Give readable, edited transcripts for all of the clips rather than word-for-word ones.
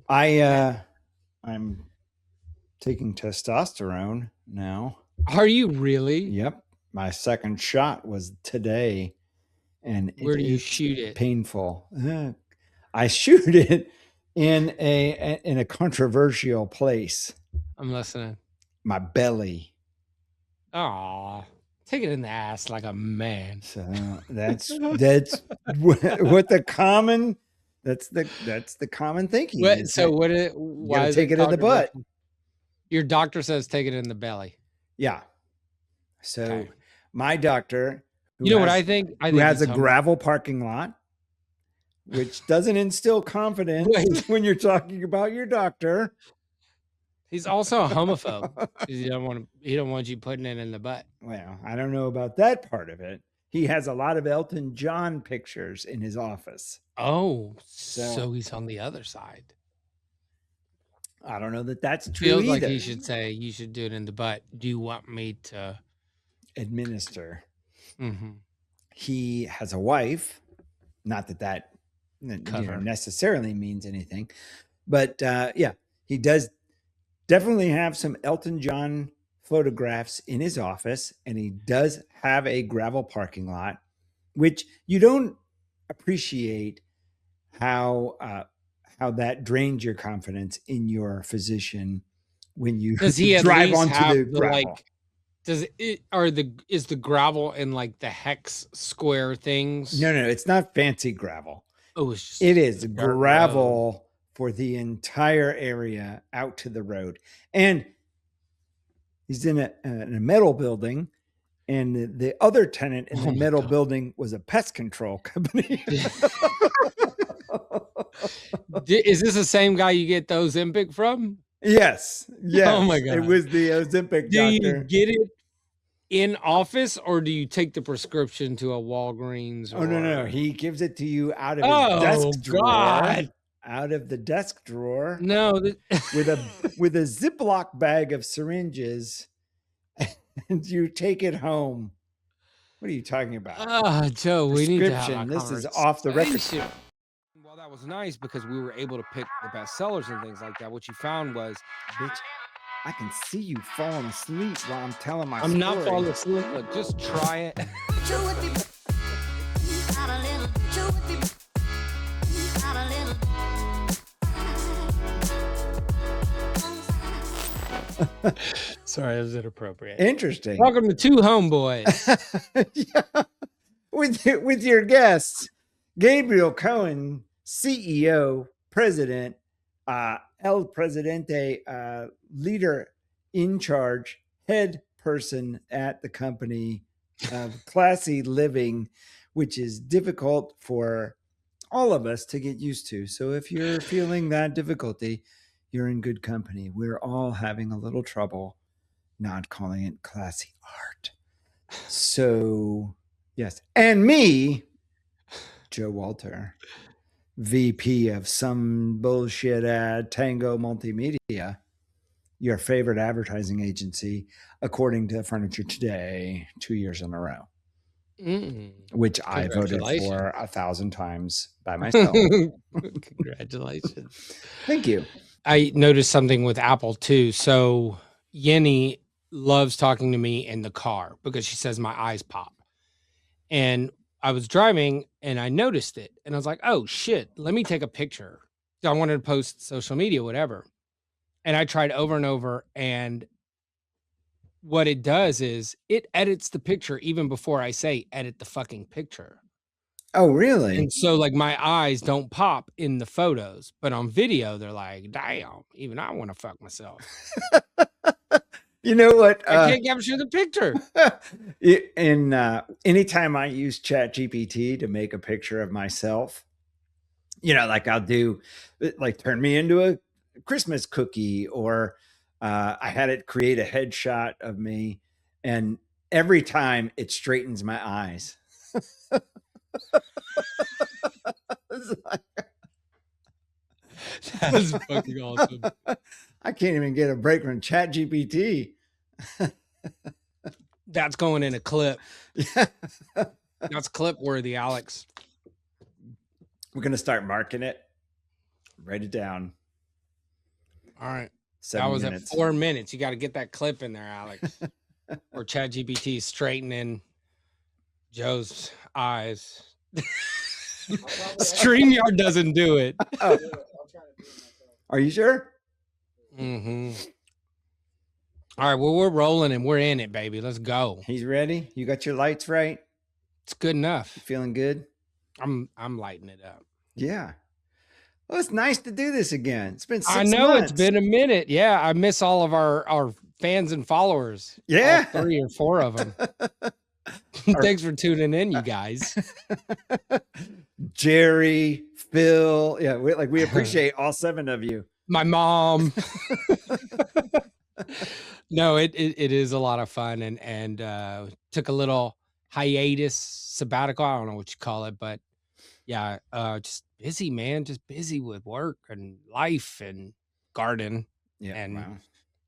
I'm taking testosterone now. Are you really? Yep. My second shot was today, and Where do you it's shoot it? painful. I shoot it in a controversial place. I'm listening. My belly. Aw, take it in the ass like a man. So that's what the common that's the common thinking What? is So that what? you got Why to is take it it in the butt. controversial? Your doctor says take it in the belly. Yeah. So Okay. my doctor, You know what I think? I who think has he's a humble. gravel parking lot, which doesn't instill confidence Wait. when you're talking about your doctor. He's also a homophobe. 'Cause He don't want you putting it in the butt. Well, I don't know about that part of it. He has a lot of Elton John pictures in his office. Oh, So so he's on the other side. I don't know that that's true Feels like either. he should say you should do it in the butt. Do you want me to? Administer. Mhm. He has a wife. Not that Cover. necessarily means anything, but yeah, he does definitely have some Elton John photographs in his office, and he does have a gravel parking lot, which you don't appreciate how that drains your confidence in your physician when you Does he at drive least onto the have the gravel. is the gravel in like the hex square things? No, it's not fancy gravel. Oh, it's just It is the dirt road. gravel for the entire area out to the road. And he's in a metal building, and the other tenant in Oh the my metal God. building was a pest control company. Is this the same guy you get the Ozempic from? Yes. Oh my It God. was the Ozempic Do you doctor. get it in office or do you take the prescription to a Walgreens? Oh, no. or- He gives it to you out of his Oh desk drawer. God. Out of the desk drawer No. with a Ziploc bag of syringes, and you take it home. What are you talking about? Joe, we need to have a Prescription. This is off the record. conversation. Well, that was nice because we were able to pick the best sellers and things like that. What you found was, Bitch, I can see you falling asleep while I'm telling my I'm story. not falling asleep. Look, just try it. Sorry, that was inappropriate. Interesting. Welcome to Two Homeboys. Yeah. With your guests, Gabriel Cohen, CEO, president, El Presidente, leader in charge, head person at the company of Classy Living, which is difficult for all of us to get used to. So if you're feeling that difficulty, you're in good company. We're all having a little trouble not calling it classy art. So, yes. And me, Joe Walter, VP of some bullshit ad, Tango Multimedia, your favorite advertising agency, according to Furniture Today, 2 years in a row, which I voted for 1,000 times by myself. Congratulations. Thank you. I noticed something with Apple too. So Yenny loves talking to me in the car because she says my eyes pop. And I was driving and I noticed it. And I was like, oh shit, let me take a picture. I wanted to post social media, whatever. And I tried over and over. And what it does is it edits the picture even before I say edit the fucking picture. Oh, really? And so like my eyes don't pop in the photos, but on video, they're like, damn, even I want to fuck myself. You know what? I can't capture the picture. Anytime I use ChatGPT to make a picture of myself, like I'll do, like turn me into a Christmas cookie, or I had it create a headshot of me, and every time it straightens my eyes. That's fucking awesome. I can't even get a break from ChatGPT. That's going in a clip. That's clip worthy, Alex. We're going to start marking it. Write it down. All right. 7 That was minutes. at 4 minutes. You got to get that clip in there, Alex. Or ChatGPT straightening Joe's eyes. StreamYard doesn't do it. Oh. Are you sure? Mm-hmm. All right. Well, we're rolling and we're in it, baby. Let's go. He's ready. You got your lights right? It's good enough. You feeling good? I'm lighting it up. Yeah. Well, it's nice to do this again. It's been 6 I know months. it's been a minute. Yeah, I miss all of our fans and followers. Yeah. All 3 or 4 of them. Thanks for tuning in, you guys. Jerry, Phil. Yeah, we appreciate all 7 of you. My mom. No, it is a lot of fun, and took a little hiatus, sabbatical. I don't know what you call it, but yeah, just busy, man. Just busy with work and life and garden and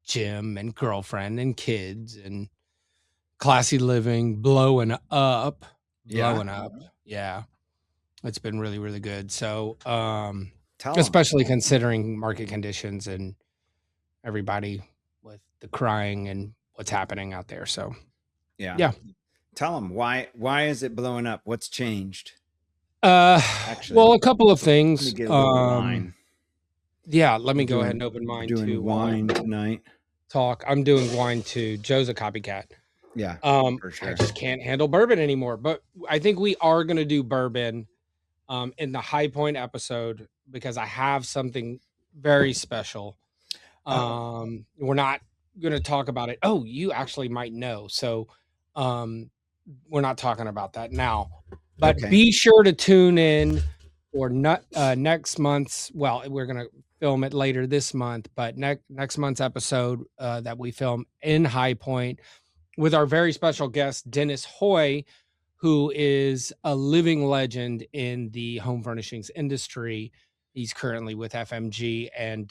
gym and girlfriend and kids and classy living, blowing up. Yeah. It's been really, really good. So, especially considering market conditions and everybody with the crying and what's happening out there. So, yeah. Tell them why is it blowing up? What's changed? Actually, well, a couple of things. Let me get a little wine. Yeah, let me go ahead and open mine doing too. Wine tonight. Talk. I'm doing wine too. Joe's a copycat. Yeah, for sure. I just can't handle bourbon anymore. But I think we are going to do bourbon in the High Point episode because I have something very special. We're not going to talk about it. Oh, you actually might know. So we're not talking about that now. But be sure to tune in for next month's. Well, we're going to film it later this month, but next month's episode that we film in High Point with our very special guest, Dennis Hoy, who is a living legend in the home furnishings industry. He's currently with FMG, and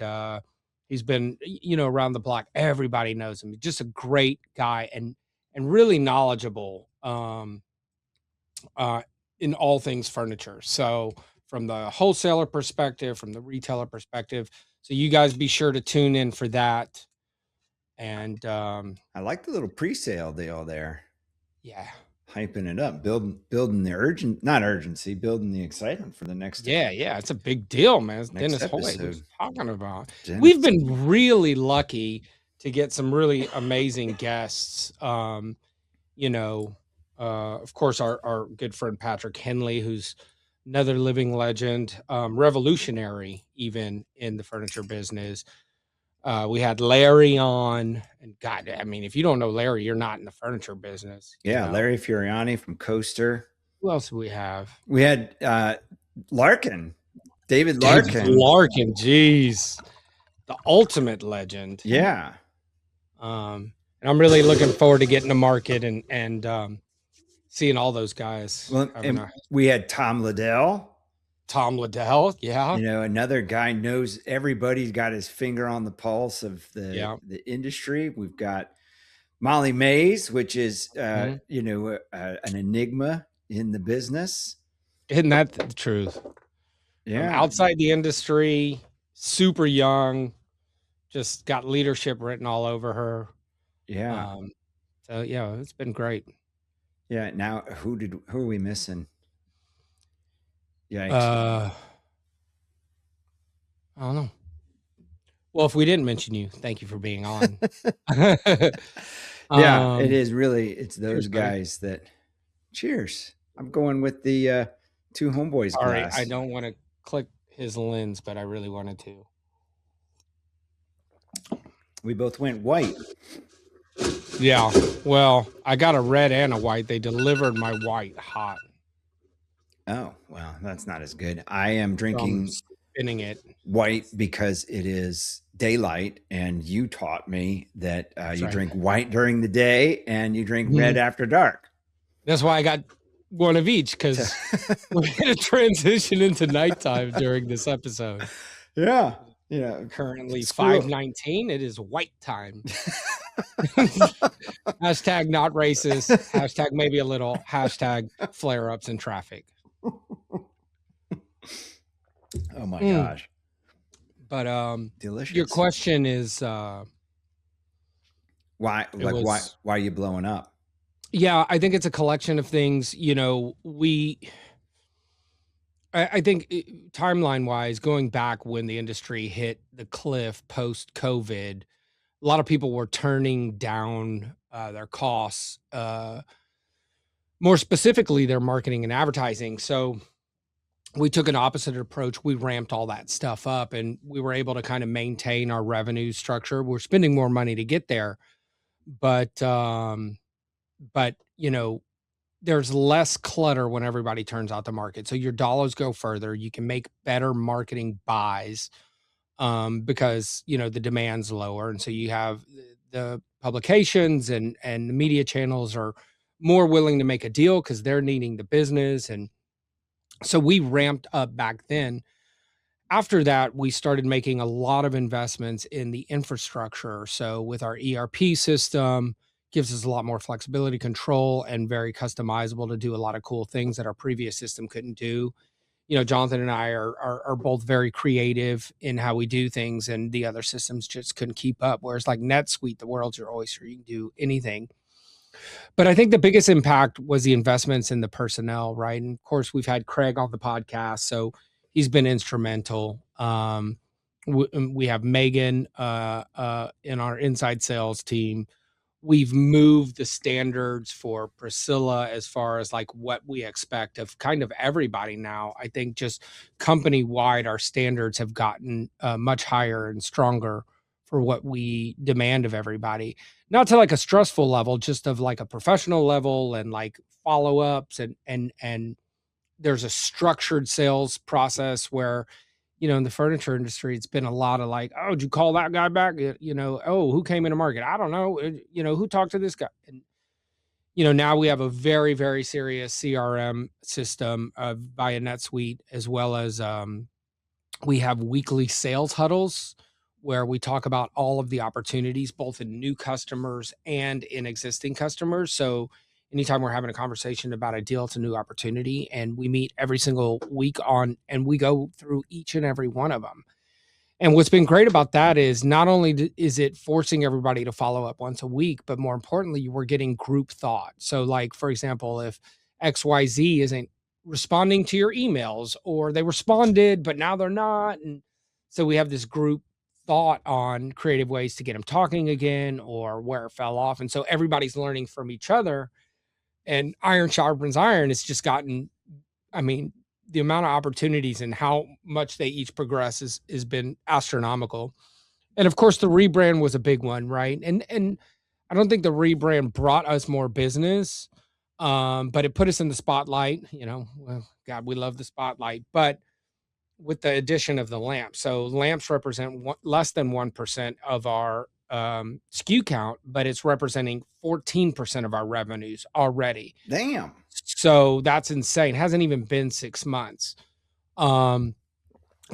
he's been, around the block. Everybody knows him. He's just a great guy and really knowledgeable in all things furniture. So from the wholesaler perspective, from the retailer perspective. So you guys be sure to tune in for that. And I like the little pre-sale deal there. Yeah. Hyping it up, building the building the excitement for the next. Yeah. It's a big deal, man. It's Dennis Hoy was talking about. We've been really lucky to get some really amazing guests. Of course, our good friend Patrick Henley, who's another living legend, revolutionary even in the furniture business. We had Larry on, and God, I mean, if you don't know Larry, you're not in the furniture business. Yeah, Larry Fioriani from Coaster. Who else do we have? We had Larkin, David Larkin. Geez, the ultimate legend. Yeah. And I'm really looking forward to getting to market and seeing all those guys. Well, and we had Tom Liddell. Yeah. Another guy knows everybody's got his finger on the pulse of the industry. We've got Molly Mays, which is, an enigma in the business. Isn't that the truth? Yeah. Outside the industry, super young, just got leadership written all over her. Yeah. So yeah, it's been great. Yeah. Now who are we missing? Yeah. I don't know. Well, if we didn't mention you, thank you for being on. Yeah, it is really, it's those guys that cheers. I'm going with the 2 homeboys glass. All right, I don't want to click his lens, but I really wanted to. We both went white. Yeah. Well, I got a red and a white. They delivered my white hot. Oh, well, that's not as good. I am drinking spinning it white because it is daylight, and you taught me that you drink white during the day and you drink red after dark. That's why I got one of each, because we're going to transition into nighttime during this episode. Yeah. Currently 5:19. It is white time. Hashtag not racist. Hashtag maybe a little. Hashtag flare-ups in traffic. Oh my gosh. But your Delicious. question is Why? it Like why? was Why are you blowing up? yeah, I think it's a collection of things. I think timeline wise, going back when the industry hit the cliff post COVID, a lot of people were turning down their costs, more specifically, their marketing and advertising. So we took an opposite approach. We ramped all that stuff up and we were able to kind of maintain our revenue structure. We're spending more money to get there, but there's less clutter when everybody turns out the market. So your dollars go further. You can make better marketing buys because the demand's lower, and so you have the publications and the media channels are more willing to make a deal because they're needing the business, and so we ramped up back then. After that, we started making a lot of investments in the infrastructure. So with our ERP system, gives us a lot more flexibility, control, and very customizable to do a lot of cool things that our previous system couldn't do. Jonathan and I are both very creative in how we do things, and the other systems just couldn't keep up. Whereas like NetSuite, the world's your oyster, you can do anything. But I think the biggest impact was the investments in the personnel, right? And of course, we've had Craig on the podcast, so he's been instrumental. We have Megan in our inside sales team. We've moved the standards for Priscilla as far as like what we expect of kind of everybody now. I think just company wide, our standards have gotten much higher and stronger for what we demand of everybody. Not to like a stressful level, just of like a professional level and like follow ups and there's a structured sales process where in the furniture industry, it's been a lot of like, oh, did you call that guy back? Oh, who came in the market? I don't know. Who talked to this guy? And, now we have a very, very serious CRM system via NetSuite, as well as we have weekly sales huddles where we talk about all of the opportunities, both in new customers and in existing customers. So anytime we're having a conversation about a deal, it's a new opportunity. And we meet every single week and we go through each and every one of them. And what's been great about that is not only is it forcing everybody to follow up once a week, but more importantly, we're getting group thought. So like, for example, if XYZ isn't responding to your emails, or they responded, but now they're not. And so we have this group thought on creative ways to get them talking again or where it fell off. And so everybody's learning from each other, and iron sharpens iron. It's just gotten, I mean, the amount of opportunities and how much they each progress has been astronomical. And of course the rebrand was a big one, right? And I don't think the rebrand brought us more business, but it put us in the spotlight. Well, God, we love the spotlight, but with the addition of the lamps. So lamps represent less than 1% of our SKU count, but it's representing 14% of our revenues already. Damn. So that's insane. It hasn't even been 6 months. Of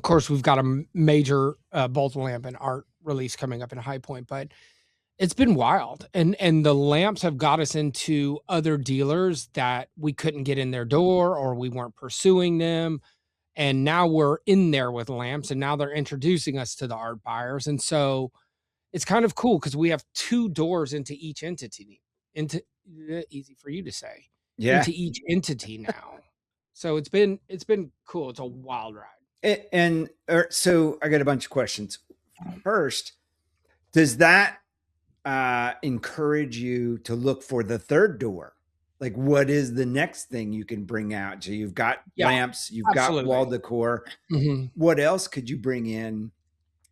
course, we've got a major Bolt lamp and art release coming up in High Point, but it's been wild. And the lamps have got us into other dealers that we couldn't get in their door, or we weren't pursuing them. And now we're in there with lamps, and now they're introducing us to the art buyers. And so it's kind of cool because we have 2 doors into each entity, easy for you to say, Yeah. into each entity now. So it's been cool. It's a wild ride. So I got a bunch of questions. First, does that encourage you to look for the third door? Like, what is the next thing you can bring out? So you've got lamps, you've got wall decor. Mm-hmm. What else could you bring in?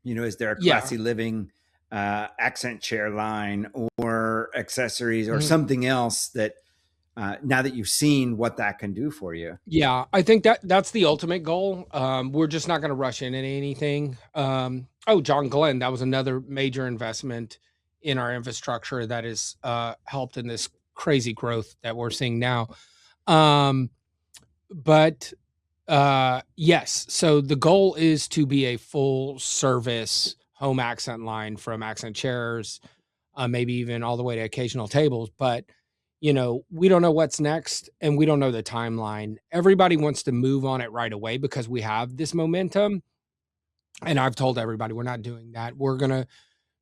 Is there a classy living accent chair line or accessories or something else that now that you've seen what that can do for you? Yeah, I think that's the ultimate goal. We're just not going to rush into anything. John Glenn, that was another major investment in our infrastructure that has helped in this crazy growth that we're seeing now. But yes, so the goal is to be a full service home accent line, from accent chairs, maybe even all the way to occasional tables. But we don't know what's next, and we don't know the timeline. Everybody wants to move on it right away because we have this momentum. And I've told everybody we're not doing that. We're going to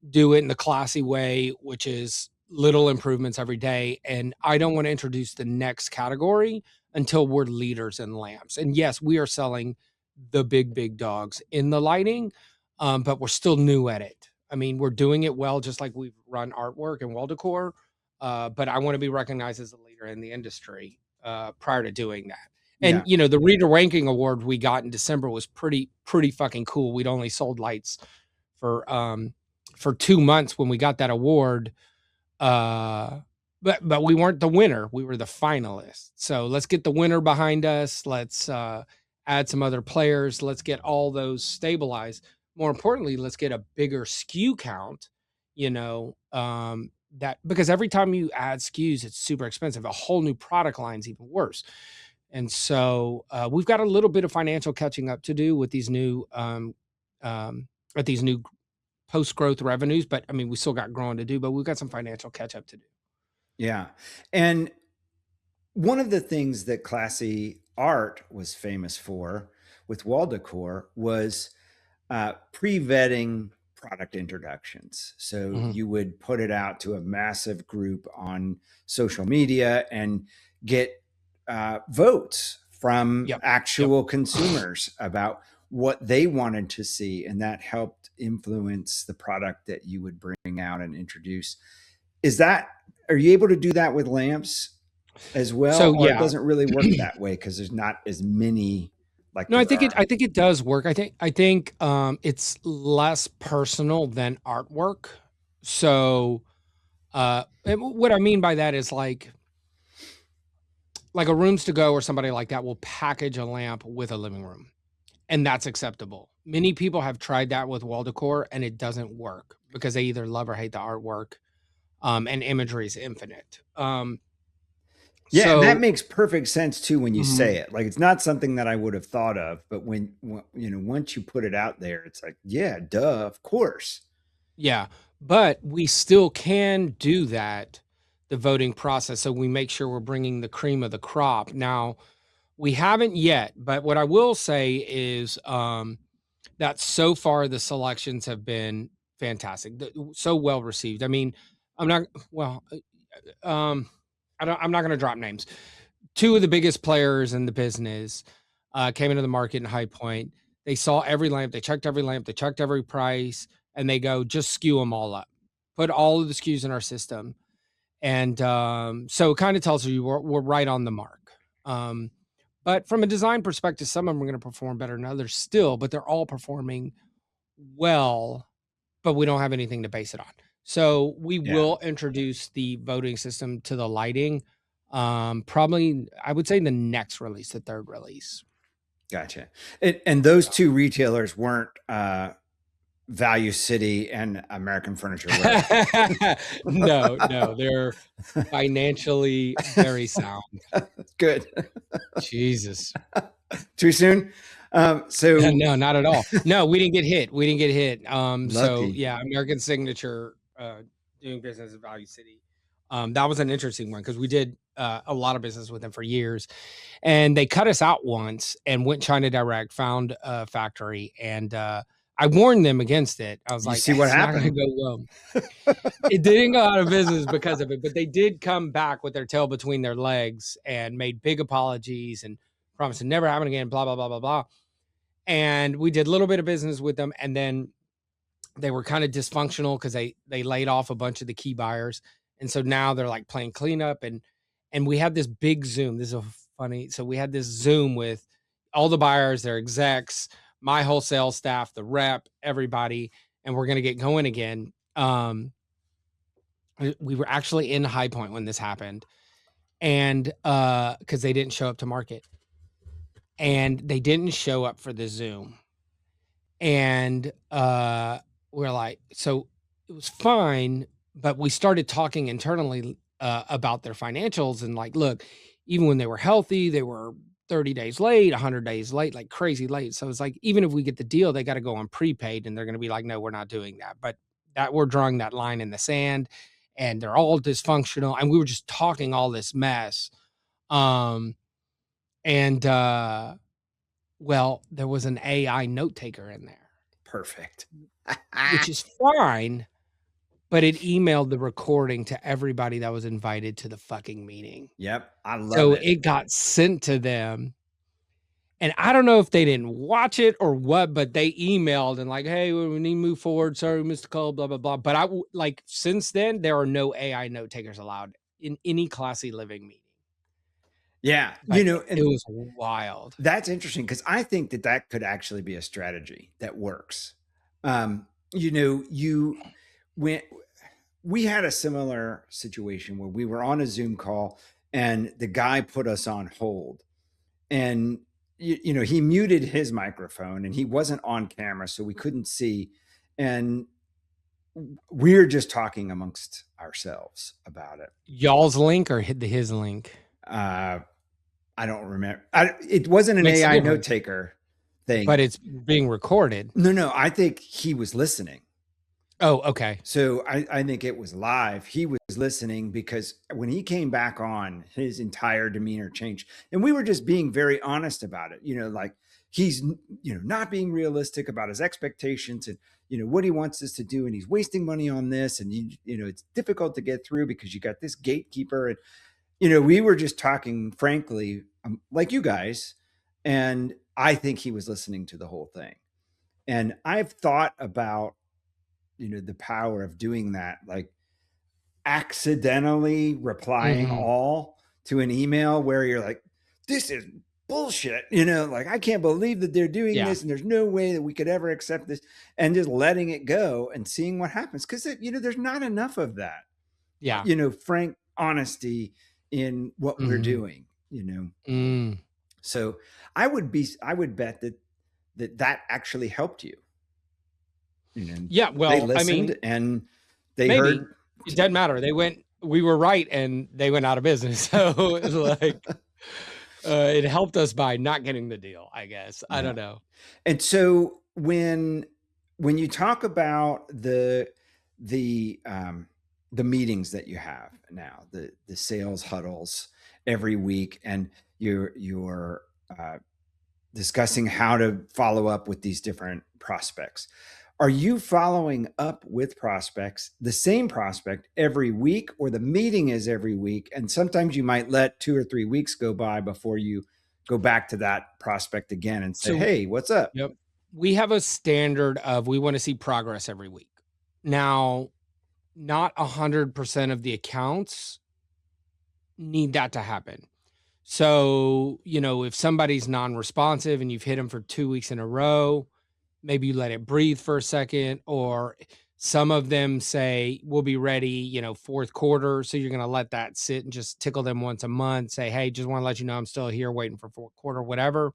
do it in the classy way, which is little improvements every day. And I don't want to introduce the next category until we're leaders in lamps. And yes, we are selling the big dogs in the lighting, but we're still new at it. I mean, we're doing it well, just like we've run artwork and wall decor. But I want to be recognized as a leader in the industry prior to doing that. And Yeah. you know, the reader ranking award we got in December was pretty fucking cool. We'd only sold lights for 2 months when we got that award. But we weren't the winner. We were the finalists. So let's get the winner behind us. Let's add some other players. Let's get all those stabilized. More importantly, let's get a bigger SKU count, you know, that because every time you add SKUs, it's super expensive. A whole new product line's even worse. And so we've got a little bit of financial catching up to do with these new at these new post growth revenues, but I mean, we still got growing to do, but we've got some financial catch up to do. Yeah. And one of the things that Classy Art was famous for with wall decor was pre-vetting product introductions. So you would put it out to a massive group on social media and get votes from actual consumers about what they wanted to see, and that helped influence the product that you would bring out and introduce. Are you able to do that with lamps as well? So Or it doesn't really work that way because there's not as many like no, there are. I think it does work. I think it's less personal than artwork. So and what I mean by that is like a Rooms to Go or somebody like that will package a lamp with a living room, and that's acceptable. Many people have tried that with wall decor and it doesn't work because they either love or hate the artwork. And imagery is infinite. Yeah, So and that makes perfect sense too when you say it. Like it's not something that I would have thought of, but when you know, once you put it out there, it's like, yeah, duh, of course. yeah, but we still can do that, the voting process, so we make sure we're bringing the cream of the crop. Now, we haven't yet, but what I will say is that so far the selections have been fantastic, so well received. I mean, I'm not well, I'm not going to drop names. Two of the biggest players in the business came into the market in High Point. They saw every lamp, they checked every lamp, they checked every price, and they go, just skew them all up. Put all of the SKUs in our system. And so it kind of tells you we're right on the mark. But from a design perspective, some of them are going to perform better than others still, but they're all performing well, but we don't have anything to base it on. So we will introduce the voting system to the lighting. Probably, I would say the next release, the third release. Gotcha. And those two retailers weren't Value City and American Furniture Warehouse. No, they're financially very sound. Good. Jesus. Too soon? So no, not at all. No, we didn't get hit. So Lucky. yeah, American Signature doing business at Value City. That was an interesting one because we did a lot of business with them for years, and they cut us out once and went China Direct, found a factory, and I warned them against it. I was You like, see what "It's not happened?" gonna go well." It didn't go out of business because of it, but they did come back with their tail between their legs and made big apologies and promised to never happen again. Blah blah blah blah blah. And we did a little bit of business with them, and then they were kind of dysfunctional because they laid off a bunch of the key buyers, and so now they're like playing cleanup. And we had this big Zoom. This is funny. So we had this Zoom with all the buyers, their execs, my wholesale staff, the rep, everybody, and we're gonna get going again. We were actually in High Point when this happened, and because they didn't show up to market, and they didn't show up for the Zoom, and we're like, so it was fine, but we started talking internally about their financials and like, look, even when they were healthy, they were 30 days late, 100 days late, like crazy late. So it's like, even if we get the deal, they got to go on prepaid, and they're going to be like, no, we're not doing that. But that we're drawing that line in the sand, and they're all dysfunctional. And we were just talking all this mess. And well, there was an AI note taker in there. Perfect. which is fine, but it emailed the recording to everybody that was invited to the fucking meeting. Yep. I love So it. it got sent to them. And I don't know if they didn't watch it or what, but they emailed and like, hey, we need to move forward. Sorry, we missed the call, blah, blah, blah. But like since then, there are no AI note takers allowed in any classy living meeting. Yeah. But And it was wild. that's interesting because I think that could actually be a strategy that works. When we had a similar situation where we were on a Zoom call and the guy put us on hold, and he muted his microphone and he wasn't on camera, so we couldn't see, and we're just talking amongst ourselves about it. Y'all's link or his link? I don't remember. It wasn't an Makes a AI difference. note taker thing, But it's being recorded. No, I think he was listening. Oh, okay. So I think it was live. He was listening because when he came back on, his entire demeanor changed. And we were just being very honest about it. Like he's, not being realistic about his expectations and, what he wants us to do. And he's wasting money on this. And, it's difficult to get through because you got this gatekeeper. And, we were just talking frankly, like you guys. And I think he was listening to the whole thing. And I've thought about, the power of doing that, like accidentally replying all to an email where you're like, this is bullshit, like I can't believe that they're doing this and there's no way that we could ever accept this, and just letting it go and seeing what happens. Because there's not enough of that. Yeah. Frank honesty in what we're doing, So I would bet that actually helped you. Yeah, well, they listened and they heard. It doesn't matter. We were right, and they went out of business. So it's like it helped us by not getting the deal, I guess. Yeah. I don't know. And so when you talk about the meetings that you have now, the sales huddles every week, and you're discussing how to follow up with these different prospects. Are you following up with prospects, the same prospect every week, or the meeting is every week? And sometimes you might let 2 or 3 weeks go by before you go back to that prospect again and say, hey, what's up? Yep. We have a standard of we want to see progress every week. Now, not 100% of the accounts need that to happen. So, if somebody's non-responsive and you've hit them for 2 weeks in a row, maybe you let it breathe for a second, or some of them say, we'll be ready, fourth quarter. So you're going to let that sit and just tickle them once a month, say, hey, just want to let you know I'm still here waiting for fourth quarter, whatever.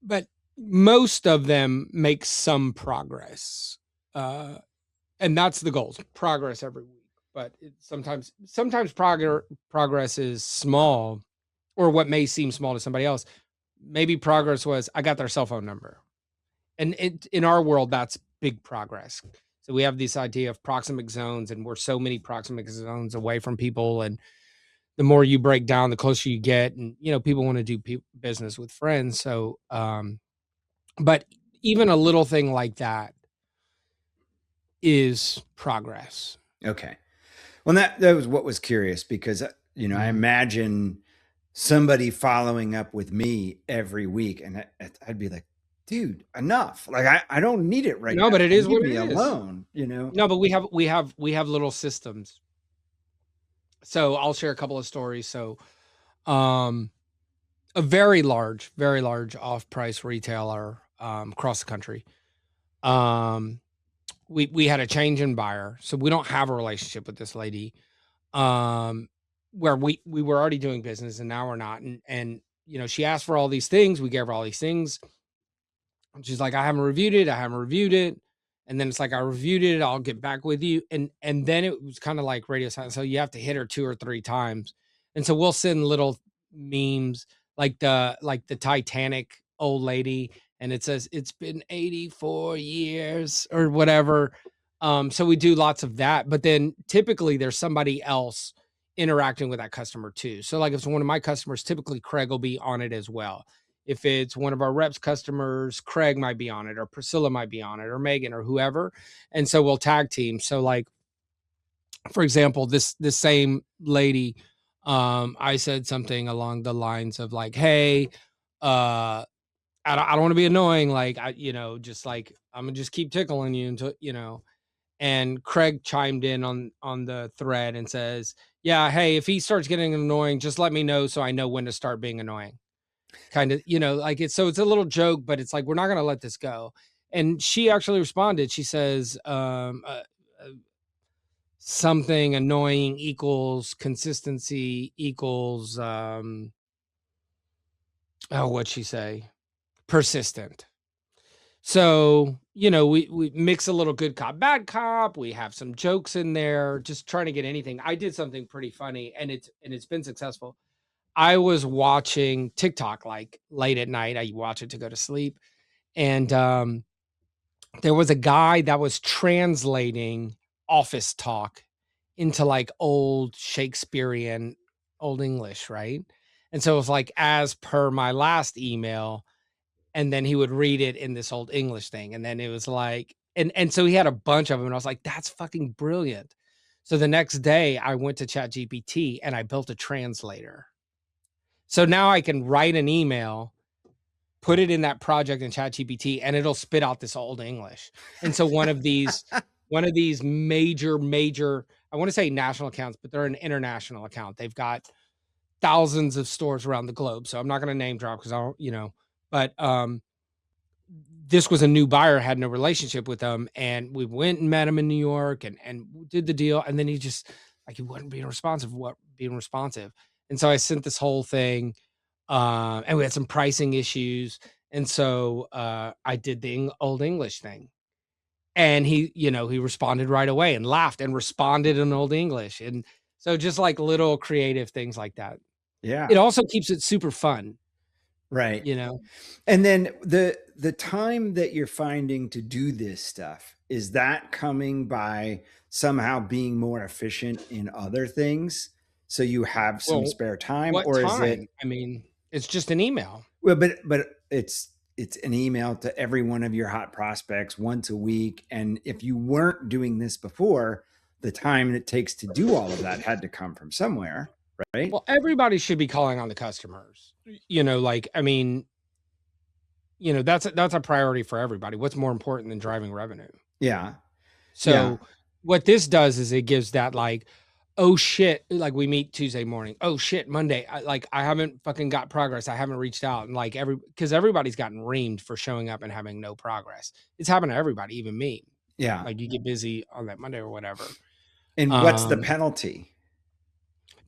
But most of them make some progress. And that's the goal, progress every week. But sometimes progress is small, or what may seem small to somebody else. Maybe progress was, I got their cell phone number. And in our world, that's big progress. So we have this idea of proximic zones, and we're so many proximic zones away from people. And the more you break down, the closer you get. And, people want to do business with friends. So, but even a little thing like that is progress. Okay. Well, that was what was curious, because, I imagine somebody following up with me every week, and I'd be like, dude, enough. Like I don't need it right now. No, but it is what it is. Alone, No, but we have little systems. So I'll share a couple of stories. So, a very large off-price retailer across the country. We had a change in buyer, so we don't have a relationship with this lady. Where we were already doing business and now we're not. And she asked for all these things. We gave her all these things. She's like, I haven't reviewed it. And then it's like, I reviewed it. I'll get back with you. And then it was kind of like radio silence. So you have to hit her 2 or 3 times. And so we'll send little memes like the Titanic old lady. And it says, it's been 84 years or whatever. So we do lots of that. But then typically there's somebody else interacting with that customer too. So like if it's one of my customers, typically Craig will be on it as well. If it's one of our reps customers, Craig might be on it, or Priscilla might be on it, or Megan, or whoever. And so we'll tag team. So like, for example, this same lady, I said something along the lines of like, hey, I don't want to be annoying. Like, just like, I'm gonna just keep tickling you until. And Craig chimed in on the thread and says, yeah, hey, if he starts getting annoying, just let me know so I know when to start being annoying. Kind of, like it's a little joke, but it's like, we're not going to let this go. And she actually responded. She says, something annoying equals consistency equals, what'd she say? Persistent. So, we mix a little good cop, bad cop. We have some jokes in there, just trying to get anything. I did something pretty funny and it's been successful. I was watching TikTok like late at night. I watch it to go to sleep. And there was a guy that was translating office talk into like old Shakespearean old English, right? And so it was like, as per my last email, and then he would read it in this old English thing. And then it was like, and so he had a bunch of them, and I was like, that's fucking brilliant. So the next day I went to ChatGPT and I built a translator. So now I can write an email, put it in that project in ChatGPT, and it'll spit out this old English. And so one of these major, I want to say national accounts, but they're an international account. They've got thousands of stores around the globe. So I'm not going to name drop because I don't, but this was a new buyer, had no relationship with them. And we went and met him in New York and did the deal. And then he just like, he wasn't being responsive. And so I sent this whole thing, and we had some pricing issues. And so I did the old English thing. And he responded right away and laughed and responded in old English. And so just like little creative things like that. Yeah. It also keeps it super fun. Right. And then the time that you're finding to do this stuff, is that coming by somehow being more efficient in other things? So you have some spare time, or is it? I mean, it's just an email. Well, but it's an email to every one of your hot prospects once a week. And if you weren't doing this before, the time it takes to do all of that had to come from somewhere, right? Well, everybody should be calling on the customers. I mean, that's a priority for everybody. What's more important than driving revenue? Yeah. So what this does is it gives that like, oh shit, like we meet Tuesday morning. Oh shit, Monday. I haven't fucking got progress. I haven't reached out. And like because everybody's gotten reamed for showing up and having no progress. It's happened to everybody, even me. Yeah. Like you get busy on that Monday or whatever. And what's the penalty?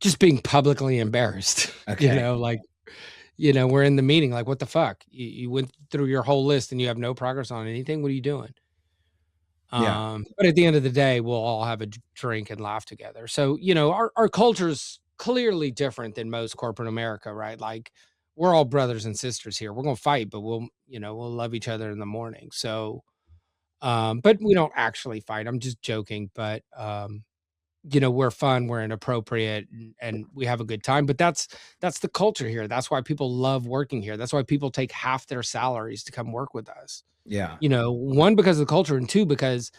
Just being publicly embarrassed. Okay. We're in the meeting. Like, what the fuck? You went through your whole list and you have no progress on anything. What are you doing? Yeah. But at the end of the day, we'll all have a drink and laugh together. So, our culture's clearly different than most corporate America, right? Like we're all brothers and sisters here. We're going to fight, but we'll love each other in the morning. So, but we don't actually fight. I'm just joking, but, we're fun, we're inappropriate, and we have a good time. But that's the culture here. That's why people love working here. That's why people take half their salaries to come work with us. Yeah. One, because of the culture, and two, because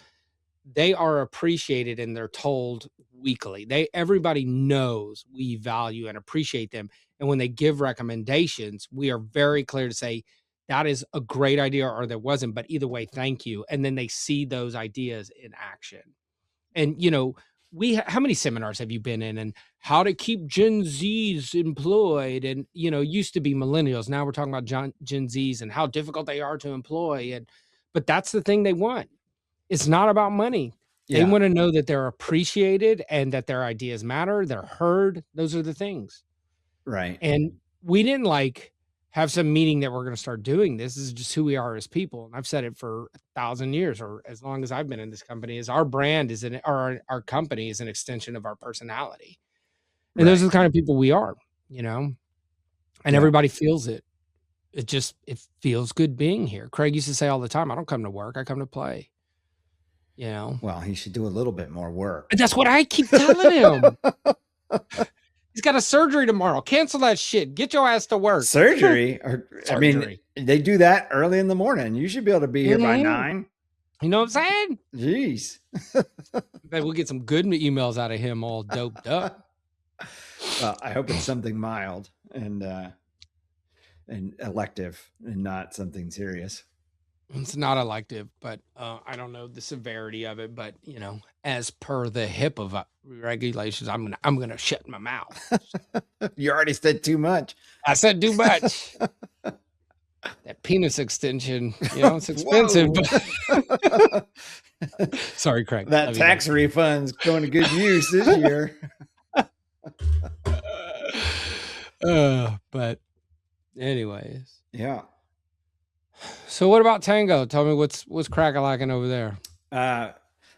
they are appreciated and they're told weekly. Everybody knows we value and appreciate them. And when they give recommendations, we are very clear to say that is a great idea or there wasn't, but either way, thank you. And then they see those ideas in action. And, how many seminars have you been in, and how to keep Gen Zs employed? And, used to be millennials. Now we're talking about Gen Zs and how difficult they are to employ. But that's the thing they want. It's not about money. They want to know that they're appreciated and that their ideas matter. They're heard. Those are the things. Right. And we didn't have some meeting that we're going to start doing this. This is just who we are as people. And I've said it for 1,000 years, or as long as I've been in this company, is our brand our company is an extension of our personality. And those are the kind of people we are, and everybody feels it. It feels good being here. Craig used to say all the time, I don't come to work, I come to play. Well, he should do a little bit more work. That's what I keep telling him. He's got a surgery tomorrow. Cancel that shit. Get your ass to work. Surgery? I mean, Surgery. they do that early in the morning. You should be able to be here by 9. You know what I'm saying? Jeez. Bet we'll get some good emails out of him all doped up. Well, I hope it's something mild and elective and not something serious. It's not elective, but I don't know the severity of it. But you know, as per the HIPAA regulations, I'm gonna shut my mouth. You already said too much. I said too much. That penis extension, you know, it's expensive. Sorry, Craig. That tax refund's going to good use this year. But anyways. Yeah. So what about Tango? Tell me what's crack-a-lacking over there.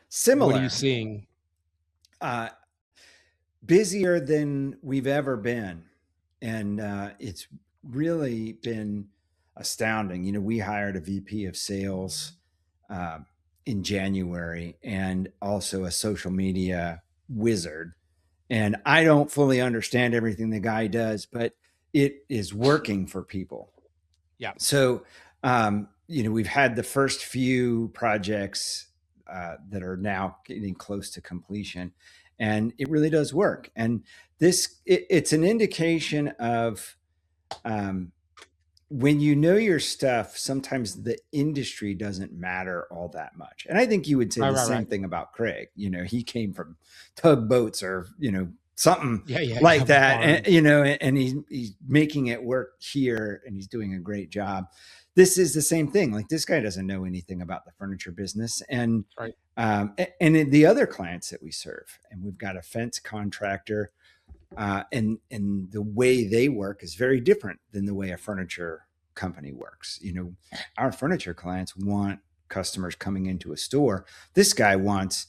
Similar. What are you seeing? Busier than we've ever been. And it's really been astounding. You know, we hired a VP of sales in January and also a social media wizard. And I don't fully understand everything the guy does, but it is working for people. Yeah. So, you know, we've had the first few projects that are now getting close to completion, and it really does work. And it's an indication of when you know your stuff, sometimes the industry doesn't matter all that much. And I think you would say the same thing about Craig. You know, he came from tugboats or, you know, something like that. And, you know, and he's making it work here and he's doing a great job. This is the same thing. Like, this guy doesn't know anything about the furniture business. And, and the other clients that we serve, and we've got a fence contractor, and the way they work is very different than the way a furniture company works. You know, our furniture clients want customers coming into a store. This guy wants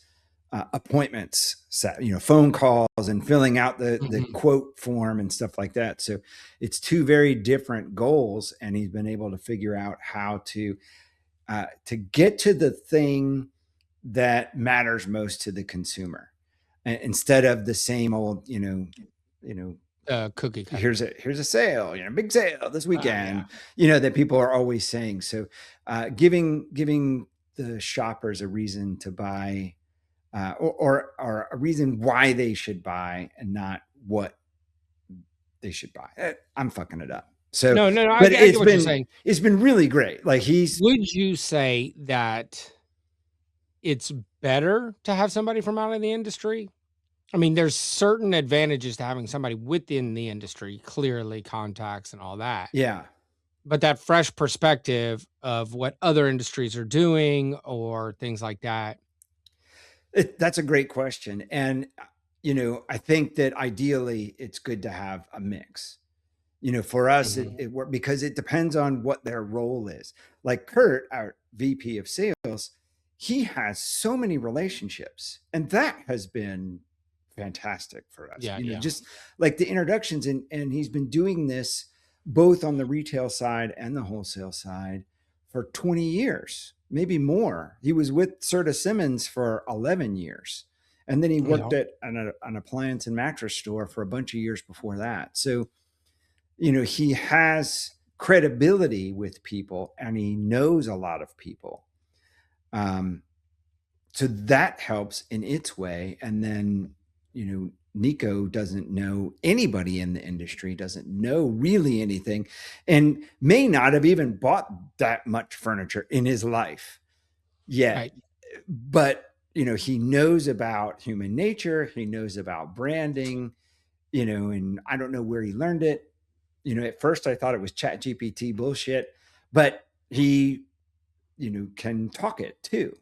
appointments set, you know, phone calls and filling out the quote form and stuff like that. So it's two very different goals, and he's been able to figure out how to get to the thing that matters most to the consumer, instead of the same old, you know, cookie cutter. Here's a sale, you know, big sale this weekend, you know, that people are always saying. So giving the shoppers a reason to buy, or a reason why they should buy and not what they should buy. I'm fucking it up. So no, but I get what you're saying. It's been really great. Like, would you say that it's better to have somebody from out of the industry? I mean, there's certain advantages to having somebody within the industry, clearly contacts and all that. Yeah. But that fresh perspective of what other industries are doing or things like that. That's a great question. And, you know, I think that ideally it's good to have a mix. You know, for us, it works because it depends on what their role is. Like Kurt, our VP of sales, he has so many relationships, and that has been fantastic for us. You know, just like the introductions, and he's been doing this both on the retail side and the wholesale side for 20 years, maybe more. He was with Serta Simmons for 11 years. And then he worked at an appliance and mattress store for a bunch of years before that. So, you know, he has credibility with people and he knows a lot of people. So that helps in its way. And then, you know, Nico doesn't know anybody in the industry, doesn't know really anything, and may not have even bought that much furniture in his life yet. Right. But, you know, he knows about human nature. He knows about branding, you know, and I don't know where he learned it. You know, at first I thought it was ChatGPT bullshit, but he, you know, can talk it too.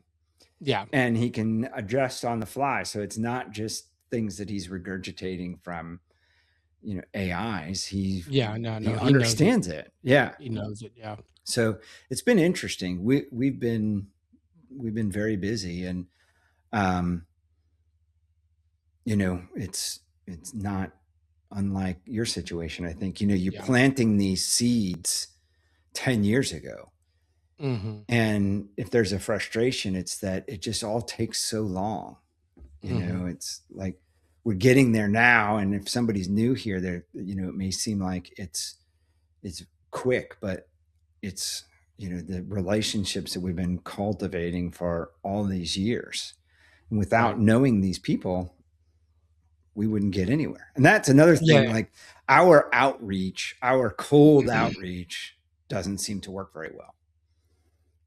Yeah. And he can adjust on the fly. So it's not just things that he's regurgitating from, you know, AIs. He understands it. Yeah. He knows it. Yeah. So it's been interesting. We've been very busy, and, you know, it's not unlike your situation. I think, you know, you're planting these seeds 10 years ago. And if there's a frustration, it's that it just all takes so long. You know, it's like we're getting there now. And if somebody's new here, they're, it may seem like it's quick, but it's, the relationships that we've been cultivating for all these years. And without Right. knowing these people, we wouldn't get anywhere. And that's another Yeah. thing, like our outreach, our cold outreach doesn't seem to work very well.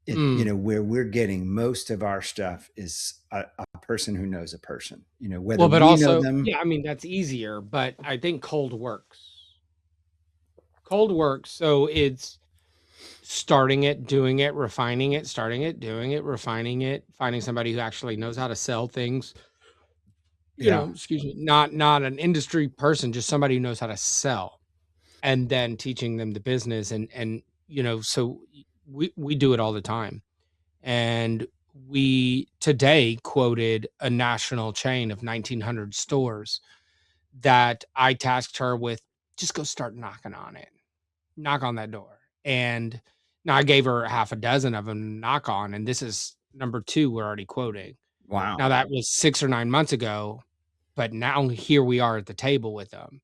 Where we're getting most of our stuff is a person who knows a person, whether Well, but we know also, them. yeah, I mean, that's easier, but I think cold works. Cold works. So it's starting it, doing it, refining it, starting it, doing it, refining it, finding somebody who actually knows how to sell things. Yeah. Excuse me, not an industry person, just somebody who knows how to sell, and then teaching them the business. And so we do it all the time. And we today quoted a national chain of 1,900 stores that I tasked her with, just go start knocking on it, knock on that door. And now I gave her half a dozen of them to knock on, and this is number 2 we're already quoting. Wow. Now that was 6 or 9 months ago, but now here we are at the table with them.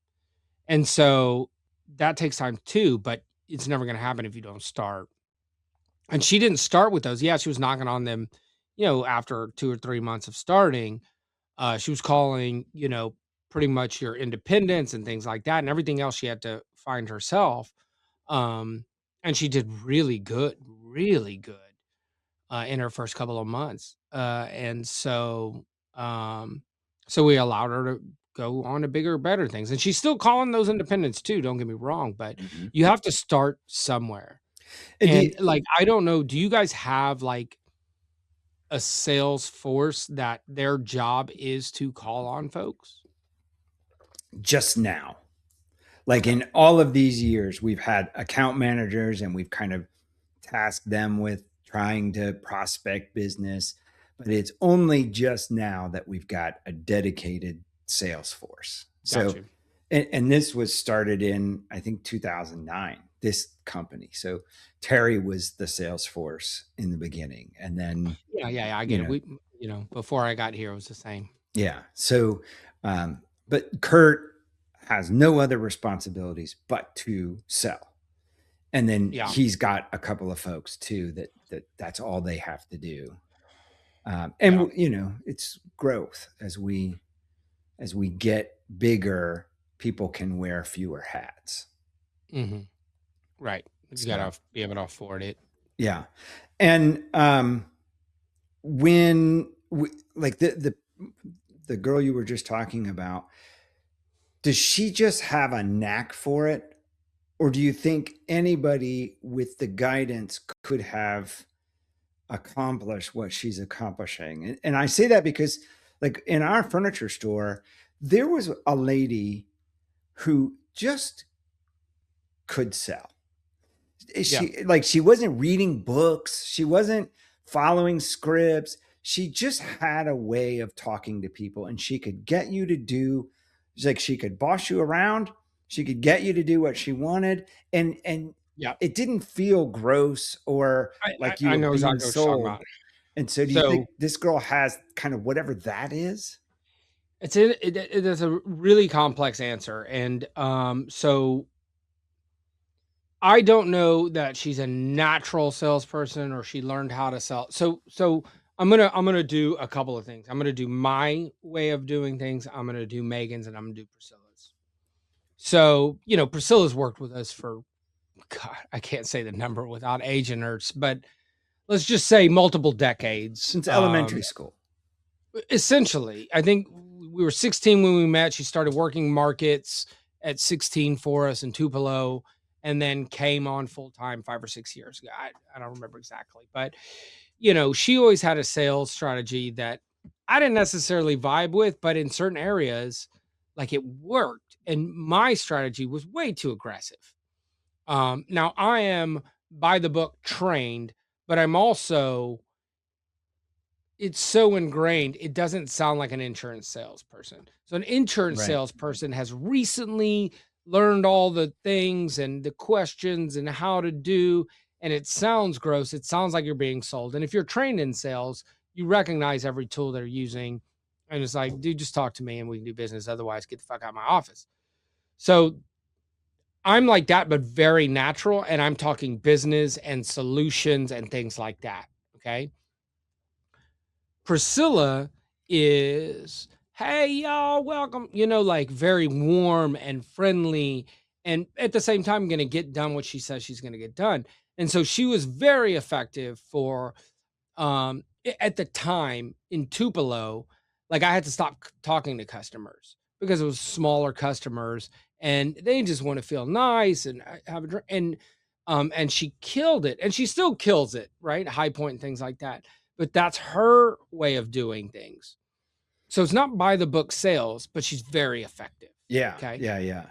And so that takes time too, but it's never going to happen if you don't start. And she didn't start with those. Yeah, she was knocking on them, after 2 or 3 months of starting. She was calling, pretty much your independents and things like that, and everything else she had to find herself. Um, and she did really good in her first couple of months. Um, so we allowed her to go on to bigger, better things. And she's still calling those independents too. Don't get me wrong, but Mhm. you have to start somewhere. And And like, I don't know, do you guys have like a sales force that their job is to call on folks? just now, like Okay. in all of these years, we've had account managers and we've kind of tasked them with trying to prospect business. But it's only just now that we've got a dedicated sales force. Got So, you. and this was started in, I think, 2009, this company. So Terry was the sales force in the beginning. And then, Yeah, I you get it. know, Before I got here, it was the same. yeah. So, but Kurt has no other responsibilities but to sell. And then Yeah. he's got a couple of folks too that's all they have to do. Yeah. And it's growth as we get bigger, people can wear fewer hats. Hmm. Right. You So gotta be able to afford it. yeah. And when like the girl you were just talking about, does she just have a knack for it? Or do you think anybody with the guidance could have accomplish what she's accomplishing? And I say that because, like, in our furniture store, there was a lady who just could sell. Yeah. She wasn't reading books, she wasn't following scripts. She just had a way of talking to people, and she could get you to do. It's like she could boss you around. She could get you to do what she wanted, and Yeah. it didn't feel gross or like you I were know being exactly what you're talking sold. about. And so, do you think So this girl has kind of whatever that is? it is a really complex answer. And so I don't know that she's a natural salesperson or she learned how to sell. So I'm gonna do a couple of things. I'm gonna do my way of doing things. I'm gonna do Megan's, and I'm gonna do Priscilla's. So, Priscilla's worked with us for, God, I can't say the number without age alerts, but let's just say multiple decades. Since elementary school. Essentially, I think we were 16 when we met. She started working markets at 16 for us in Tupelo, and then came on full time 5 or 6 years ago. I don't remember exactly, but she always had a sales strategy that I didn't necessarily vibe with, but in certain areas, like, it worked. And my strategy was way too aggressive. Now I am by the book trained, but I'm also, it's so ingrained, it doesn't sound like an insurance salesperson. So an insurance Right. salesperson has recently learned all the things and the questions and how to do, and it sounds gross. It sounds like you're being sold. And if you're trained in sales, you recognize every tool they're using And it's like, dude, just talk to me and we can do business. Otherwise, get the fuck out of my office. So I'm like that, but very natural. And I'm talking business and solutions and things like that. Okay. Priscilla is, hey, y'all, welcome, like very warm and friendly. And at the same time, going to get done what she says she's going to get done. And so she was very effective for, at the time in Tupelo, like I had to stop talking to customers because it was smaller customers and they just want to feel nice and have a drink. And she killed it and she still kills it, right? High Point and things like that. But that's her way of doing things. So it's not by the book sales, but she's very effective. Yeah. Okay. Yeah.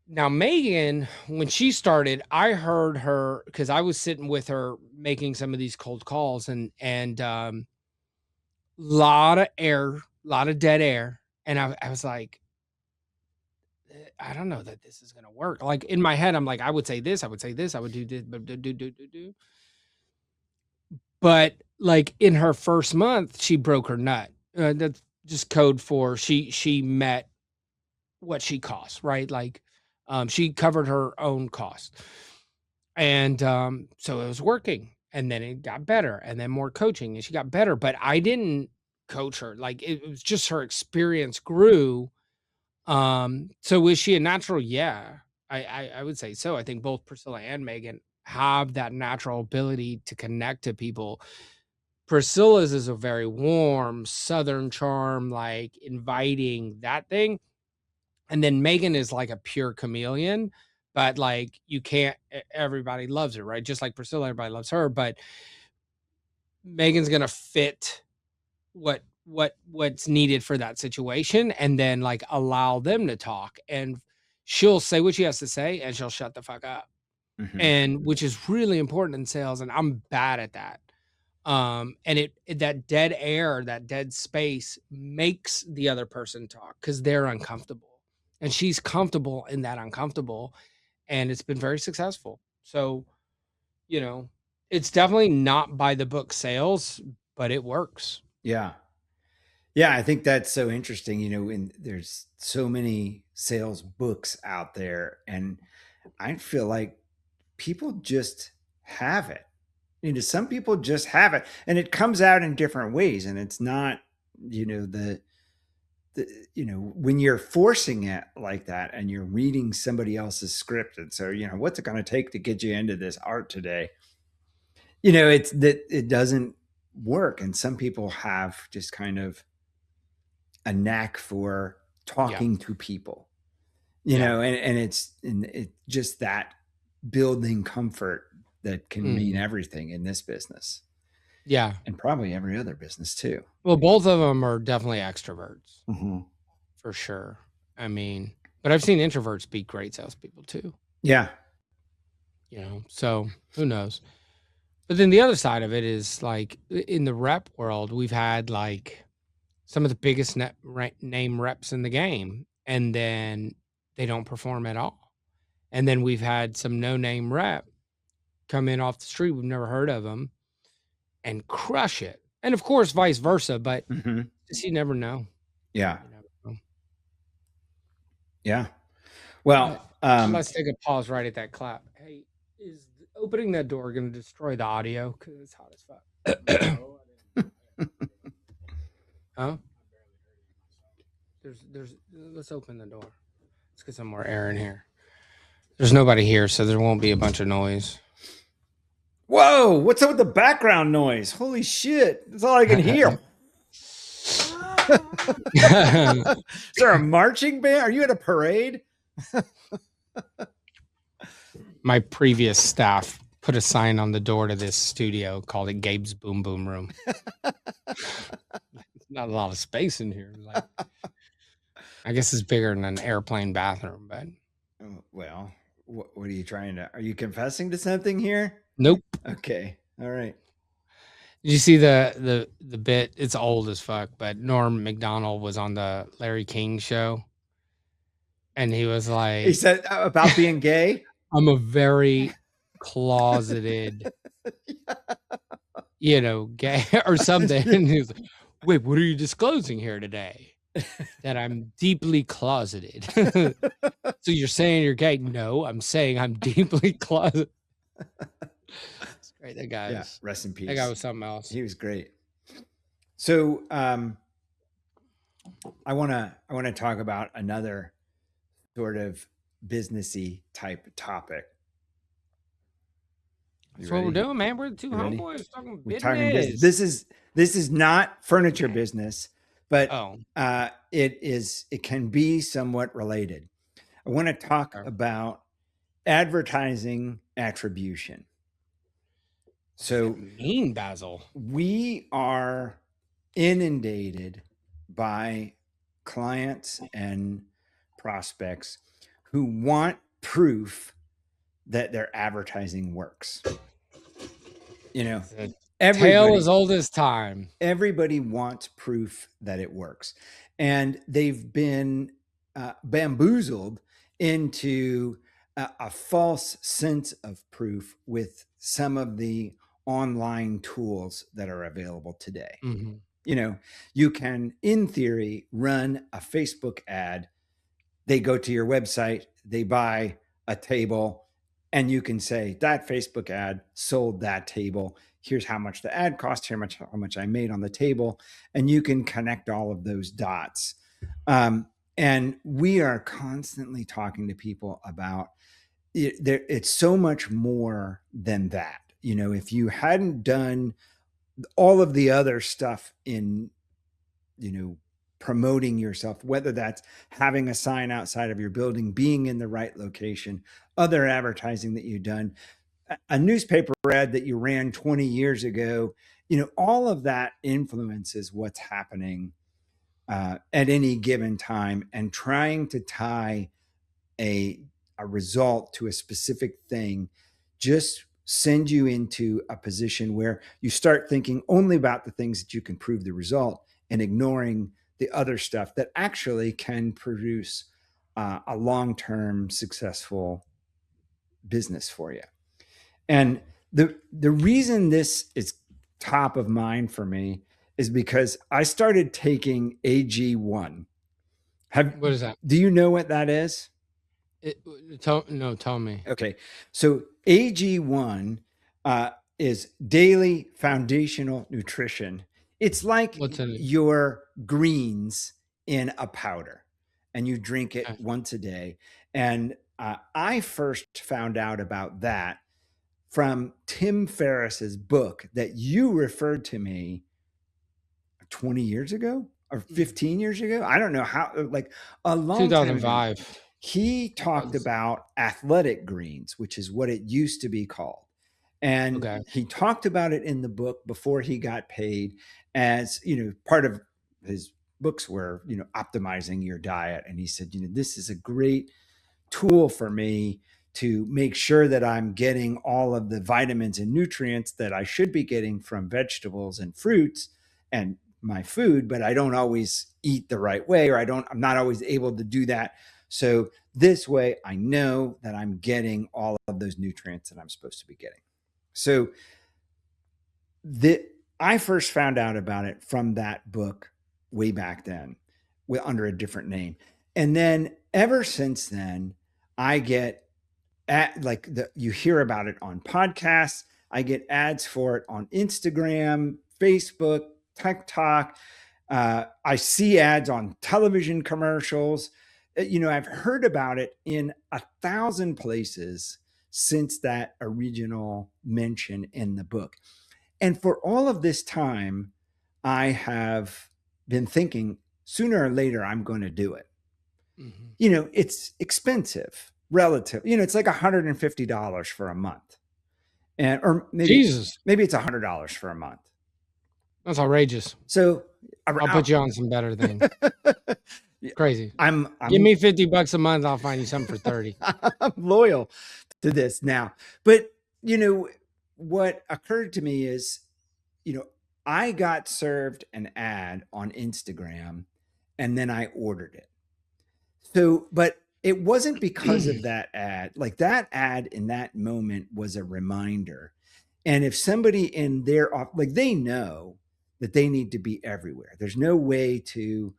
Now, Megan, when she started, I heard her because I was sitting with her making some of these cold calls and lot of air, lot of dead air. And I was like, I don't know that this is going to work. Like in my head, I'm like, I would say this, I would say this, I would do this, but do. But like in her first month, she broke her nut. That's just code for she met what she costs, right? Like she covered her own cost. And so it was working. And then it got better and then more coaching and she got better. But I didn't coach her. Like it was just her experience grew. So is she a natural? Yeah. I would say so. I think both Priscilla and Megan have that natural ability to connect to people. Priscilla's is a very warm Southern charm, like inviting that thing. And then Megan is like a pure chameleon, but like you can't, everybody loves her, right? Just like Priscilla, everybody loves her, but Megan's going to fit what's needed for that situation and then like allow them to talk and she'll say what she has to say and she'll shut the fuck up. Mhm. And which is really important in sales and I'm bad at that. And it that dead air, that dead space makes the other person talk because they're uncomfortable and she's comfortable in that uncomfortable and it's been very successful. So, it's definitely not by the book sales, but it works. Yeah. Yeah, I think that's so interesting, and there's so many sales books out there and I feel like people just have it. Some people just have it and it comes out in different ways and it's not, the when you're forcing it like that and you're reading somebody else's script and so, what's it going to take to get you into this art today? It's that it doesn't work and some people have just kind of a knack for talking to people, and it's just that building comfort that can mean everything in this business. Yeah. And probably every other business too. Well, both of them are definitely extroverts Mm-hmm. for sure. I mean, but I've seen introverts be great salespeople too. Yeah. So who knows? But then the other side of it is like in the rep world, we've had like some of the biggest name reps in the game, and then they don't perform at all. And then we've had some no-name rep come in off the street, we've never heard of them, and crush it. And of course, vice versa, but just you never know. Yeah. You never know. Yeah. Well, let's take a pause right at that clap. Hey, is opening that door going to destroy the audio? Because it's hot as fuck. Huh? Let's open the door. Let's get some more air in here. There's nobody here, so there won't be a bunch of noise. Whoa, what's up with the background noise? Holy shit. That's all I can hear. Is there a marching band? Are you at a parade? My previous staff put a sign on the door to this studio, called it Gabe's Boom Boom Room. Not a lot of space in here. Like, I guess it's bigger than an airplane bathroom, but well, what are you trying to? Are you confessing to something here? Nope. Okay. All right. Did you see the bit? It's old as fuck, but Norm Macdonald was on the Larry King show, and he was like, he said about being gay. I'm a very closeted, gay or something. And he was like, Wait, what are you disclosing here today? That I'm deeply closeted. So you're saying you're gay? No, I'm saying I'm deeply closeted. It's great. That guy Yeah, was rest in that guy peace. was something else. He was great. So I want to talk about another sort of businessy type topic. That's what we're doing, man. We're the two You ready? homeboys talking We're business. talking business. This is not furniture business, but Oh, it can be somewhat related. I want to talk okay. about advertising attribution. So What does that mean, Basil? we are inundated by clients and prospects who want proof that their advertising works. You know, Tale as old as time. Everybody wants proof that it works. And they've been bamboozled into a false sense of proof with some of the online tools that are available today. Mm-hmm. You know, you can, in theory, run a Facebook ad. They go to your website, they buy a table, and you can say that Facebook ad sold that table. Here's how much the ad cost, how much I made on the table, and you can connect all of those dots. And we are constantly talking to people about it. It's so much more than that. You know, if you hadn't done all of the other stuff in, you know, promoting yourself, whether that's having a sign outside of your building, being in the right location, other advertising that you've done, a newspaper ad that you ran 20 years ago, you know, all of that influences what's happening at any given time, and trying to tie a result to a specific thing just send you into a position where you start thinking only about the things that you can prove the result and ignoring the other stuff that actually can produce a long-term successful business for you. And the reason this is top of mind for me is because I started taking AG1. What is that? Do you know what that is? Tell me. Okay. So AG1 is daily foundational nutrition. It's like your greens in a powder, and you drink it once a day. And I first found out about that from Tim Ferriss's book that you referred to me 20 years ago or 15 years ago. I don't know how, like a long 2005. time ago. He talked about athletic greens, which is what it used to be called. And he talked about it in the book before he got paid, as, you know, part of his books were, you know, optimizing your diet. And he said, you know, this is a great tool for me to make sure that I'm getting all of the vitamins and nutrients that I should be getting from vegetables and fruits and my food, but I don't always eat the right way, or I'm not always able to do that. So this way I know that I'm getting all of those nutrients that I'm supposed to be getting. So I first found out about it from that book way back then under a different name. And then ever since then, I get you hear about it on podcasts. I get ads for it on Instagram, Facebook, TikTok. I see ads on television commercials. You know, I've heard about it in 1,000 places since that original mention in the book. And for all of this time, I have been thinking sooner or later, I'm going to do it. Mm-hmm. You know, it's expensive, relative. You know, it's like $150 for a month. Or maybe it's $100 for a month. That's outrageous. So I'll put you on some better things. Crazy. Give me $50 a month. I'll find you something for 30. I'm loyal to this now. But, you know, what occurred to me is, you know, I got served an ad on Instagram and then I ordered it. So, but it wasn't because of that ad. Like that ad in that moment was a reminder. And if somebody in their, like they know that they need to be everywhere. There's no way to,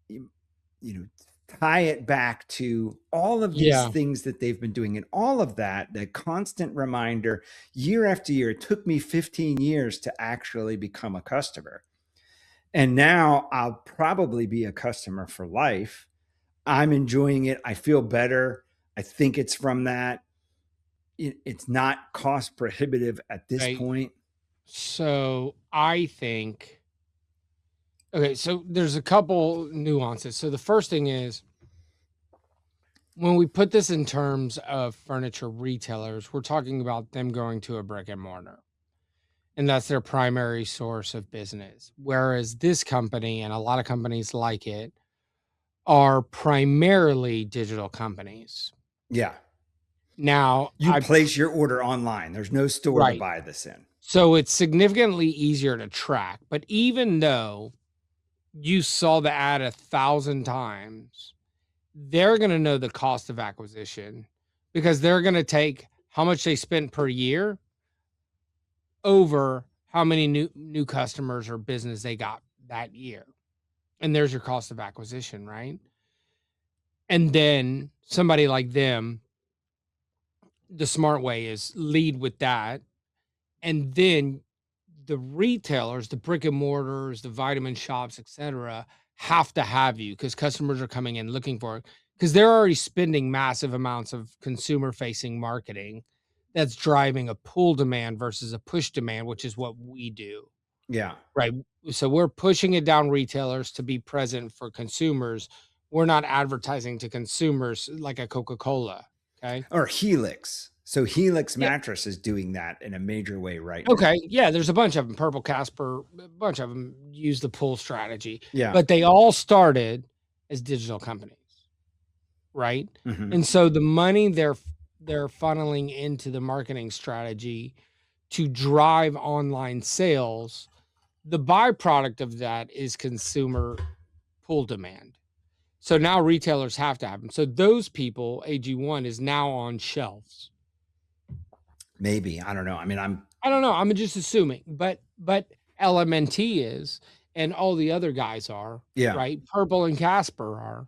you know, tie it back to all of these Yeah. things that they've been doing, and all of that, the constant reminder year after year. It took me 15 years to actually become a customer. And now I'll probably be a customer for life. I'm enjoying it. I feel better. I think it's from that. It's not cost prohibitive at this Right. point. So I think, okay, so there's a couple nuances. So the first thing is, when we put this in terms of furniture retailers, we're talking about them going to a brick and mortar, and that's their primary source of business. Whereas this company and a lot of companies like it are primarily digital companies. Yeah. Now, You place your order online. There's no store to right. buy this in. So it's significantly easier to track. But even though you saw the ad 1,000 times, they're going to know the cost of acquisition, because they're going to take how much they spent per year over how many new customers or business they got that year. And there's your cost of acquisition, right? And then somebody like them, the smart way is lead with that. And then the retailers, the brick and mortars, the vitamin shops, etc., have to have you, because customers are coming in looking for it, because they're already spending massive amounts of consumer facing marketing that's driving a pull demand versus a push demand, which is what we do. Yeah. Right. So we're pushing it down retailers to be present for consumers. We're not advertising to consumers like a Coca-Cola. Okay. Or Helix. So Helix mattress is doing that in a major way right now. Okay, yeah, there's a bunch of them. Purple Casper, a bunch of them use the pull strategy, Yeah. but they all started as digital companies, right? Mhm. And so the money they're funneling into the marketing strategy to drive online sales, the byproduct of that is consumer pull demand. So now retailers have to have them. So those people, AG1 is now on shelves. Maybe. I don't know. I mean, I don't know. I'm just assuming, but LMNT is, and all the other guys are, yeah. right? Purple and Casper are,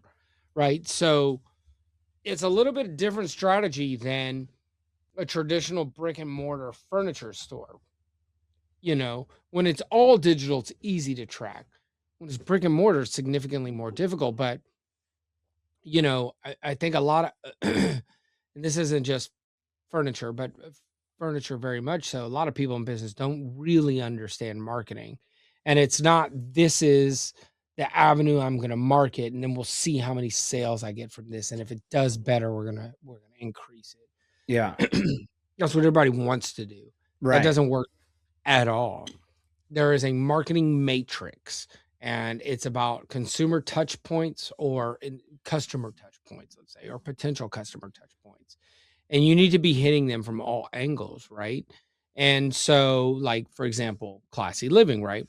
right? So it's a little bit different strategy than a traditional brick and mortar furniture store. You know, when it's all digital, it's easy to track. When it's brick and mortar, it's significantly more difficult. But you know, I think a lot of, and this isn't just furniture, but furniture very much so. A lot of people in business don't really understand marketing. And it's not, this is the avenue I'm going to market, and then we'll see how many sales I get from this. And if it does better, we're going to increase Yeah. it. That's what everybody wants to do. That Right. doesn't work at all. There is a marketing matrix, and it's about consumer touch points or customer touch points, let's say, or potential customer touch points. And you need to be hitting them from all angles, right? And so, like, for example, Classy Living, right?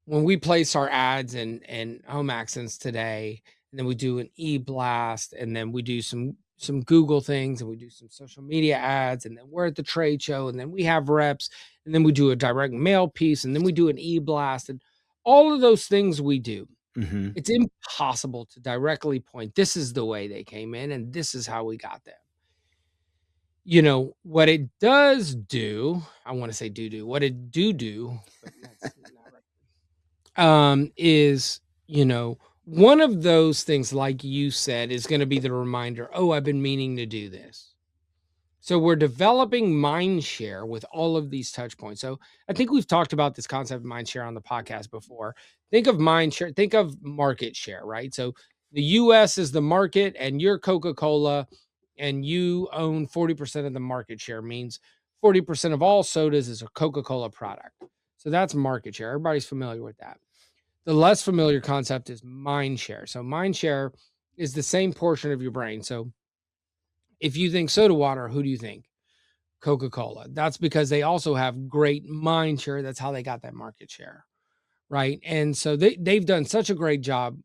When we place our ads in Home Accents today, and then we do an e-blast, and then we do some Google things, and we do some social media ads, and then we're at the trade show, and then we have reps, and then we do a direct mail piece, and then we do an e-blast, and all of those things we do. Mhm. It's impossible to directly point, this is the way they came in, and this is how we got them. You know, what it does do, I want to say do, what it do, but that's not right. Is, you know, one of those things, like you said, is going to be the reminder, oh, I've been meaning to do this. So we're developing mind share with all of these touch points. So I think we've talked about this concept of mind share on the podcast before. Think of mind share, think of market share, right? So the US is the market, and you're Coca-Cola, and you own 40% of the market share, means 40% of all sodas is a Coca-Cola product. So that's market share. Everybody's familiar with that. The less familiar concept is mind share. So mind share is the same portion of your brain. So if you think soda water, who do you think? Coca-Cola. That's because they also have great mind share. That's how they got that market share, right? And so they've done such a great job.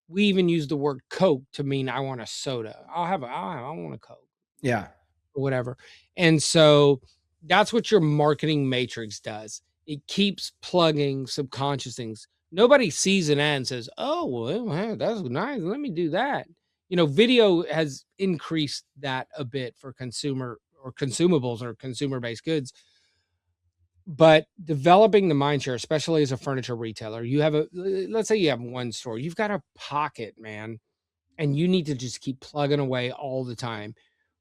We even use the word Coke to mean I want a soda. I want a Coke Yeah. or whatever. And so that's what your marketing matrix does. It keeps plugging subconscious things. Nobody sees an ad and says, "Oh, well, that's nice. Let me do that." Video has increased that a bit for consumer or consumables or consumer-based goods, but developing the mind share, especially as a furniture retailer, let's say you have one store, you've got a pocket, man, and you need to just keep plugging away all the time.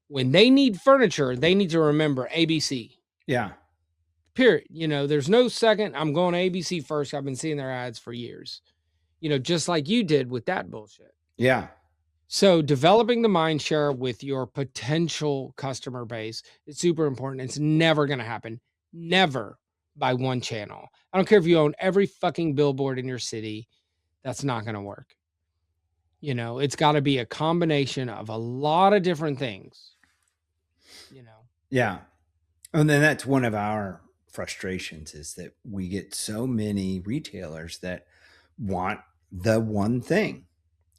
When they need furniture, they need to remember ABC. Yeah. Period. There's no second. I'm going ABC first. I've been seeing their ads for years. Just like you did with that bullshit. Yeah. So developing the mind share with your potential customer base is super important. It's never going to happen. Never by one channel. I don't care if you own every fucking billboard in your city. That's not going to work. It's got to be a combination of a lot of different things. Yeah. And then that's one of our frustrations is that we get so many retailers that want the one thing.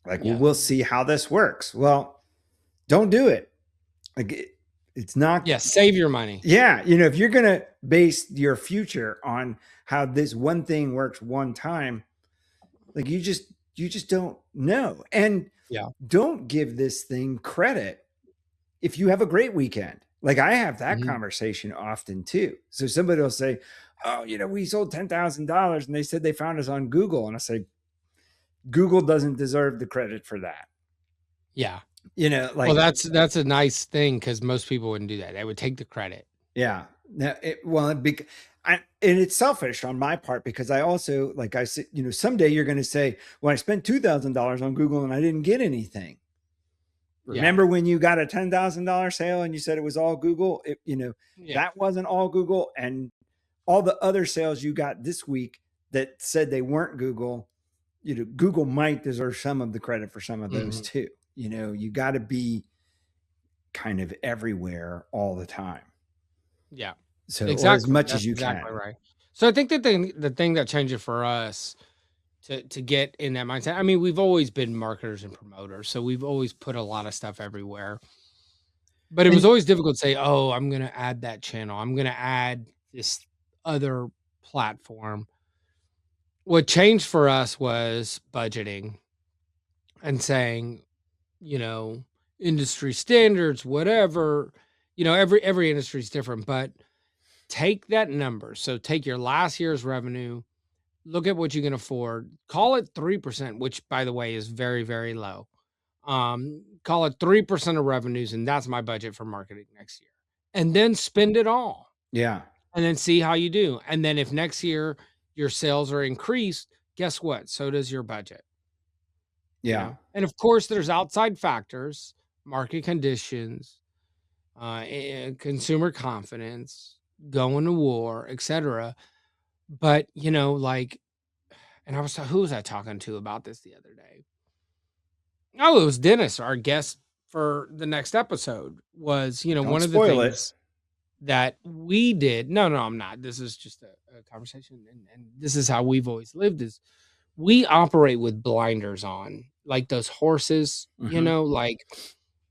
Like, well, Yeah. we'll see how this works. Well, don't do it. Like, it's not. Yeah. Save your money. Yeah. If you're going to base your future on how this one thing works one time, like you just don't know. And Yeah. don't give this thing credit if you have a great weekend. Like I have that conversation often too. So somebody will say, "Oh, we sold $10,000 and they said they found us on Google." And I say, "Google doesn't deserve the credit for that." Yeah. Like, well, that's a nice thing because most people wouldn't do that. They would take the credit. Yeah. Now, and it's selfish on my part because I also, like I said, someday you're going to say, "Well, I spent $2,000 on Google and I didn't get anything." Remember when you got a $10,000 sale and you said it was all Google? That wasn't all Google. And all the other sales you got this week that said they weren't Google, Google might deserve some of the credit for some of those too. You got to be kind of everywhere all the time. Yeah. So exactly. or as much That's as you exactly can. right. So I think the thing that changed it for us to get in that mindset. I mean, we've always been marketers and promoters, so we've always put a lot of stuff everywhere. But it was always difficult to say, "Oh, I'm going to add that channel. I'm going to add this other platform." What changed for us was budgeting and saying, industry standards, whatever. Every industry is different, but take that number. So take your last year's revenue, look at what you can afford, call it 3%, which by the way is very, very low. Call it 3% of revenues, and that's my budget for marketing next year. And then spend it all. Yeah. And then see how you do. And then if next year your sales are increased, guess what? So does your budget. Yeah. And of course, there's outside factors, market conditions, consumer confidence, going to war, etc. But and who was I talking to about this the other day? Oh, it was Dennis, our guest for the next episode. Was Don't one of the spoil things that we did. No, I'm not. This is just a conversation, and this is how we've always lived. Is we operate with blinders on, like those horses. Like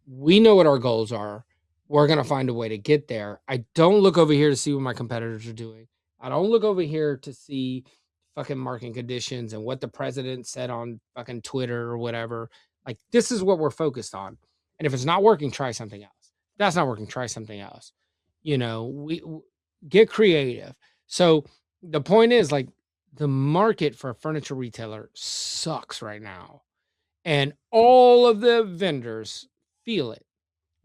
we know what our goals are. We're gonna find a way to get there. I don't look over here to see what my competitors are doing. I don't look over here to see fucking market conditions and what the president said on fucking Twitter or whatever. Like this is what we're focused on. And if it's not working, try something else. If that's not working, try something else. We get creative. So the point is, like, the market for a furniture retailer sucks right now. And all of the vendors feel it.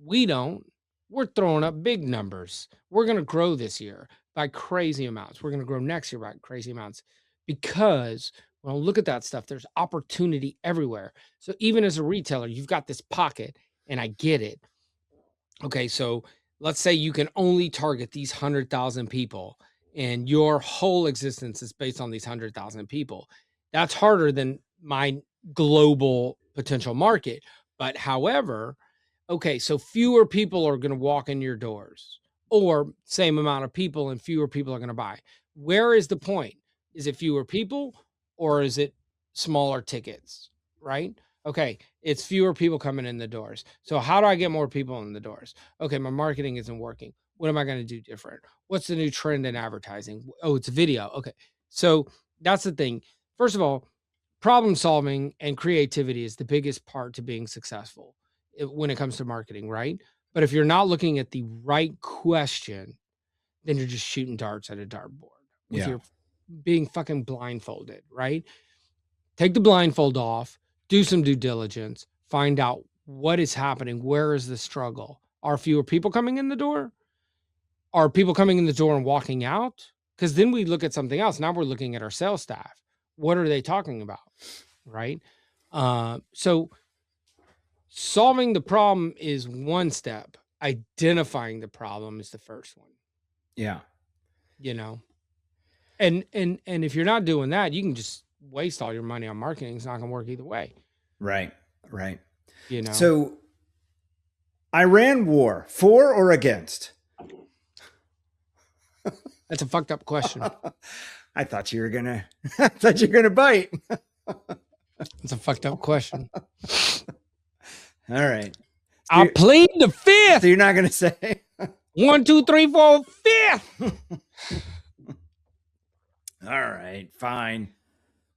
We don't. We're throwing up big numbers. We're going to grow this year by crazy amounts. We're going to grow next year by crazy amounts because when I look at that stuff, there's opportunity everywhere. So even as a retailer, you've got this pocket, and I get it. Okay, so let's say you can only target these 100,000 people, and your whole existence is based on these 100,000 people. That's harder than my global potential market. But however, okay, so fewer people are going to walk in your doors, or same amount of people and fewer people are going to buy. Where is the point? Is it fewer people or is it smaller tickets? Right? Okay, it's fewer people coming in the doors. So how do I get more people in the doors? Okay, my marketing isn't working. What am I going to do different? What's the new trend in advertising? Oh, it's video. Okay. So that's the thing. First of all, problem solving and creativity is the biggest part to being successful when it comes to marketing, right? But if you're not looking at the right question, then you're just shooting darts at a dartboard with Yeah. your being fucking blindfolded, right? Take the blindfold off, do some due diligence, find out what is happening. Where is the struggle? Are fewer people coming in the door? Are people coming in the door and walking out? Because then we look at something else. Now we're looking at our sales staff. What are they talking about? Right. So solving the problem is one step. Identifying the problem is the first one. Yeah. You know, and if you're not doing that, you can just waste all your money on marketing. It's not going to work either way. Right. Right. You know. So Iran war, for or against? That's a fucked up question. I thought you were gonna bite. It's a fucked up question. All right. I plead the fifth. So you're not gonna say 1, 2, 3, 4, 5th. All right, fine.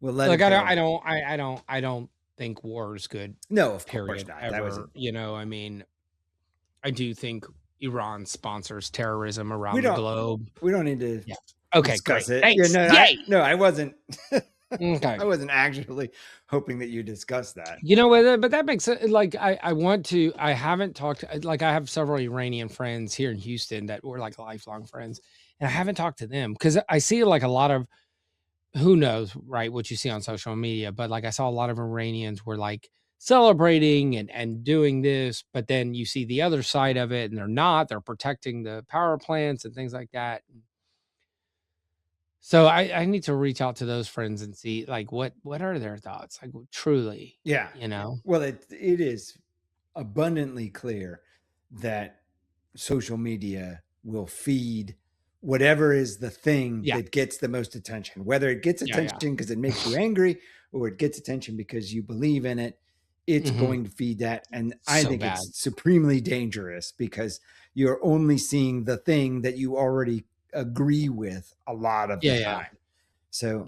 We'll let Like it go. I don't think war is good. No, of Period. course not. Ever. That was You know, I mean, I do think Iran sponsors terrorism around the globe. We don't need to discuss it. Thanks. Yeah, I wasn't. Okay. I wasn't actually hoping that you discussed that. You know, but that makes it like I want to. I haven't talked. Like I have several Iranian friends here in Houston that were like lifelong friends, and I haven't talked to them because I see like a lot of, who knows, right? What you see on social media, but like I saw a lot of Iranians were like celebrating and doing this, but then you see the other side of it, and they're protecting the power plants and things like that. So I need to reach out to those friends and see like what are their thoughts, like truly. Yeah, you know. Well, it is abundantly clear that social media will feed whatever is the thing that gets the most attention, whether it gets attention because it makes you angry or it gets attention because you believe in it. It's going to feed that. And I think it's supremely dangerous because you're only seeing the thing that you already agree with a lot of the time. So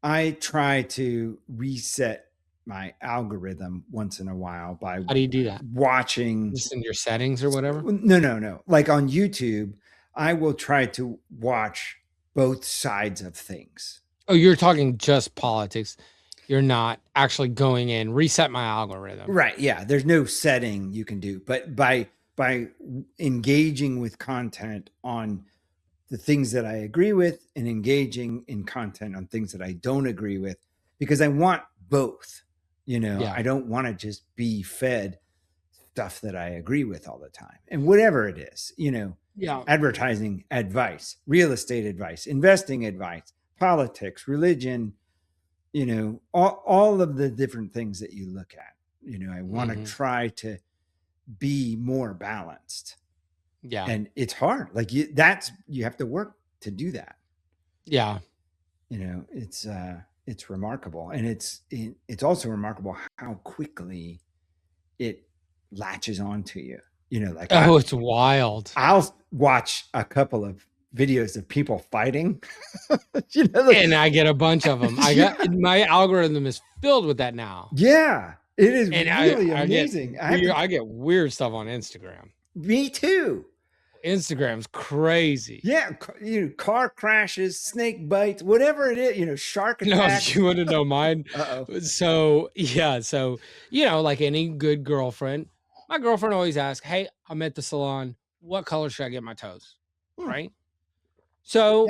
I try to reset my algorithm once in a while by how do you do that? Watching just in your settings or whatever? No. Like on YouTube, I will try to watch both sides of things. Oh, you're talking just politics. You're not actually going in, reset my algorithm. Right. Yeah. There's no setting you can do, but by engaging with content on the things that I agree with and engaging in content on things that I don't agree with, because I want both, I don't want to just be fed stuff that I agree with all the time. And whatever it is, advertising advice, real estate advice, investing advice, politics, religion, all of the different things that you look at, I want to try to be more balanced. Yeah. And it's hard. Like you have to work to do that. Yeah. It's remarkable. And it's also remarkable how quickly it latches onto you, it's wild. I'll watch a couple of videos of people fighting, and I get a bunch of them. My algorithm is filled with that now. Yeah. It is really amazing. I get weird stuff on Instagram. Me too. Instagram's crazy. Yeah, car crashes, snake bites, whatever it is, shark attacks. No, you want to know mine? So, like any good girlfriend, my girlfriend always asks, "Hey, I'm at the salon. What color should I get my toes?" Right? So,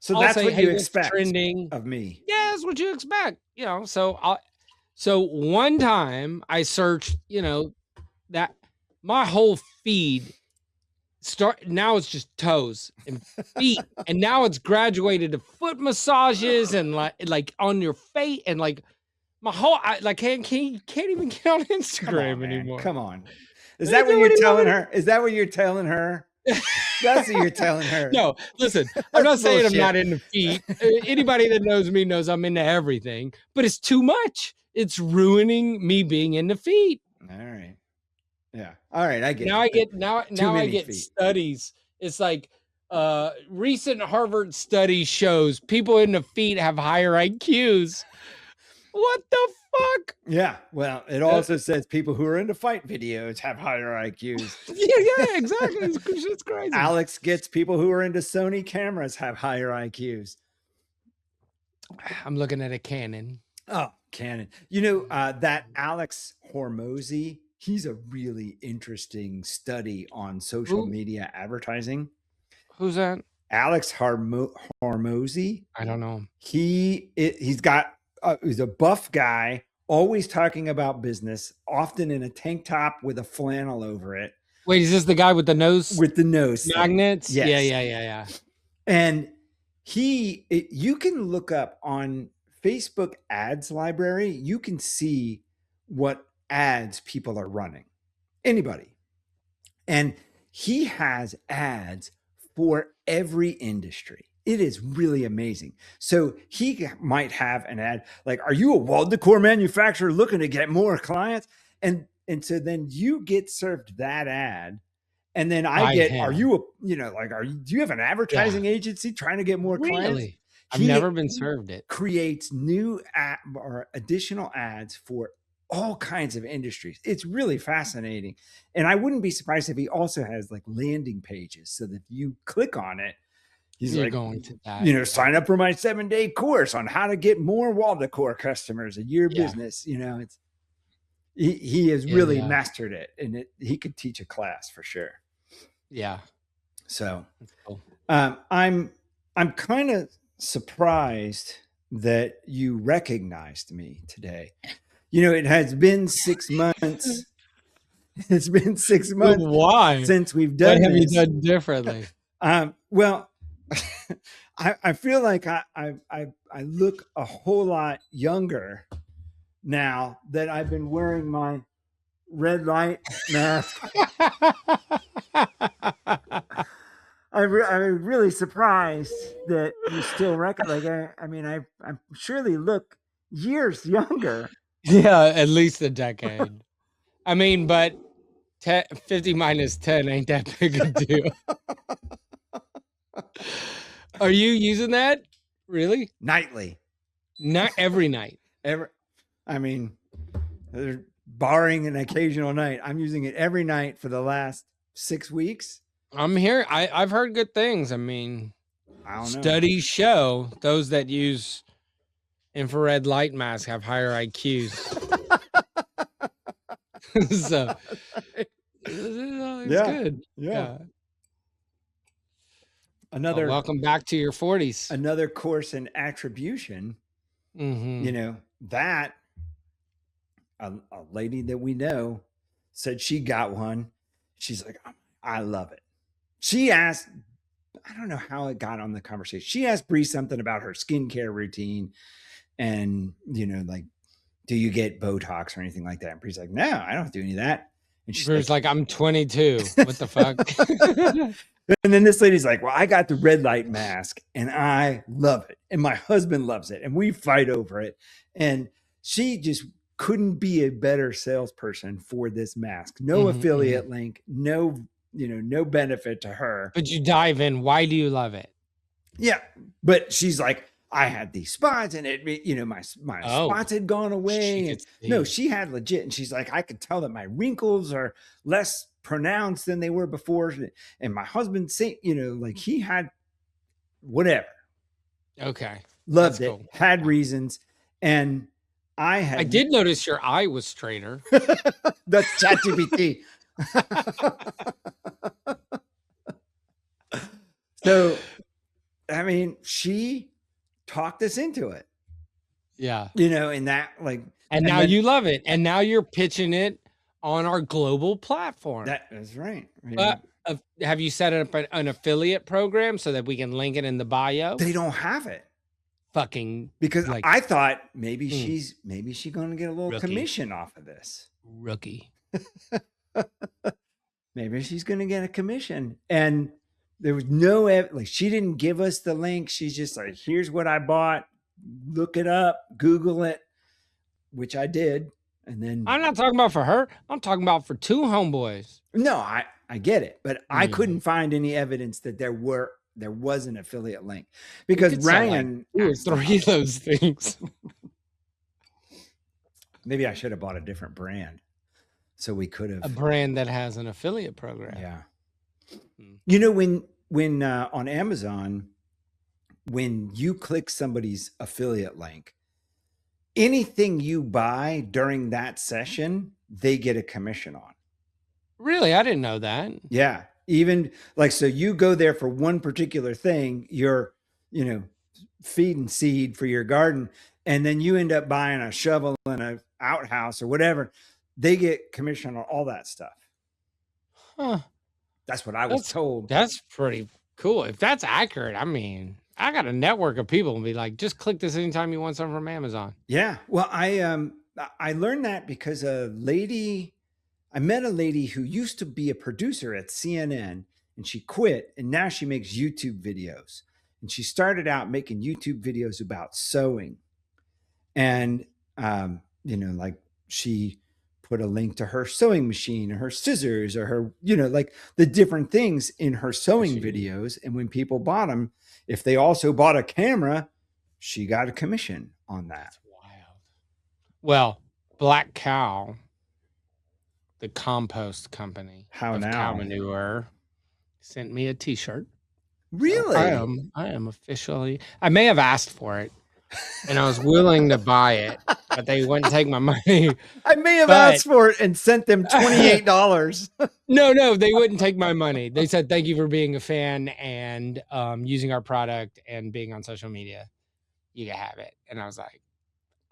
so I'll that's say, what you expect trending of me. Yeah, that's what you expect. So one time I searched, that my whole feed now it's just toes and feet, and now it's graduated to foot massages and like on your face, and like my whole can't even get on Instagram anymore. Come on. Is that what you're telling her? Is that what you're telling her? That's what you're telling her. No, listen, I'm not saying I'm not into feet. Anybody that knows me knows I'm into everything, but it's too much. It's ruining me being into feet. All right. Yeah. All right. I get Now it. I But get now too I many get feet. studies. It's like recent Harvard study shows people in the feet have higher IQs. What the fuck? Yeah. Well, it also says people who are into fight videos have higher IQs. Yeah, exactly. It's crazy. Alex gets people who are into Sony cameras have higher IQs. I'm looking at a Canon. Oh, Canon. You know, that Alex Hormozy, he's a really interesting study on social Who? media advertising. Who's that? Alex Hormozy. I don't know. He's a buff guy, always talking about business, often in a tank top with a flannel over it, Wait, is this the guy with the nose with the nose thing. magnets? Yes. Yeah. And you can look up on Facebook ads library, you can see what ads people are running. Anybody. And he has ads for every industry. It is really amazing. So he might have an ad like, "Are you a wall decor manufacturer looking to get more clients?" And so then you get served that ad. And then I By get, him. "Are you do you have an advertising agency trying to get more clients?" Really? I've He never been served it. creates new ad or additional ads for all kinds of industries. It's really fascinating. And I wouldn't be surprised if he also has like landing pages so that you click on it. He's You're like, going to that. sign up for my 7-day course on how to get more wall decor customers in your Yeah. business. He has really mastered it, and he could teach a class for sure. Yeah. So That's cool. I'm kind of surprised that you recognized me today. It has been 6 months. It's been 6 months Why? since we've done What have you this. done differently? Well, I feel like I look a whole lot younger now that I've been wearing my red light mask. I'm really surprised that you still recognize. I surely look years younger. Yeah, at least a decade. I mean, but 50 minus 10 ain't that big a deal. Are you using that? Really? Nightly. Not every night. Barring an occasional night, I'm using it every night for the last 6 weeks. I'm here. I've heard good things. I mean, I don't know. studies show those that use infrared light masks have higher IQs. So it's good. Yeah. Welcome back to your 40s. Another course in attribution. Mm-hmm. That a lady that we know said she got one. She's like, "I love it." She asked, I don't know how it got on the conversation. She asked Bree something about her skincare routine and, like, do you get Botox or anything like that? And Bree's like, "No, I don't do any of that." And she's like, "I'm 22. What the fuck?" And then this lady's like, "Well, I got the red light mask and I love it. And my husband loves it. And we fight over it." And she just couldn't be a better salesperson for this mask. No affiliate link, no benefit to her. But you dive in. Why do you love it? Yeah. But she's like, "I had these spots and my spots had gone away." No, she had legit. And she's like, "I could tell that my wrinkles are less pronounced than they were before." And my husband he had whatever. Okay. Loved it. Cool. Had reasons. And I did notice your eye was straighter. That's ChatGPT. So, she talked us into it. Yeah. In that and now you love it. And now you're pitching it on our global platform. That is right. Have you set up an affiliate program so that we can link it in the bio? They don't have it. Because I thought maybe she's going to get a little commission off of this. Rookie. Maybe she's going to get a commission. And there was no, she didn't give us the link. She's just like, "Here's what I bought. Look it up, Google it," which I did. And then I'm not talking about for her. I'm talking about for two homeboys. no, I get it, but I Mm. couldn't find any evidence that there was an affiliate link We because could sell like Ryan 2 or asked 3 about of it. those things. Maybe I should have bought a different brand so we could A have. brand that has an affiliate program. Yeah. Mm. You know, when on Amazon, when you click somebody's affiliate link, anything you buy during that session, they get a commission on. Really? I didn't know that. Yeah. Even like, so you go there for one particular thing, you're, feeding seed for your garden, and then you end up buying a shovel and a outhouse or whatever. They get commission on all that stuff. Huh. That's what I was told. That's pretty cool. If that's accurate, I mean, I got a network of people and be like, just click this anytime you want something from Amazon. Yeah. Well, I learned that because I met a lady who used to be a producer at CNN, and she quit, and now she makes YouTube videos. And she started out making YouTube videos about sewing. And like she put a link to her sewing machine or her scissors or her, like the different things in her sewing videos. And when people bought them, if they also bought a camera, she got a commission on that. That's wild. Well, Black Cow, the compost company How of now? cow manure, sent me a T-shirt. Really? So I am officially. I may have asked for it, and I was willing to buy it, but they wouldn't take my money. I may have asked for it and sent them $28. No, they wouldn't take my money. They said, thank you for being a fan and using our product and being on social media. You can have it. And I was like,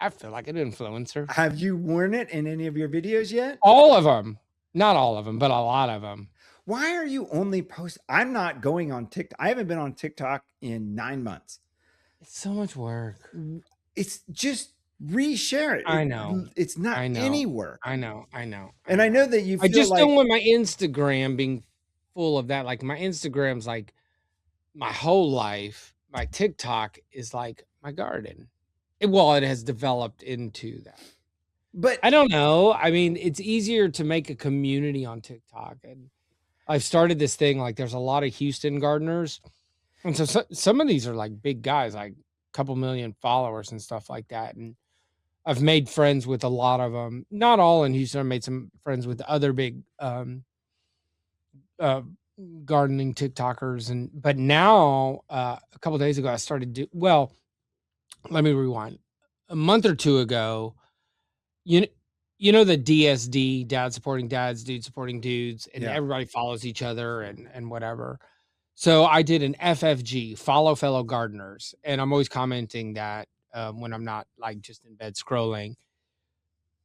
I feel like an influencer. Have you worn it in any of your videos yet? All of them. Not all of them, but a lot of them. Why are you only posting? I'm not going on TikTok. I haven't been on TikTok in 9 months. It's so much work. It's just reshare it. I know. It's not any work. I know. And I know that you feel I just like, don't want my Instagram being full of that. Like my Instagram's like my whole life. My TikTok is like my garden. It has developed into that. but I don't know. I mean, it's easier to make a community on TikTok. And I've started this thing, like there's a lot of Houston gardeners. And so some of these are like big guys, like a couple million followers and stuff like that. And I've made friends with a lot of them. Not all in Houston. I made some friends with other big gardening TikTokers. But now, a couple days ago, I started let me rewind. A month or two ago, you know the DSD, dad supporting dads, dude supporting dudes, and everybody follows each other and whatever. So I did an FFG, follow fellow gardeners, and I'm always commenting that when I'm not like just in bed scrolling.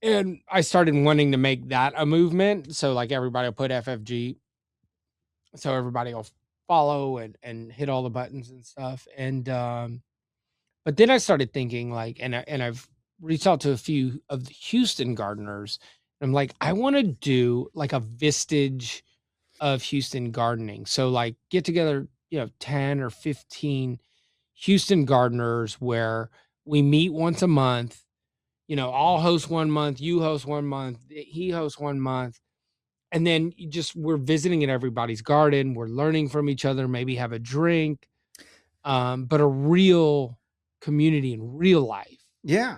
And I started wanting to make that a movement. So like everybody will put FFG, so everybody will follow and hit all the buttons and stuff. And but then I started thinking like, and I've reached out to a few of the Houston gardeners. And I'm like, I want to do like a Vistage of Houston gardening. So like get together, 10 or 15 Houston gardeners where we meet once a month. I'll host 1 month, you host 1 month, he hosts 1 month. And then we're visiting in everybody's garden. We're learning from each other, maybe have a drink, but a real community in real life. Yeah.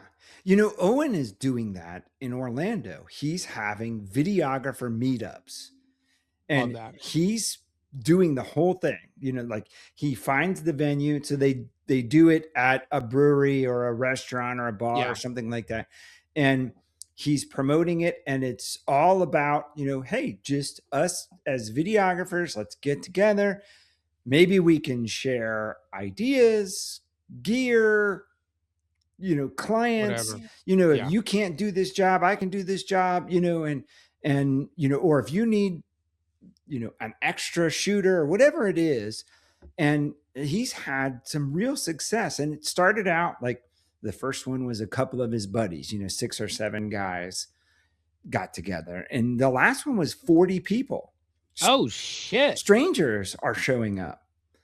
Owen is doing that in Orlando. He's having videographer meetups. And he's doing the whole thing, like he finds the venue. So they do it at a brewery or a restaurant or a bar or something like that. And he's promoting it. And it's all about, hey, just us as videographers, let's get together. Maybe we can share ideas, gear, clients, whatever. If you can't do this job, I can do this job, and or if you need, an extra shooter or whatever it is. And he's had some real success. And it started out like the first one was a couple of his buddies, 6 or 7 guys got together. And the last one was 40 people. Oh, shit. Strangers are showing up.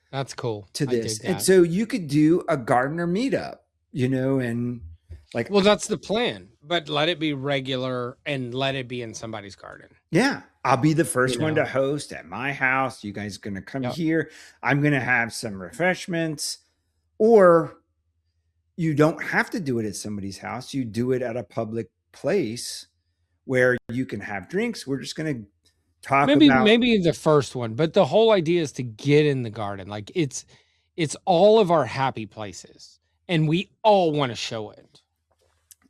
That's cool. To this. And so you could do a gardener meetup, and Like, Well, that's the plan, but let it be regular and let it be in somebody's garden. yeah, I'll be the You first one to know? host at my house. You guys going to come Yep. here. I'm going to have some refreshments. Or you don't have to do it at somebody's house. You do it at a public place where you can have drinks. We're just going to talk Maybe about, maybe the first one, but the whole idea is to get in the garden. Like it's all of our happy places and we all want to show it.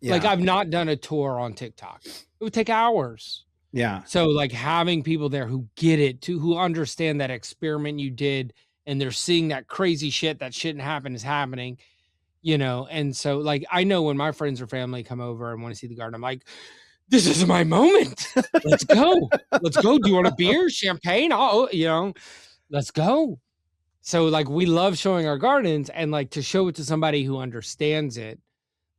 Like yeah, I've not done a tour on TikTok. It would take hours. yeah, So like having people there who get it, to who understand that experiment you did and they're seeing that crazy shit that shouldn't happen is happening, you know. And so like I know when my friends or family come over and want to see the garden, I'm like, this is my moment. Let's go. Let's go. Do you want a beer? Champagne? Oh, you know, let's go. So like we love showing our gardens and like to show it to somebody who understands it.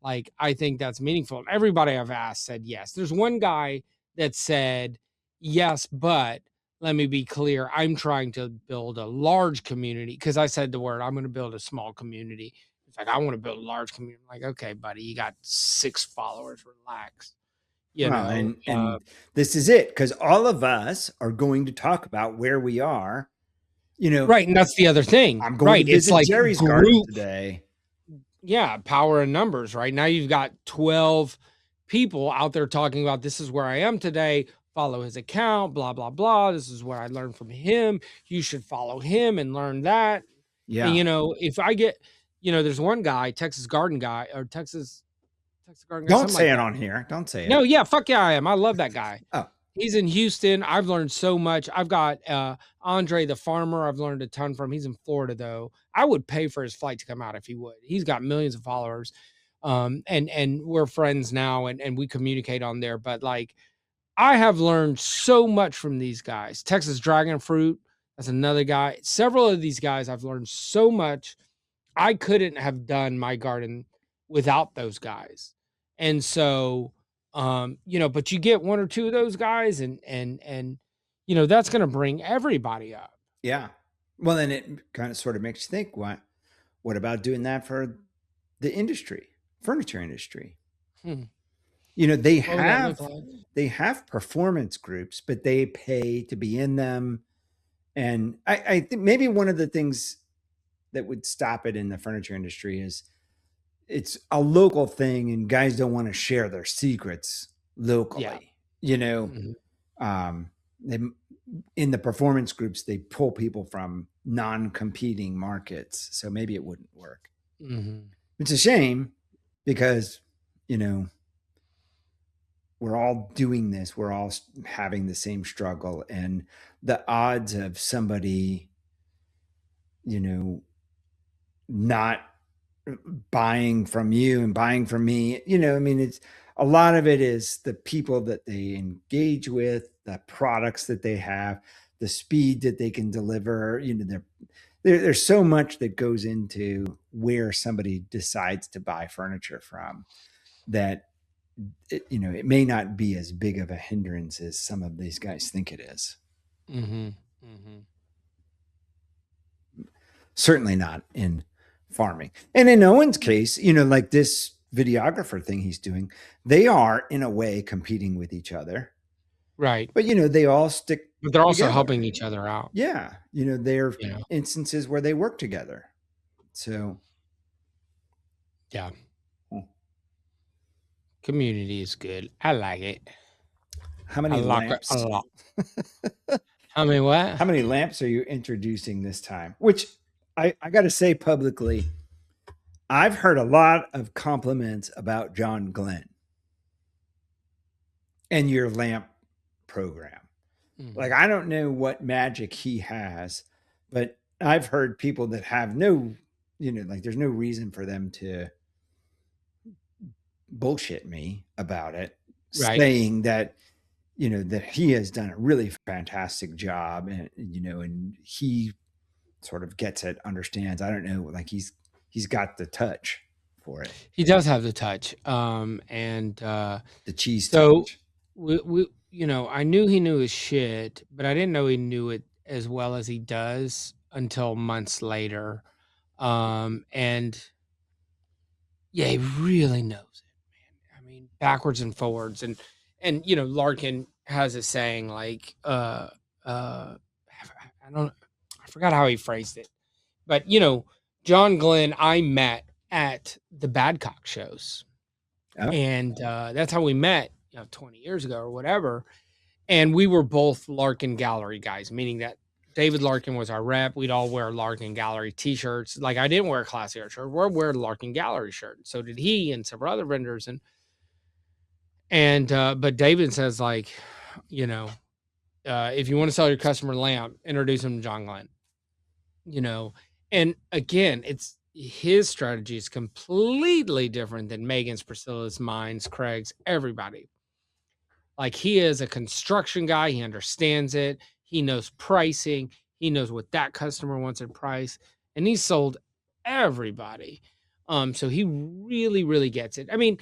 Like I think that's meaningful. Everybody I've asked said yes. There's one guy that said yes, but let me be clear. I'm trying to build a large community because I said the word, I'm going to build a small community. It's like, I want to build a large community. I'm like, okay, buddy, you got 6 followers. Relax. You well, know, and this is it, because all of us are going to talk about where we are. You know, right. And that's the other thing. I'm going Right. to It's visit like Jerry's garden group. today. Yeah. Power in numbers. Right now, you've got 12 people out there talking about this is where I am today. Follow his account, blah, blah, blah. This is what I learned from him. You should follow him and learn that. And, Yeah, you know, if I get, you know, there's one guy, Texas Garden guy or Texas Garden guy, don't something like say it that. on here. Don't say No, it. yeah, fuck yeah, I am. I love that guy. Oh, He's in Houston. I've learned so much. I've got Andre the farmer. I've learned a ton from. He's in Florida though. I would pay for his flight to come out if he would. He's got millions of followers. And we're friends now and we communicate on there. But like I have learned so much from these guys. Texas Dragon Fruit, that's another guy. Several of these guys I've learned so much. I couldn't have done my garden without those guys. And so you know, but you get 1 or 2 of those guys and you know, that's going to bring everybody up. yeah. Well, then it kind of sort of makes you think, what about doing that for the industry, furniture industry? Hmm. You know, What would that look like? they have performance groups, but they pay to be in them. And I think maybe one of the things that would stop it in the furniture industry is it's a local thing and guys don't want to share their secrets Yeah. locally. You know, Mhm. they in the performance groups they pull people from non-competing markets, so maybe it wouldn't work. Mhm. It's a shame because, you know, we're all doing this, we're all having the same struggle, and the odds of somebody, you know, not buying from you and buying from me, you know, I mean, it's a lot of it is the people that they engage with, the products that they have, the speed that they can deliver. You know, there's so much that goes into where somebody decides to buy furniture from that you know, it may not be as big of a hindrance as some of these guys think it is. Mhm. Mhm. Certainly not in farming. And in Owen's case, you know, like this videographer thing he's doing, they are in a way competing with each other, Right. but you know, they all stick But they're also together. helping each other out, Yeah. You know, there are you know. instances where they work together. So, Yeah. hmm. Community is good. I like it. How I many like it a lamps? lot. I mean, what? How many lamps are you introducing this time? Which I got to say publicly, I've heard a lot of compliments about John Glenn and your lamp program. Like, Mhm. I don't know what magic he has, but I've heard people that have no, you know, like there's no reason for them to bullshit me about it, Right. saying that, you know, that he has done a really fantastic job and, you know, and he sort of gets it, understands. I don't know, like he's got the touch for it, He does have the touch. And the cheese so touch. we you know, I knew he knew his shit, but I didn't know he knew it as well as he does until months later. And yeah, he really knows it. backwards and forwards. And Larkin has a saying like, I don't, I forgot how he phrased it, but John Glenn I met at the Badcock shows, Oh. and that's how we met, 20 years ago or whatever. And we were both Larkin Gallery guys, meaning that David Larkin was our rep. We'd all wear Larkin Gallery t-shirts. Like, I didn't wear a Classy Art shirt. We're wearing Larkin Gallery shirt. So did he and several other vendors. But David says, like, if you want to sell your customer lamp, introduce them to John Glenn. And again, it's his strategy is completely different than Megan's, Priscilla's, mine's, Craig's, everybody. Like, he is a construction guy. He understands it. He knows pricing. He knows what that customer wants in price, and he sold everybody. So he really, really gets it. I mean,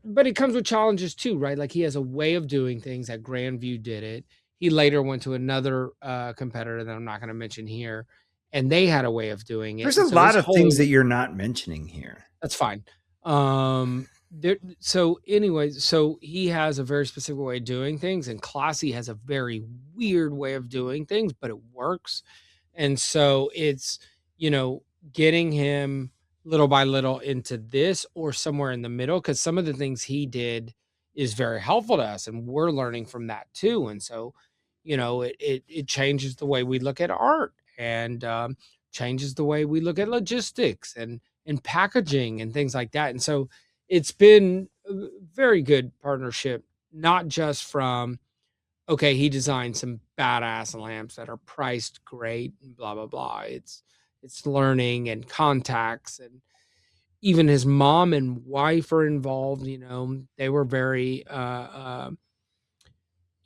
but it comes with challenges too, right? Like, he has a way of doing things. At Grandview did it. He later went to another competitor that I'm not going to mention here, and they had a way of doing it. There's a lot of things that you're not mentioning here. That's fine. So anyways, so he has a very specific way of doing things, and Classy has a very weird way of doing things, but it works. And so it's, getting him little by little into this or somewhere in the middle, because some of the things he did is very helpful to us, and we're learning from that too. And so, it changes the way we look at art, and changes the way we look at logistics and packaging and things like that. And so it's been a very good partnership, not just from, okay, he designed some badass lamps that are priced great and blah, blah, blah. It's learning and contacts, and even his mom and wife are involved. They were very,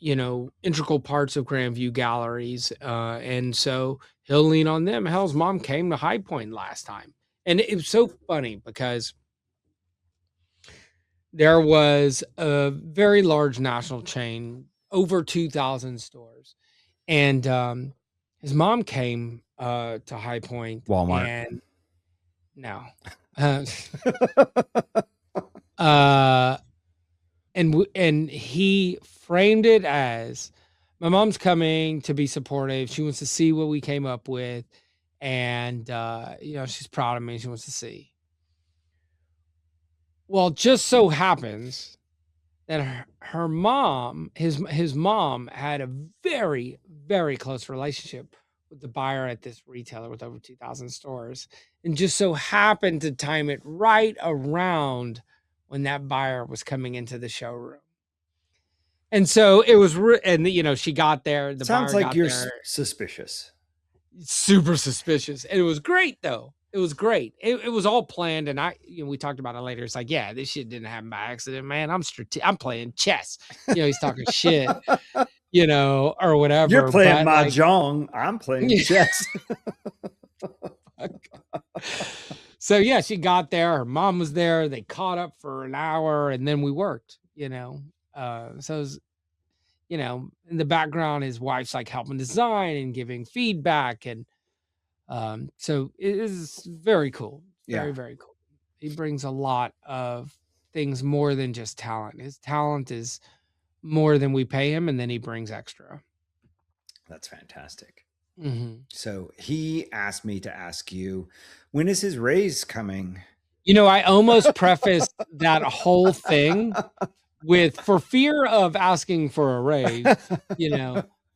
integral parts of Grandview Galleries. And so he'll lean on them. Hell, his mom came to High Point last time. And it was so funny because there was a very large national chain, over 2,000 stores. And his mom came to High Point. Walmart. And no. And he framed it as, my mom's coming to be supportive. She wants to see what we came up with. And, she's proud of me. She wants to see. Well, just so happens that her mom, his mom, had a very, very close relationship with the buyer at this retailer with over 2,000 stores, and just so happened to time it right around when that buyer was coming into the showroom. And so it was, she got there. The Sounds buyer like got you're there. suspicious. Super suspicious. And it was great, though. It was great. It was all planned, and we talked about it later. It's like, yeah, this shit didn't happen by accident, man. I'm playing chess. He's talking shit, or whatever. You're playing mahjong. I'm playing chess. So yeah, she got there. Her mom was there. They caught up for an hour, and then we worked. So it was, in the background, his wife's like helping design and giving feedback, and so it is very cool. Very, very cool. He brings a lot of things more than just talent. His talent is more than we pay him, and then he brings extra. That's fantastic. Mm-hmm. So he asked me to ask you, when is his raise coming? I almost prefaced that whole thing with, for fear of asking for a raise,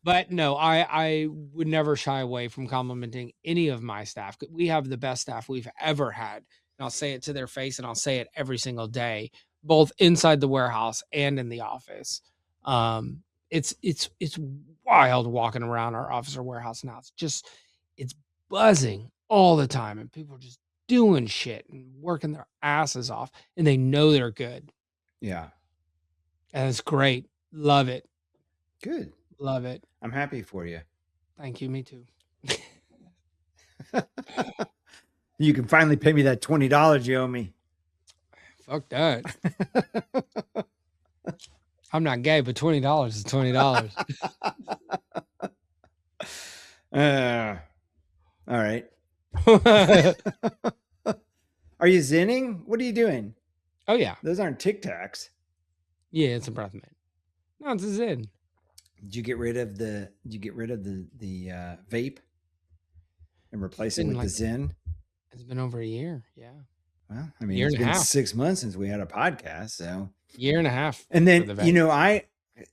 but no, I would never shy away from complimenting any of my staff. We have the best staff we've ever had. And I'll say it to their face, and I'll say it every single day, both inside the warehouse and in the office. It's wild walking around our office or warehouse now. It's buzzing all the time, and people are just doing shit and working their asses off, and they know they're good. Yeah. And it's great. Love it. Good. Love it. I'm happy for you. Thank you. Me too. You can finally pay me that $20 you owe me. Fuck that. I'm not gay, but $20 is $20. All right. Are you zinning? What are you doing? Oh yeah. Those aren't Tic Tacs. Yeah, it's a breath mint. No, it's a Zen. Did you get rid of the vape and replace it Been with the like Zen? it's been over a year. Yeah. Well, I mean, Year it's and a been half. 6 months since we had a podcast, so Year and a half. and for then the vape.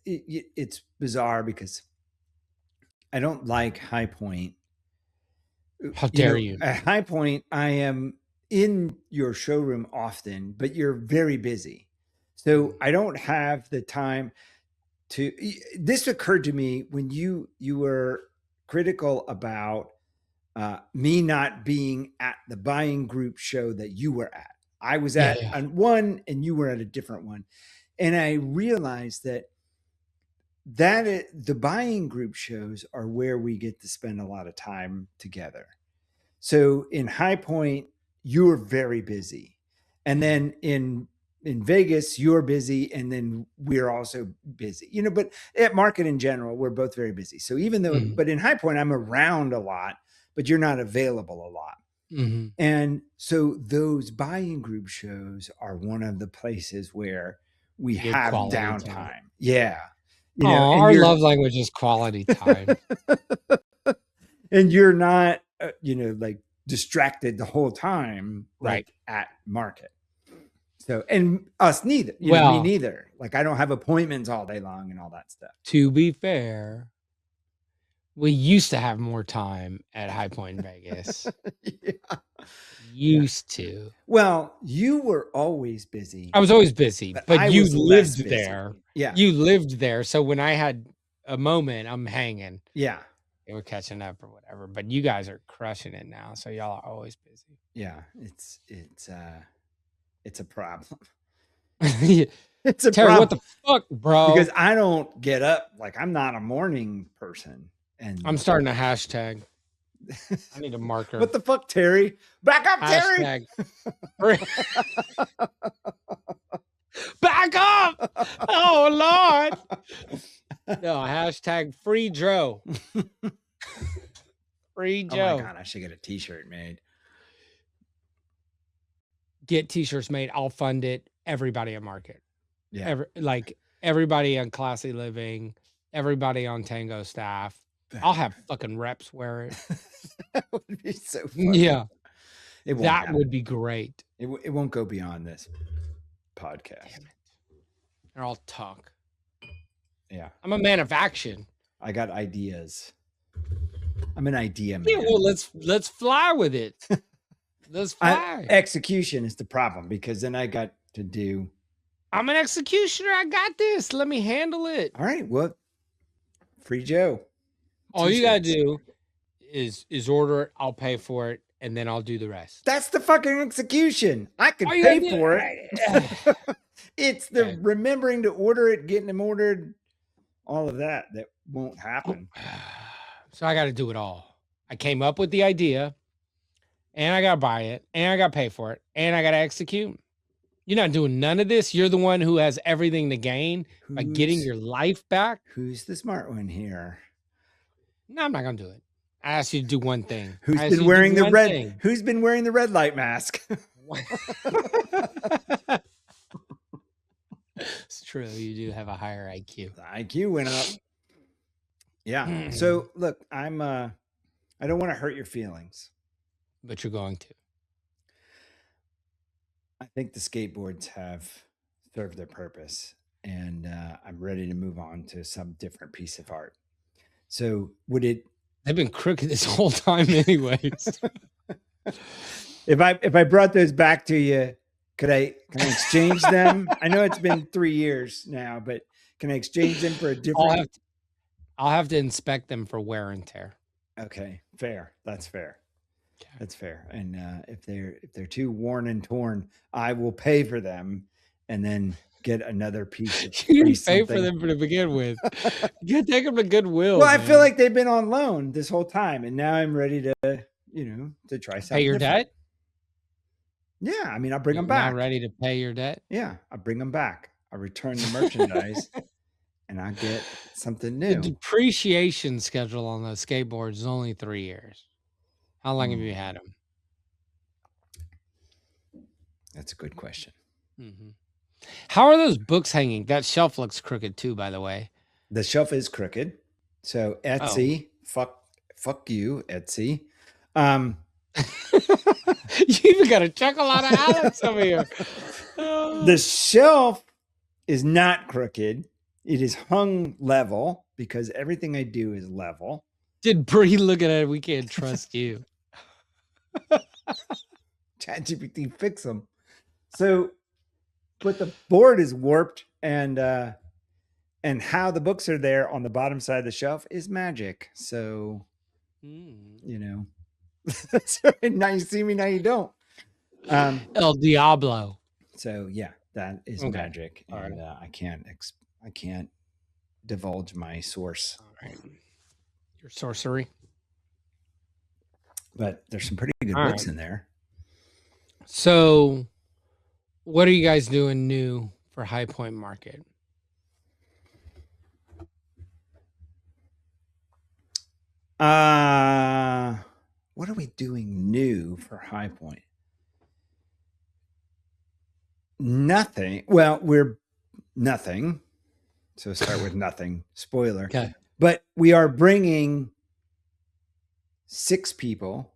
it's bizarre because I don't like High Point. How dare you? At High Point, I am in your showroom often, but you're very busy. So I don't have the time to. This occurred to me when you were critical about me not being at the buying group show that you were at. I was at one and you were at a different one. And I realized that the buying group shows are where we get to spend a lot of time together. So in High Point, you're very busy. And then in Vegas, you're busy, and then we're also busy. But at market in general, we're both very busy. So even though, but in High Point, I'm around a lot, but you're not available a lot. Mm-hmm. And so those buying group shows are one of the places where we have downtime. Time. Yeah. Our love language is quality time. And you're not, like distracted the whole time, right, like at market. So, and us neither. Me neither. Like I don't have appointments all day long and all that stuff. To be fair, we used to have more time at High Point in Vegas. Used to. Well, you were always busy. I was always busy, but you lived there. Yeah. You lived there. So when I had a moment, I'm hanging. Yeah. They were catching up or whatever. But you guys are crushing it now. So y'all are always busy. Yeah. It's a problem. It's a problem. What the fuck, bro? Because I don't get up. Like I'm not a morning person. And I'm starting a hashtag. I need a marker. What the fuck, Terry? Back up, hashtag. Terry. Back up. Oh, Lord. No, hashtag free Joe. Free Joe. Oh, my God. I should get a t-shirt made. Get t-shirts made. I'll fund it. Everybody at market. Yeah. Everybody on Classy Living. Everybody on Tango staff. I'll have fucking reps wear it. That would be so fun. Yeah. That would be great. It won't go beyond this podcast. Damn it. They're all talk. Yeah. I'm a man of action. I got ideas. I'm an idea man. Yeah, well, let's fly with it. Let's fly. Execution is the problem because then I got to do. I'm an executioner. I got this. Let me handle it. All right. Well, free Joe. All you gotta do is order it. I'll pay for it, and then I'll do the rest. That's the fucking execution. I can pay for it. It's the remembering to order it, getting them ordered, all of that won't happen. So I got to do it all. I came up with the idea, and I got to buy it, and I got to pay for it, and I got to execute. You're not doing none of this. You're the one who has everything to gain by getting your life back. Who's the smart one here? No, I'm not gonna do it. I asked you to do one thing. Who's been wearing the red? Who's been wearing the red light mask? It's true. You do have a higher IQ. The IQ went up. Yeah. So look, I don't want to hurt your feelings, but you're going to. I think the skateboards have served their purpose, and I'm ready to move on to some different piece of art. So would it? They've been crooked this whole time, anyways. If I brought those back to you, can I exchange them? I know it's been 3 years now, but can I exchange them for a different? I'll have to inspect them for wear and tear. Okay, fair. That's fair. Okay. That's fair. And if they're too worn and torn, I will pay for them, and then get another piece of you didn't pay for them to begin with. You take them to Goodwill. Well, man. I feel like they've been on loan this whole time, and now I'm ready to try something. Pay your debt? Yeah, I mean, I'll bring them back. Now ready to pay your debt? Yeah, I'll bring them back. I'll return the merchandise, and I'll get something new. The depreciation schedule on those skateboards is only 3 years. How long have you had them? That's a good question. Mhm. How are those books hanging? That shelf looks crooked too, by the way. The shelf is crooked. So Oh. Etsy, fuck you, Etsy. Um, You even got a chuckle out of Alex over here. the shelf is not crooked. It is hung level because everything I do is level. Did Bree look at it? We can't trust you. ChatGPT fix them. So, but the board is warped, and how the books are there on the bottom side of the shelf is magic. So, you know, that's right. Now you see me, now you don't. El Diablo. So yeah, that is Okay. magic, All and I can't divulge my source. All right. Your sorcery. But there's some pretty good All books right. in there. So, what are you guys doing new for High Point Market? What are we doing new for High Point? Nothing. Well, we're nothing. So start with nothing. Spoiler. Okay. But we are bringing 6 people.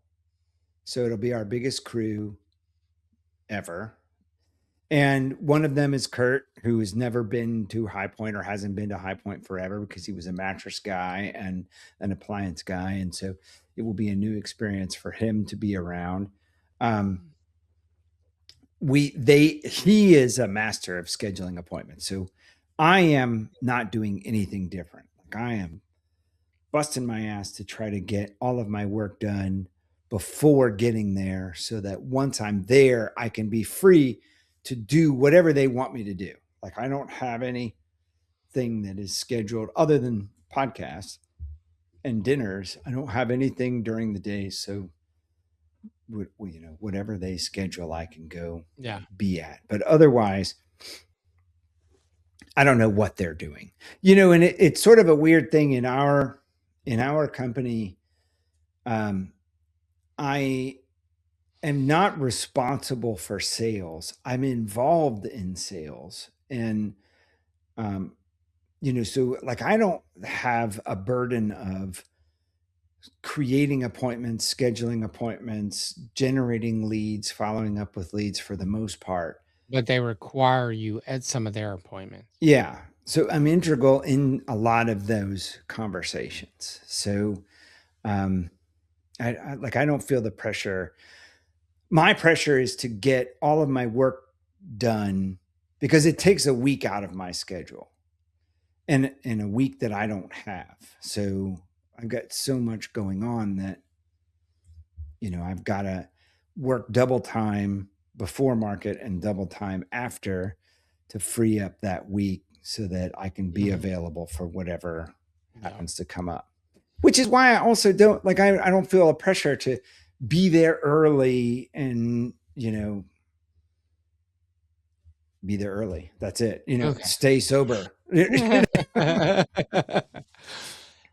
So it'll be our biggest crew ever. And one of them is Kurt, who has never been to High Point or hasn't been to High Point forever because he was a mattress guy and an appliance guy. And so it will be a new experience for him to be around. He is a master of scheduling appointments. So I am not doing anything different. Like I am busting my ass to try to get all of my work done before getting there so that once I'm there, I can be free to do whatever they want me to do. Like I don't have anything that is scheduled other than podcasts and dinners. I don't have anything during the day. So, whatever they schedule, I can go be at. But otherwise, I don't know what they're doing. And it's sort of a weird thing in our company. I am not responsible for sales. I'm involved in sales. And, so like I don't have a burden of creating appointments, scheduling appointments, generating leads, following up with leads for the most part. But they require you at some of their appointments. Yeah. So I'm integral in a lot of those conversations. So, I don't feel the pressure. My pressure is to get all of my work done because it takes a week out of my schedule and in a week that I don't have. So I've got so much going on that, I've got to work double time before market and double time after to free up that week so that I can be available for whatever happens to come up. Which is why I also don't like, I don't feel a pressure to be there early and, be there early. That's it. Stay sober.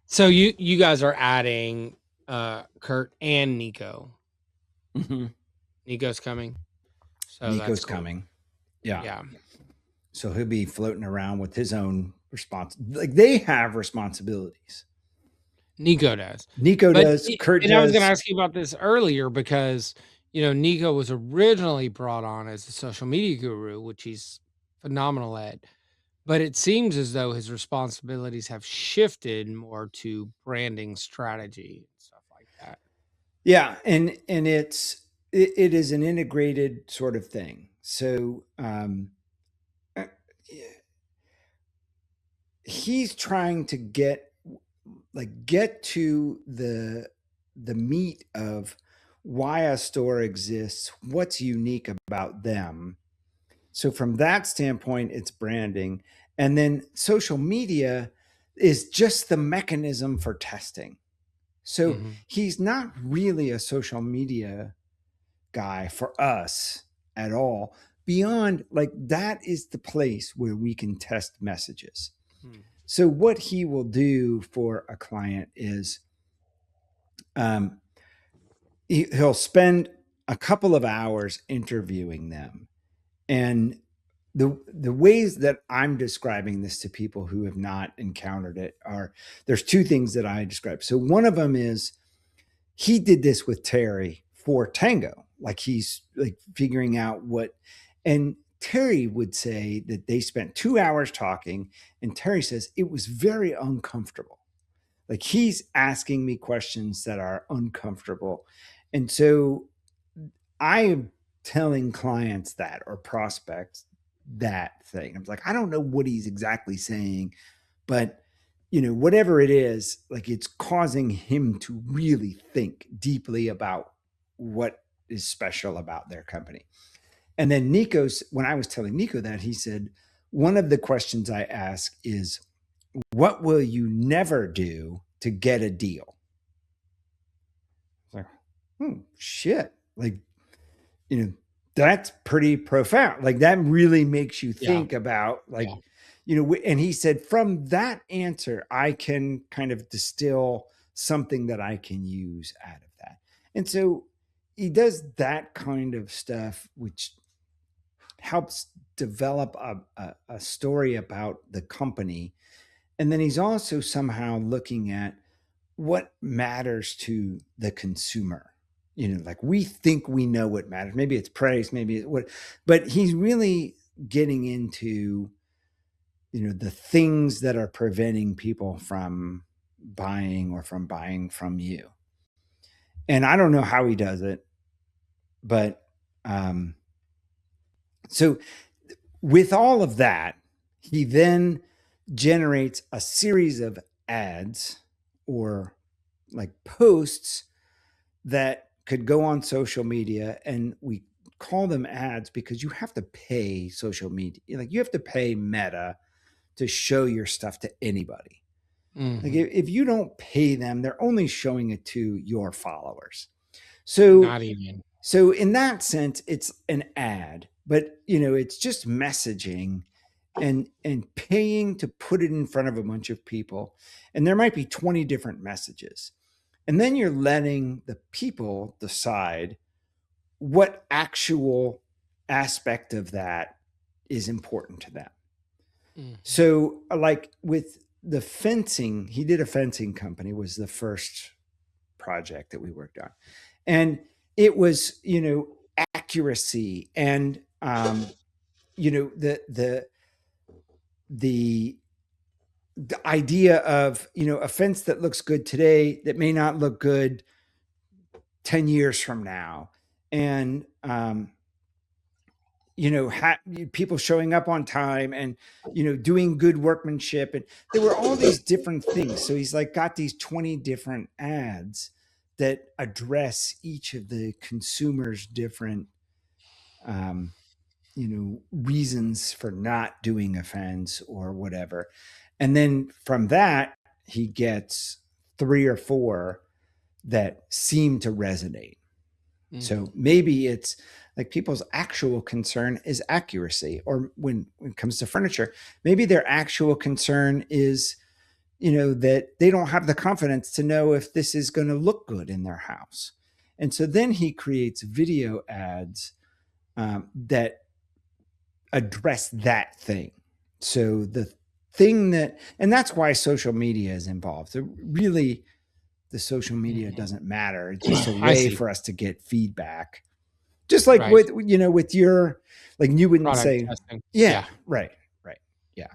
So you guys are adding Kurt and Nico. Mm-hmm. Nico's coming. So Nico's coming. Yeah. Yeah. So he'll be floating around with his own like they have responsibilities. Nico does. Nico does. Kurt does. And I was going to ask you about this earlier because, Nico was originally brought on as a social media guru, which he's phenomenal at. But it seems as though his responsibilities have shifted more to branding strategy and stuff like that. Yeah. And it is an integrated sort of thing. So, he's trying to get to the meat of why a store exists, what's unique about them. So from that standpoint, it's branding. And then social media is just the mechanism for testing. So he's not really a social media guy for us at all. Beyond like that is the place where we can test messages. So what he will do for a client is he'll spend a couple of hours interviewing them. And the ways that I'm describing this to people who have not encountered it are, there's two things that I describe. So one of them is he did this with Terry for Tango. Like he's like figuring out what, and Terry would say that they spent 2 hours talking, and Terry says it was very uncomfortable. Like he's asking me questions that are uncomfortable. And so I am telling clients that, or prospects that thing. I'm like, I don't know what he's exactly saying, but whatever it is, like it's causing him to really think deeply about what is special about their company. And then when I was telling Nico that, he said, one of the questions I ask is, what will you never do to get a deal? It's like, shit. Like, that's pretty profound. Like that really makes you think about like, and he said, from that answer, I can kind of distill something that I can use out of that. And so he does that kind of stuff, which helps develop a story about the company. And then he's also somehow looking at what matters to the consumer. Like we think we know what matters. Maybe it's price, maybe it's what, but he's really getting into, the things that are preventing people from buying or from buying from you. And I don't know how he does it, but so with all of that, he then generates a series of ads or like posts that could go on social media, and we call them ads because you have to pay social media. Like you have to pay Meta to show your stuff to anybody. Mm-hmm. Like if you don't pay them, they're only showing it to your followers. So not even. So in that sense, it's an ad, but it's just messaging and paying to put it in front of a bunch of people. And there might be 20 different messages. And then you're letting the people decide what actual aspect of that is important to them. Mm-hmm. So like with the fencing, he did a fencing company, was the first project that we worked on. And it was, accuracy and, the idea of, a fence that looks good today that may not look good 10 years from now. And, people showing up on time and, doing good workmanship. And there were all these different things. So he's like got these 20 different ads that address each of the consumers' different, reasons for not doing a fence or whatever. And then from that, he gets 3 or 4 that seem to resonate. Mm-hmm. So maybe it's like people's actual concern is accuracy, or when it comes to furniture, maybe their actual concern is, that they don't have the confidence to know if this is going to look good in their house. And so then he creates video ads that address that thing. So the thing and that's why social media is involved. So really, the social media doesn't matter. It's just a way for us to get feedback. Just like with your, like you wouldn't product say, testing. Yeah, right. Yeah.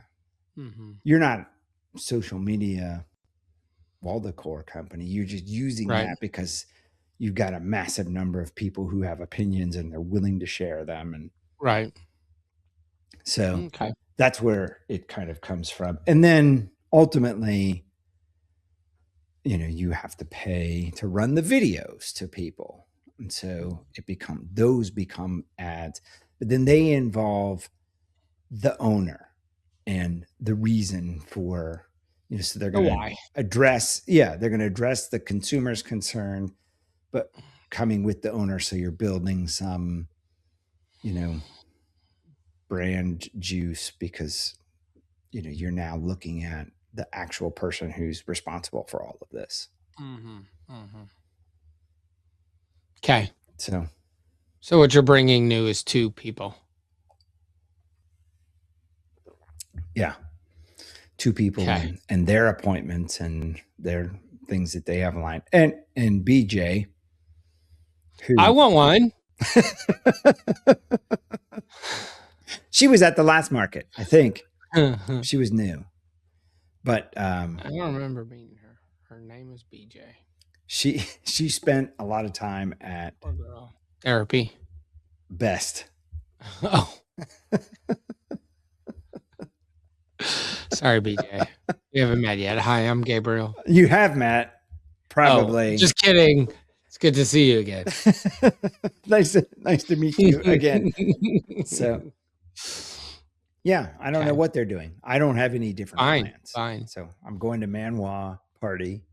Mm-hmm. You're not social media wall decor company. You're just using that because you've got a massive number of people who have opinions and they're willing to share them. And so that's where it kind of comes from. And then ultimately, you have to pay to run the videos to people. And so those become ads, but then they involve the owner and the reason for, so they're going to address the consumer's concern, but coming with the owner. So you're building some, brand juice because, you're now looking at the actual person who's responsible for all of this. Mm-hmm. Mm-hmm. Okay. So what you're bringing new is 2 people. Yeah. Two people Okay. and their appointments and their things that they have lined. And BJ, I who want one. she was at the last market, I think. I She was new. But don't remember meeting her. Her name was BJ. she spent a lot of time at Poor girl. Therapy. Best. Oh. Sorry, BJ. We haven't met yet. Hi, I'm Gabriel. You have met, probably. Oh, just kidding. It's good to see you again. nice to meet you again. So, yeah, I don't know what they're doing. I don't have any different plans. Fine. So I'm going to Manoir party.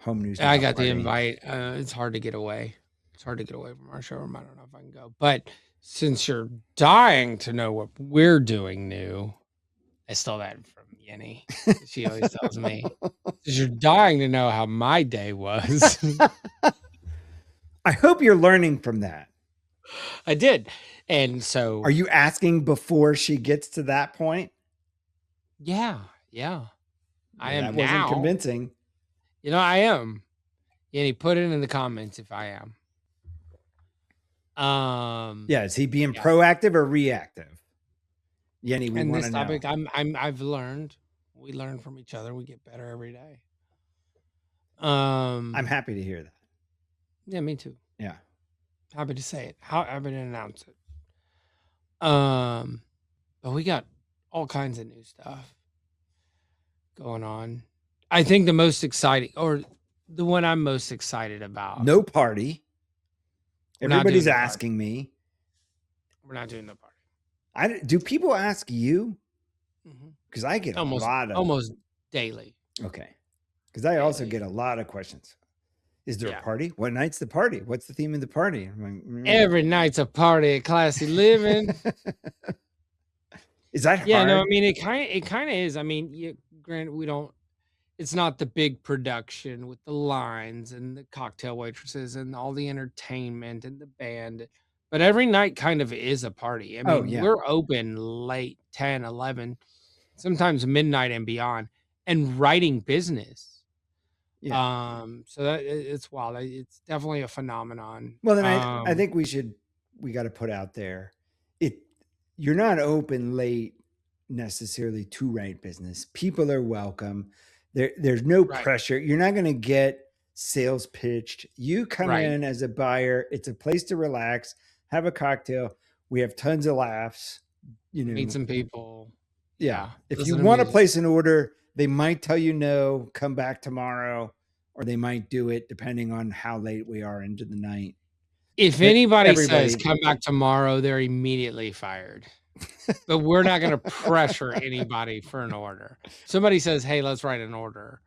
Home news. I got the invite. It's hard to get away. It's hard to get away from our showroom. I don't know if I can go. But since you're dying to know what we're doing new, I stole that from Yenny. She always tells me, since you're dying to know how my day was. I hope you're learning from that. I did. And so. Are you asking before she gets to that point? Yeah. I am that now. Wasn't convincing. You know, I am. Yenny, put it in the comments if I am. Yeah, is he being proactive or reactive? Yenny, we want to know. Topic, I've learned. We learn from each other. We get better every day. I'm happy to hear that. Yeah, me too. Yeah. Happy to say it. Happy to announce it. But we got all kinds of new stuff going on. I think the most exciting, or the one I'm most excited about. No party. Everybody's asking me. We're not doing the party. Do people ask you? Because I get almost, a lot of almost daily. Okay. Because I also get a lot of questions. Is there a party? What night's the party? What's the theme of the party? I'm like, Every night's a party at Classy Living. Is that hard? Yeah, no, I mean it kind of is. I mean, granted, we don't. It's not the big production with the lines and the cocktail waitresses and all the entertainment and the band. But every night kind of is a party. I mean, we're open late, 10, 11, sometimes midnight and beyond, and writing business. Yeah. So that it's wild. It's definitely a phenomenon. Well, then I think we got to put out there, you're not open late necessarily to write business. People are welcome. There's no pressure. You're not going to get sales pitched. You come in as a buyer. It's a place to relax, have a cocktail. We have tons of laughs. Meet some people. Yeah. If you want to place an order, they might tell you no, come back tomorrow, or they might do it depending on how late we are into the night. If anybody says come back tomorrow, they're immediately fired. But we're not going to pressure anybody for an order. Somebody says, hey, let's write an order.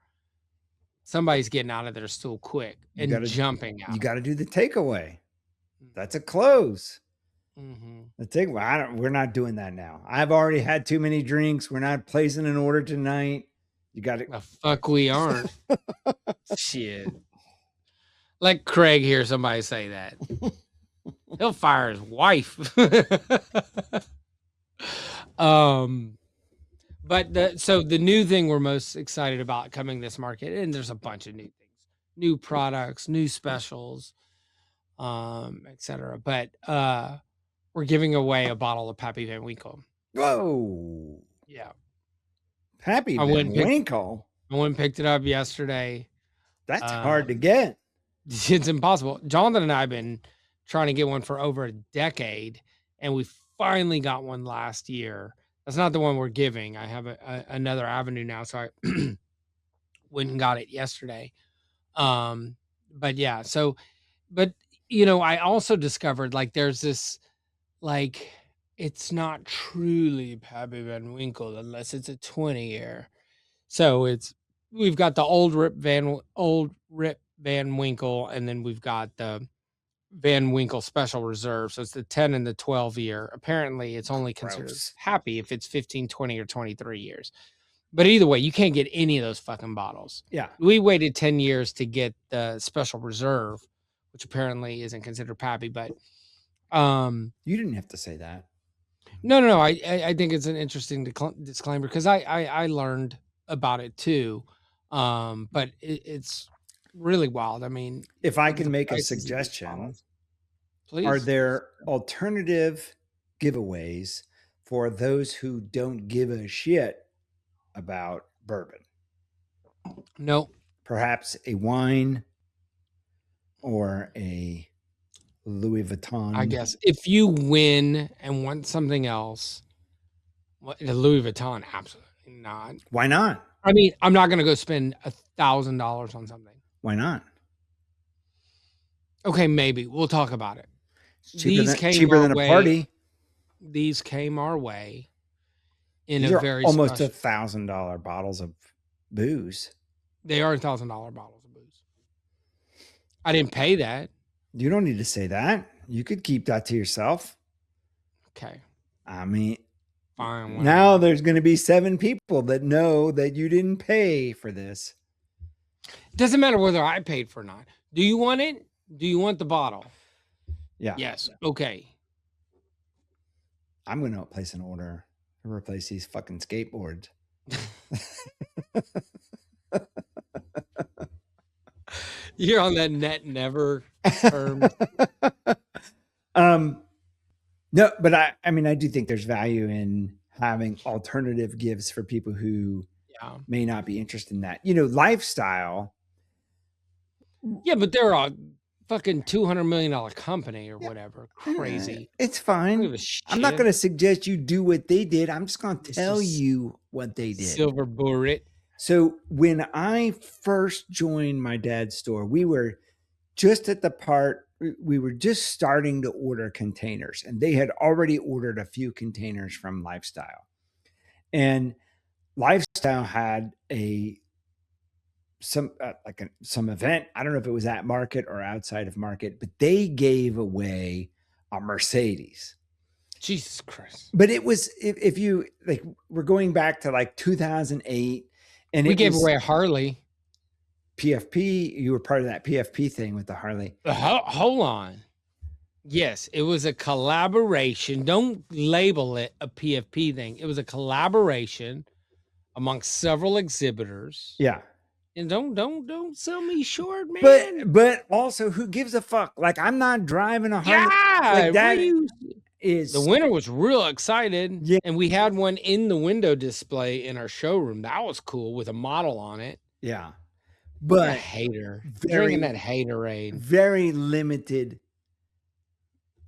Somebody's getting out of their stool quick and jumping out. You got to do the takeaway. That's a close. The takeaway. We're not doing that now. I've already had too many drinks. We're not placing an order tonight. You got to. The fuck we aren't. Shit. Let Craig hear somebody say that. He'll fire his wife. But so the new thing we're most excited about coming this market, and there's a bunch of new things, new products, new specials, etc. But we're giving away a bottle of Pappy Van Winkle. Whoa. Yeah. Pappy Van Winkle. I went and picked it up yesterday. That's hard to get. It's impossible. Jonathan and I have been trying to get one for over a decade, and we finally got one last year. That's not the one we're giving. I have another avenue now, so I went and got it yesterday. But yeah, but I also discovered there's this it's not truly Pappy Van Winkle unless it's a 20-year. So we've got the old Rip Van Winkle, and then we've got the Van Winkle Special Reserve. So it's the 10 and the 12-year. Apparently, it's only considered happy if it's 15, 20, or 23 years. But either way, you can't get any of those fucking bottles. Yeah. We waited 10 years to get the Special Reserve, which apparently isn't considered Pappy, but you didn't have to say that. No. I think it's an interesting disclaimer because I learned about it too, but it's really wild. I mean, If I the can make a prices of these suggestion, bottles. are Please. there alternative giveaways for those who don't give a shit about bourbon? No, Perhaps a wine or a Louis I Vuitton. guess if you win and want something else, the Louis Vuitton, absolutely not. Why not? I mean, I'm not going to go spend $1,000 on something. Why not? Okay, maybe we'll talk about it. It's These came cheaper our than a way. party. These came our way in These a are very almost special. $1,000 bottles of booze. They are $1,000 bottles of booze. I didn't pay that. You don't need to say that. You could keep that to yourself. Okay, I mean, fine. now Whatever. there's going to be 7 people that know that you didn't pay for this. Doesn't matter whether I paid for or not. Do you want it? Do you want the bottle? Yeah. Yes. Okay. I'm going to place an order to replace these fucking skateboards. You're on that net never term. No, but I mean, I do think there's value in having alternative gifts for people who may not be interested in that. Lifestyle. Yeah, but they're a fucking $200 million company or whatever. Crazy. It's fine. I'm not going to suggest you do what they did. I'm just going to tell you what they did. Silver bullet. So when I first joined my dad's store, we were just at the part, we were just starting to order containers, and they had already ordered a few containers from Lifestyle. And Lifestyle had some event. I don't know if it was at Market or outside of Market, but they gave away a Mercedes. Jesus Christ. But it was, if you like, we're going back to like 2008, and we gave away a Harley. PFP. You were part of that PFP thing with the Harley. Hold on. Yes, it was a collaboration. Don't label it a PFP thing. It was a collaboration amongst several exhibitors. Yeah. And don't sell me short, man. But also, who gives a fuck? Like, I'm not driving a Harley. Yeah, like that is the winner was real excited. Yeah. And we had one in the window display in our showroom. That was cool with a model on it. Yeah. But a hater. Drinking that haterade. Very limited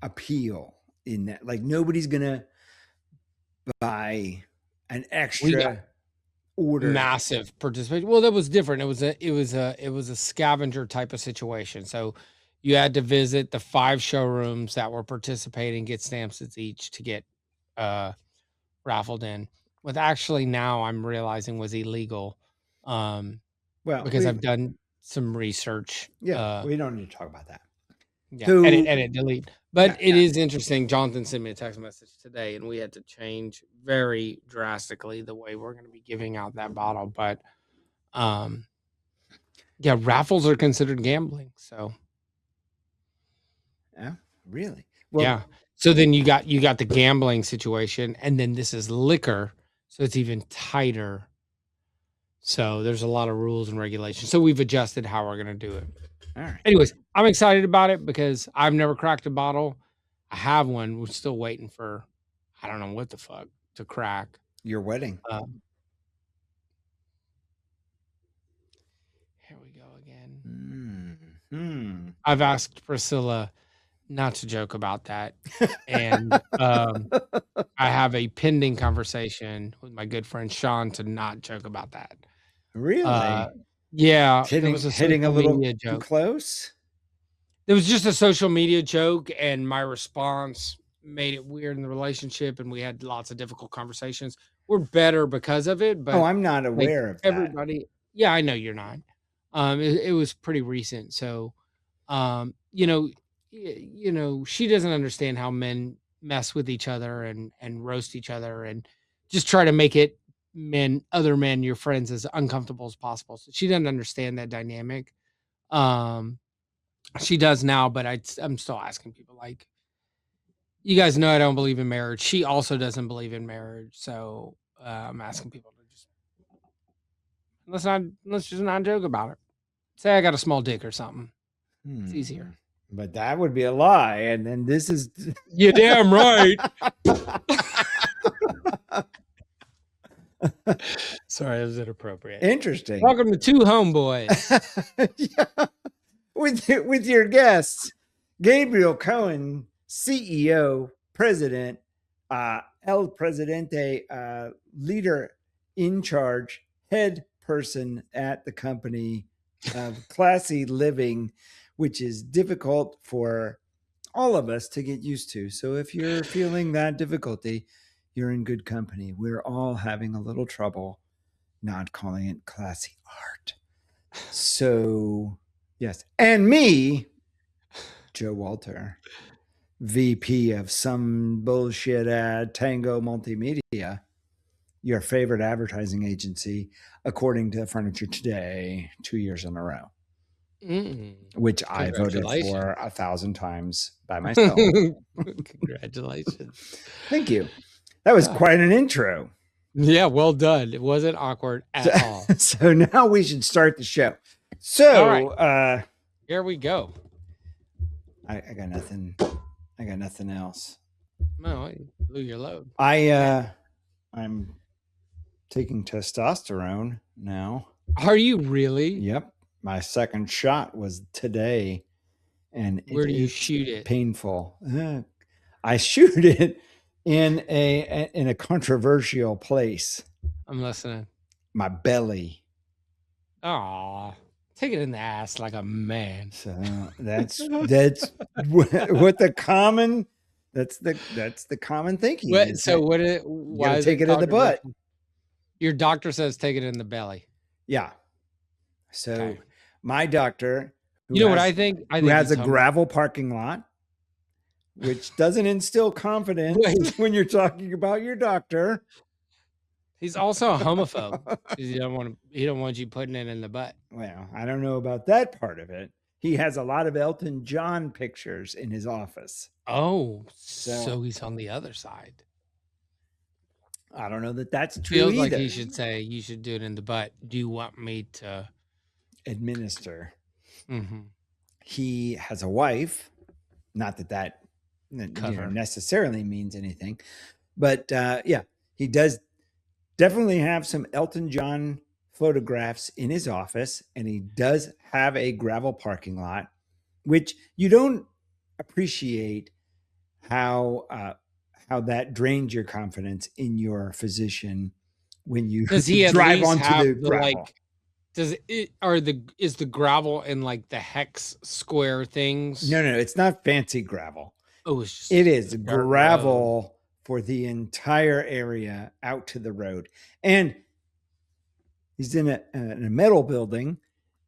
appeal in that. Like, nobody's gonna buy an extra order. Massive participation. Well, that was different. It was a scavenger type of situation. So you had to visit the 5 showrooms that were participating, get stamps each to get raffled in. What actually now I'm realizing was illegal. Well, because I've done some research. Yeah, we don't need to talk about that. Yeah, so, edit, delete. But it is interesting. Jonathan sent me a text message today, and we had to change very drastically the way we're going to be giving out that bottle. But yeah, raffles are considered gambling. So yeah, really? Well, yeah. So then you got the gambling situation, and then this is liquor, so it's even tighter. So there's a lot of rules and regulations. So we've adjusted how we're going to do it. All right. Anyways, I'm excited about it because I've never cracked a bottle. I have one. We're still waiting for, I don't know what the fuck to crack. Your wedding. Here we go again. I've asked Priscilla not to joke about that. And I have a pending conversation with my good friend Sean to not joke about that. Really? Yeah. Hitting a little too close? It was just a social media joke, and my response made it weird in the relationship, and we had lots of difficult conversations. We're better because of it, but I'm not aware of that. Everybody. Yeah, I know you're not. It was pretty recent. So, you know, she doesn't understand how men mess with each other and roast each other and just try to make it other men, your friends, as uncomfortable as possible. So she doesn't understand that dynamic. She does now, but I'm still asking people like, You guys know I don't believe in marriage. She also doesn't believe in marriage. So I'm asking people to just let's just not joke about it. Say I got a small dick or something. It's easier. But that would be a lie. And then this is You're damn right. Sorry, that was inappropriate. interesting. Welcome to Two Homeboys. Yeah. With your guests, Gabriel Cohen, CEO, President, El Presidente, leader in charge, head person at the company of Classy Living, which is difficult for all of us to get used to. So if you're feeling that difficulty, you're in good company. We're all having a little trouble not calling it classy art. So, yes. And me, Joe Walter, VP of some bullshit ad, Tango Multimedia, your favorite advertising agency, according to Furniture Today, 2 years in a row, which I voted for 1,000 times by myself. Congratulations. Thank you. That was quite an intro. Yeah, well done. It wasn't awkward at all. So now we should start the show. So here we go. I got nothing. I got nothing else. No, you blew your load. I'm taking testosterone now. Are you really? Yep. My second shot was today, and where do you shoot it? Painful. I shoot it in a controversial place. I'm listening. My belly. Aw, take it in the ass like a man. So that's what the common. That's the common thinking. Why take it in the butt? Your doctor says take it in the belly. Yeah. So my doctor, what I think? Who has a gravel parking lot, which doesn't instill confidence when you're talking about your doctor. He's also a homophobe. He don't want you putting it in the butt. Well, I don't know about that part of it. He has a lot of Elton John pictures in his office. Oh, so he's on the other side. I don't know that that's true. Feels like he should say you should do it in the butt. Do you want me to administer? Mm-hmm. He has a wife. Not that necessarily means anything, but he does definitely have some Elton John photographs in his office, and he does have a gravel parking lot, which you don't appreciate how that drains your confidence in your physician when you drive onto the gravel. Is the gravel in like the hex square things? No, it's not fancy gravel. Oh, it is gravel for the entire area out to the road. And he's in a metal building,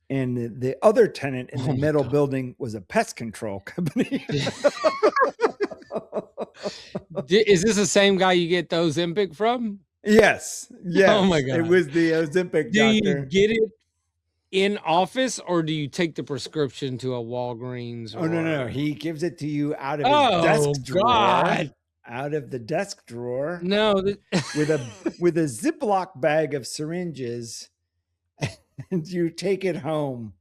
and the other tenant in the metal building was a pest control company. Is this the same guy you get the Ozempic from? Yes. Oh my God. It was the Ozempic doctor. Do you get it in office, or do you take the prescription to a Walgreens? Oh, no. He gives it to you out of his desk drawer. God. Out of the desk drawer. No. with a Ziploc bag of syringes, and you take it home.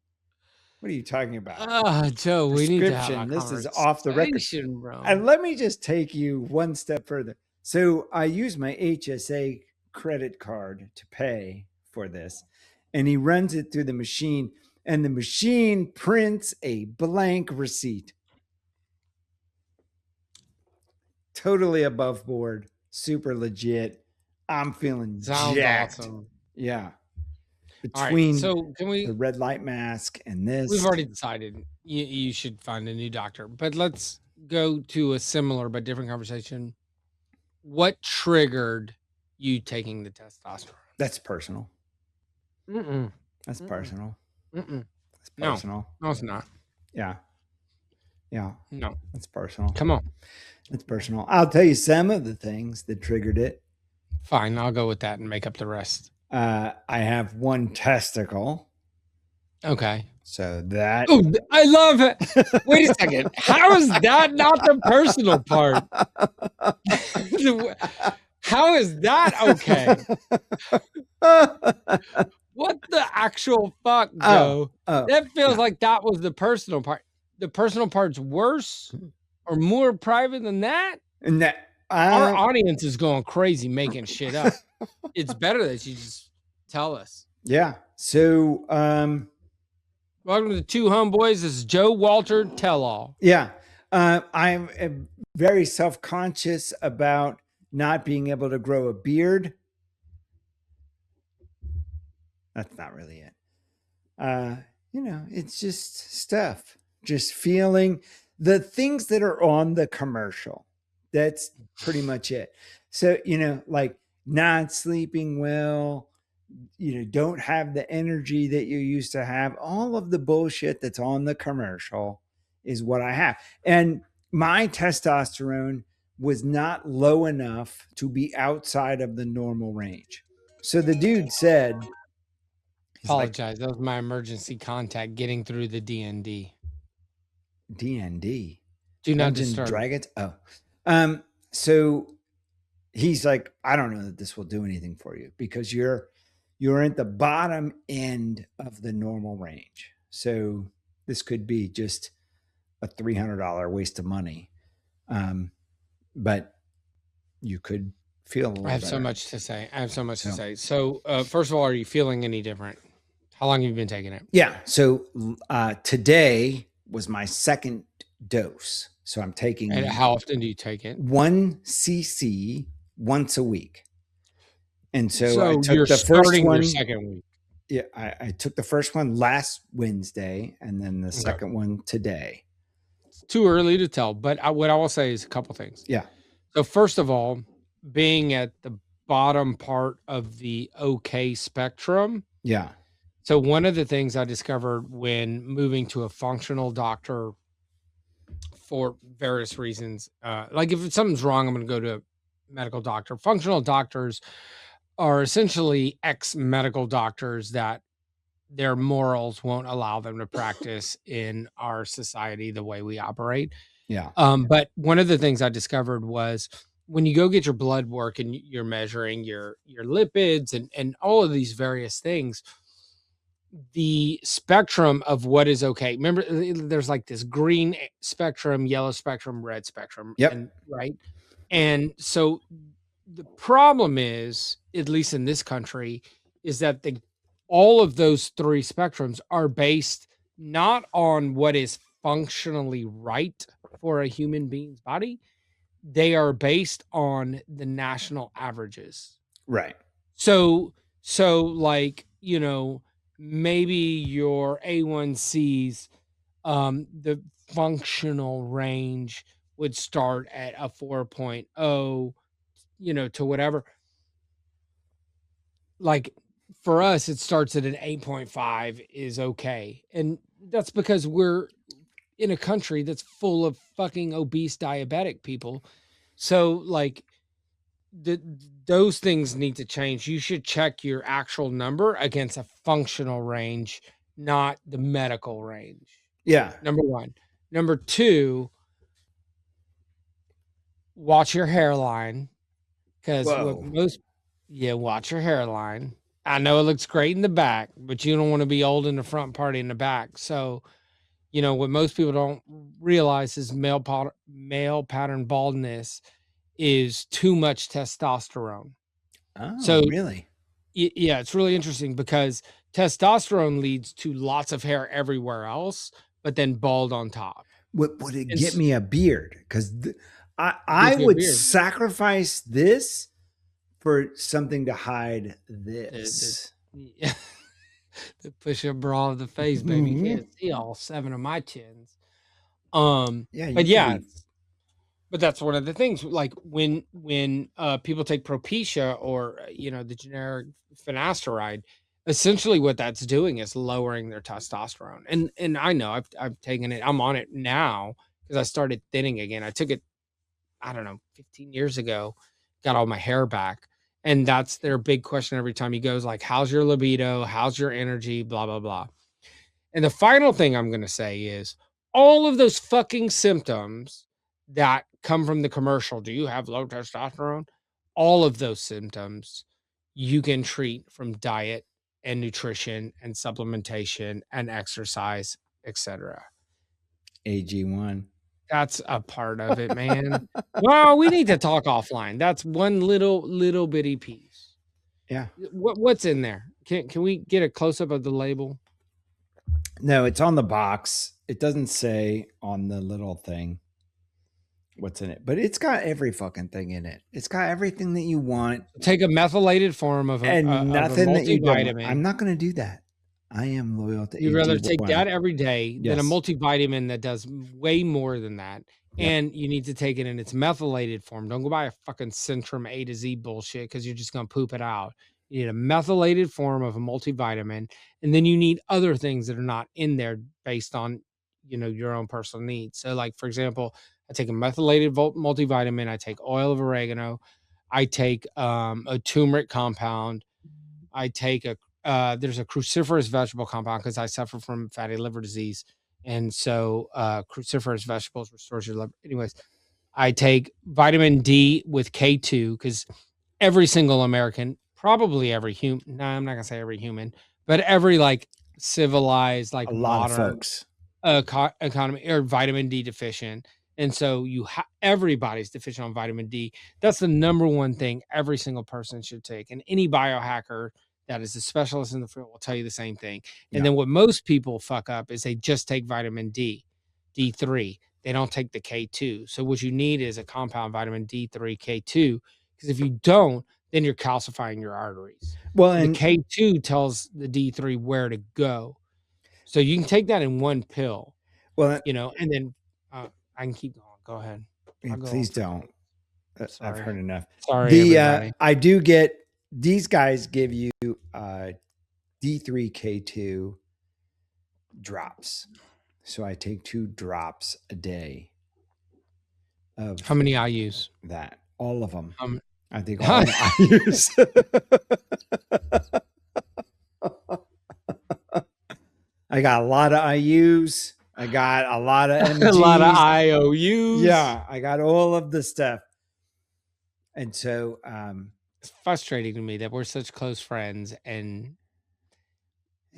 What are you talking about? Joe, we need to have this is off the record. Bro. And let me just take you one step further. So I use my HSA credit card to pay for this, and he runs it through the machine, and the machine prints a blank receipt. Totally above board, super legit. I'm feeling jacked. Awesome. Yeah. Between so can we the red light mask and this, we've already decided you should find a new doctor, but let's go to a similar but different conversation. What triggered you taking the testosterone? That's personal. That's personal. That's personal. No, it's not. Yeah. No, it's personal. Come on. It's personal. I'll tell you some of the things that triggered it. Fine, I'll go with that and make up the rest. I have one testicle Okay. So that. Oh, I love it. Wait a second. How is that not the personal part? How is that okay? What the actual fuck, Joe? That feels yeah. like that was the personal part. The personal part's worse or more private than that? And that Our audience is going crazy making shit up. It's better that you just tell us. yeah. So Welcome to the Two Homeboys. This is Joe Walter Tell All. yeah. I'm very self-conscious about not being able to grow a beard. That's not really it. It's just stuff. Just feeling the things that are on the commercial. That's pretty much it. So, like not sleeping well, don't have the energy that you used to have. All of the bullshit that's on the commercial is what I have. And my testosterone was not low enough to be outside of the normal range. So the dude said, Apologize. That was my emergency contact getting through the DND. DND. Do not Dungeons disturb. Dragons. So he's like, I don't know that this will do anything for you because you're at the bottom end of the normal range. So this could be just a $300 waste of money. But you could feel a little I have better. so much to say. So, first of all, are you feeling any different? How long have you been taking it? Yeah. So today was my second dose. So I'm taking. And how often do you take it? 1 cc once a week. And so I took you're the first starting one. your second week. Yeah, I took the first one last Wednesday and then the second one today. It's too early to tell, but what I will say is a couple things. Yeah. So first of all, being at the bottom part of the okay spectrum. Yeah. So one of the things I discovered when moving to a functional doctor for various reasons, like if something's wrong, I'm going to go to a medical doctor. Functional doctors are essentially ex-medical doctors that their morals won't allow them to practice in our society the way we operate. Yeah. But one of the things I discovered was when you go get your blood work and you're measuring your lipids and all of these various things, the spectrum of what is okay. Remember, there's like this green spectrum, yellow spectrum, red spectrum. Yep. And right. And so the problem is, at least in this country, is that all of those three spectrums are based not on what is functionally right for a human being's body. They are based on the national averages. Right. So like, maybe your A1Cs, the functional range would start at a 4.0, to whatever. Like for us, it starts at an 8.5 is okay. And that's because we're in a country that's full of fucking obese diabetic people. So like those things need to change. You should check your actual number against a functional range, not the medical range. Yeah. Number one. Number two, watch your hairline. Because watch your hairline. I know it looks great in the back, but you don't want to be old in the front, party in the back. So, what most people don't realize is male pattern baldness is too much testosterone. Oh, so really? Yeah, it's really interesting because testosterone leads to lots of hair everywhere else, but then bald on top. Would it get me a beard? Because I would sacrifice this for something to hide this. The push-up bra of the face, baby. You can't see all 7 of my chins. But that's one of the things. Like when people take Propecia or the generic finasteride, essentially what that's doing is lowering their testosterone. And I know I've taken it. I'm on it now because I started thinning again. I took it, I don't know, 15 years ago. Got all my hair back. And that's their big question every time he goes, like, how's your libido? How's your energy? Blah, blah, blah. And the final thing I'm going to say is all of those fucking symptoms that come from the commercial. Do you have low testosterone? All of those symptoms you can treat from diet and nutrition and supplementation and exercise, etc. AG1. That's a part of it, man. Well, we need to talk offline. That's one little bitty piece. Yeah. What's in there? Can we get a close up of the label? No, it's on the box. It doesn't say on the little thing what's in it, but it's got every fucking thing in it. It's got everything that you want. Take a methylated form of and nothing that you don't. multivitamin. I'm not going to do that. I am loyal to You'd rather take AG1. that every day than a Yes. multivitamin that does way more than that. Yep. And you need to take it in its methylated form. Don't go buy a fucking Centrum A to Z bullshit because you're just going to poop it out. You need a methylated form of a multivitamin. And then you need other things that are not in there based on, your own personal needs. So like, for example, I take a methylated multivitamin. I take oil of oregano. I take a turmeric compound. I take there's a cruciferous vegetable compound because I suffer from fatty liver disease. And so cruciferous vegetables restores your liver. Anyways, I take vitamin D with K2 because every single American, probably every human, no, I'm not going to say every human, but every like civilized, like a lot modern of folks economy are vitamin D deficient. And so everybody's deficient on vitamin D. That's the number one thing every single person should take. And any biohacker that is a specialist in the field will tell you the same thing. And then what most people fuck up is they just take vitamin D, D3. They don't take the K2. So what you need is a compound vitamin D3, K2, because if you don't, then you're calcifying your arteries. Well, and the K2 tells the D3 where to go. So you can take that in one pill. Well, and then I can keep going. Go ahead. Please don't. I've heard enough. Sorry, everybody. I do get these guys give you D3K2 drops. So I take 2 drops a day. How many I use? That all of them. I think all I use. I got a lot of IUs. I got a lot of MGs. A lot of IOUs. Yeah, I got all of the stuff. And so it's frustrating to me that we're such close friends. And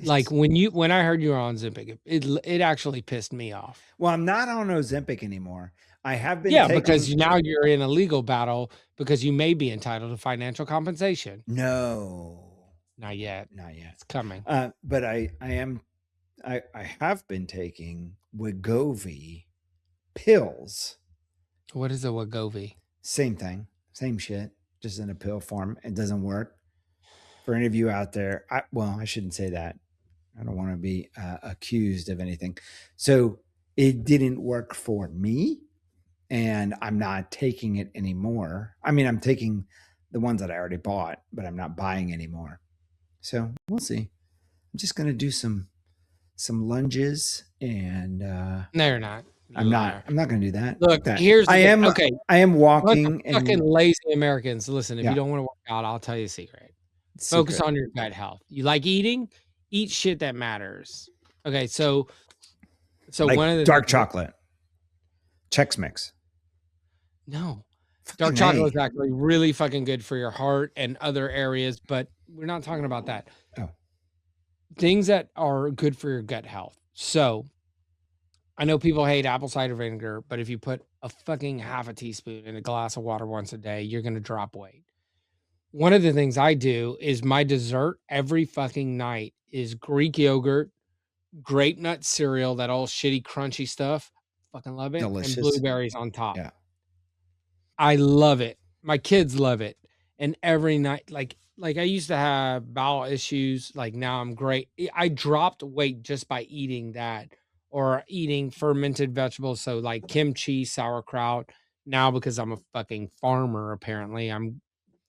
like when I heard you were on Ozempic, it actually pissed me off. Well, I'm not on Ozempic anymore. I have been because now you're in a legal battle because you may be entitled to financial compensation. No. Not yet. It's coming. But I have been taking Wegovy pills. What is a Wegovy? Same thing. Same shit. Just in a pill form. It doesn't work. For any of you out there, I shouldn't say that. I don't want to be accused of anything. So it didn't work for me. And I'm not taking it anymore. I mean, I'm taking the ones that I already bought, but I'm not buying anymore. So we'll see. I'm just going to do some lunges and no, you're not. I'm not going to do that. Look, here's I am okay. I am walking and fucking lazy Americans. Listen, if Yeah. you don't want to work out, I'll tell you a secret. Focus on your gut health. You like eating? Eat shit that matters. Okay, so like one of the dark chocolate. Chex Mix. No. Dark chocolate is actually really fucking good for your heart and other areas, but we're not talking about that. Oh. Things that are good for your gut health. So I know people hate apple cider vinegar, but if you put a fucking half a teaspoon in a glass of water once a day, you're going to drop weight. One of the things I do is my dessert every fucking night is Greek yogurt, grape nut cereal, that old shitty crunchy stuff. Fucking love it. Delicious. And blueberries on top. Yeah. I love it. My kids love it. And every night, like I used to have bowel issues. Like now I'm great. I dropped weight just by eating that or eating fermented vegetables. So like kimchi, sauerkraut. Now because I'm a fucking farmer, apparently I'm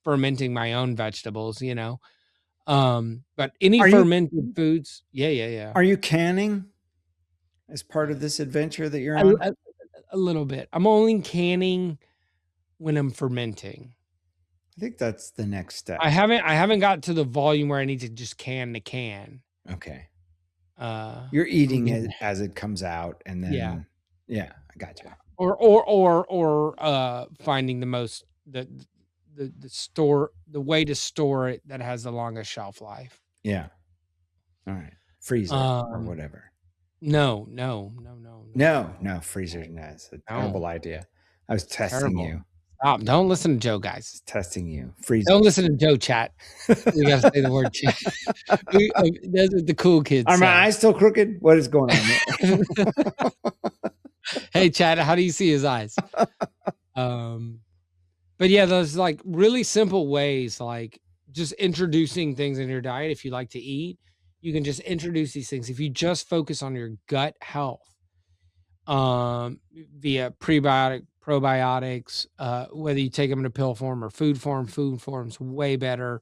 fermenting my own vegetables, but any fermented foods. Yeah. Are you canning as part of this adventure that you're on? A little bit. I'm only canning when I'm fermenting. I think that's the next step. I haven't got to the volume where I need to just can the can. Okay. You're eating getting it as it comes out, and yeah. then I got you. Or finding the way to store it that has the longest shelf life. Yeah. All right. Freezer or whatever. No. No, freezer. No, it's a terrible idea. I was testing Terrible. you. Stop. Don't listen to Joe, guys. Just testing you. Freezer. Don't listen to Joe chat. We gotta say the word chat. That's what the cool kids Are my say. eyes still crooked? What is going on there? Hey, Chad, how do you see his eyes? But yeah, those like really simple ways, like just introducing things in your diet. If you like to eat, you can just introduce these things. If you just focus on your gut health, via probiotics, whether you take them in a pill form or food form's way better.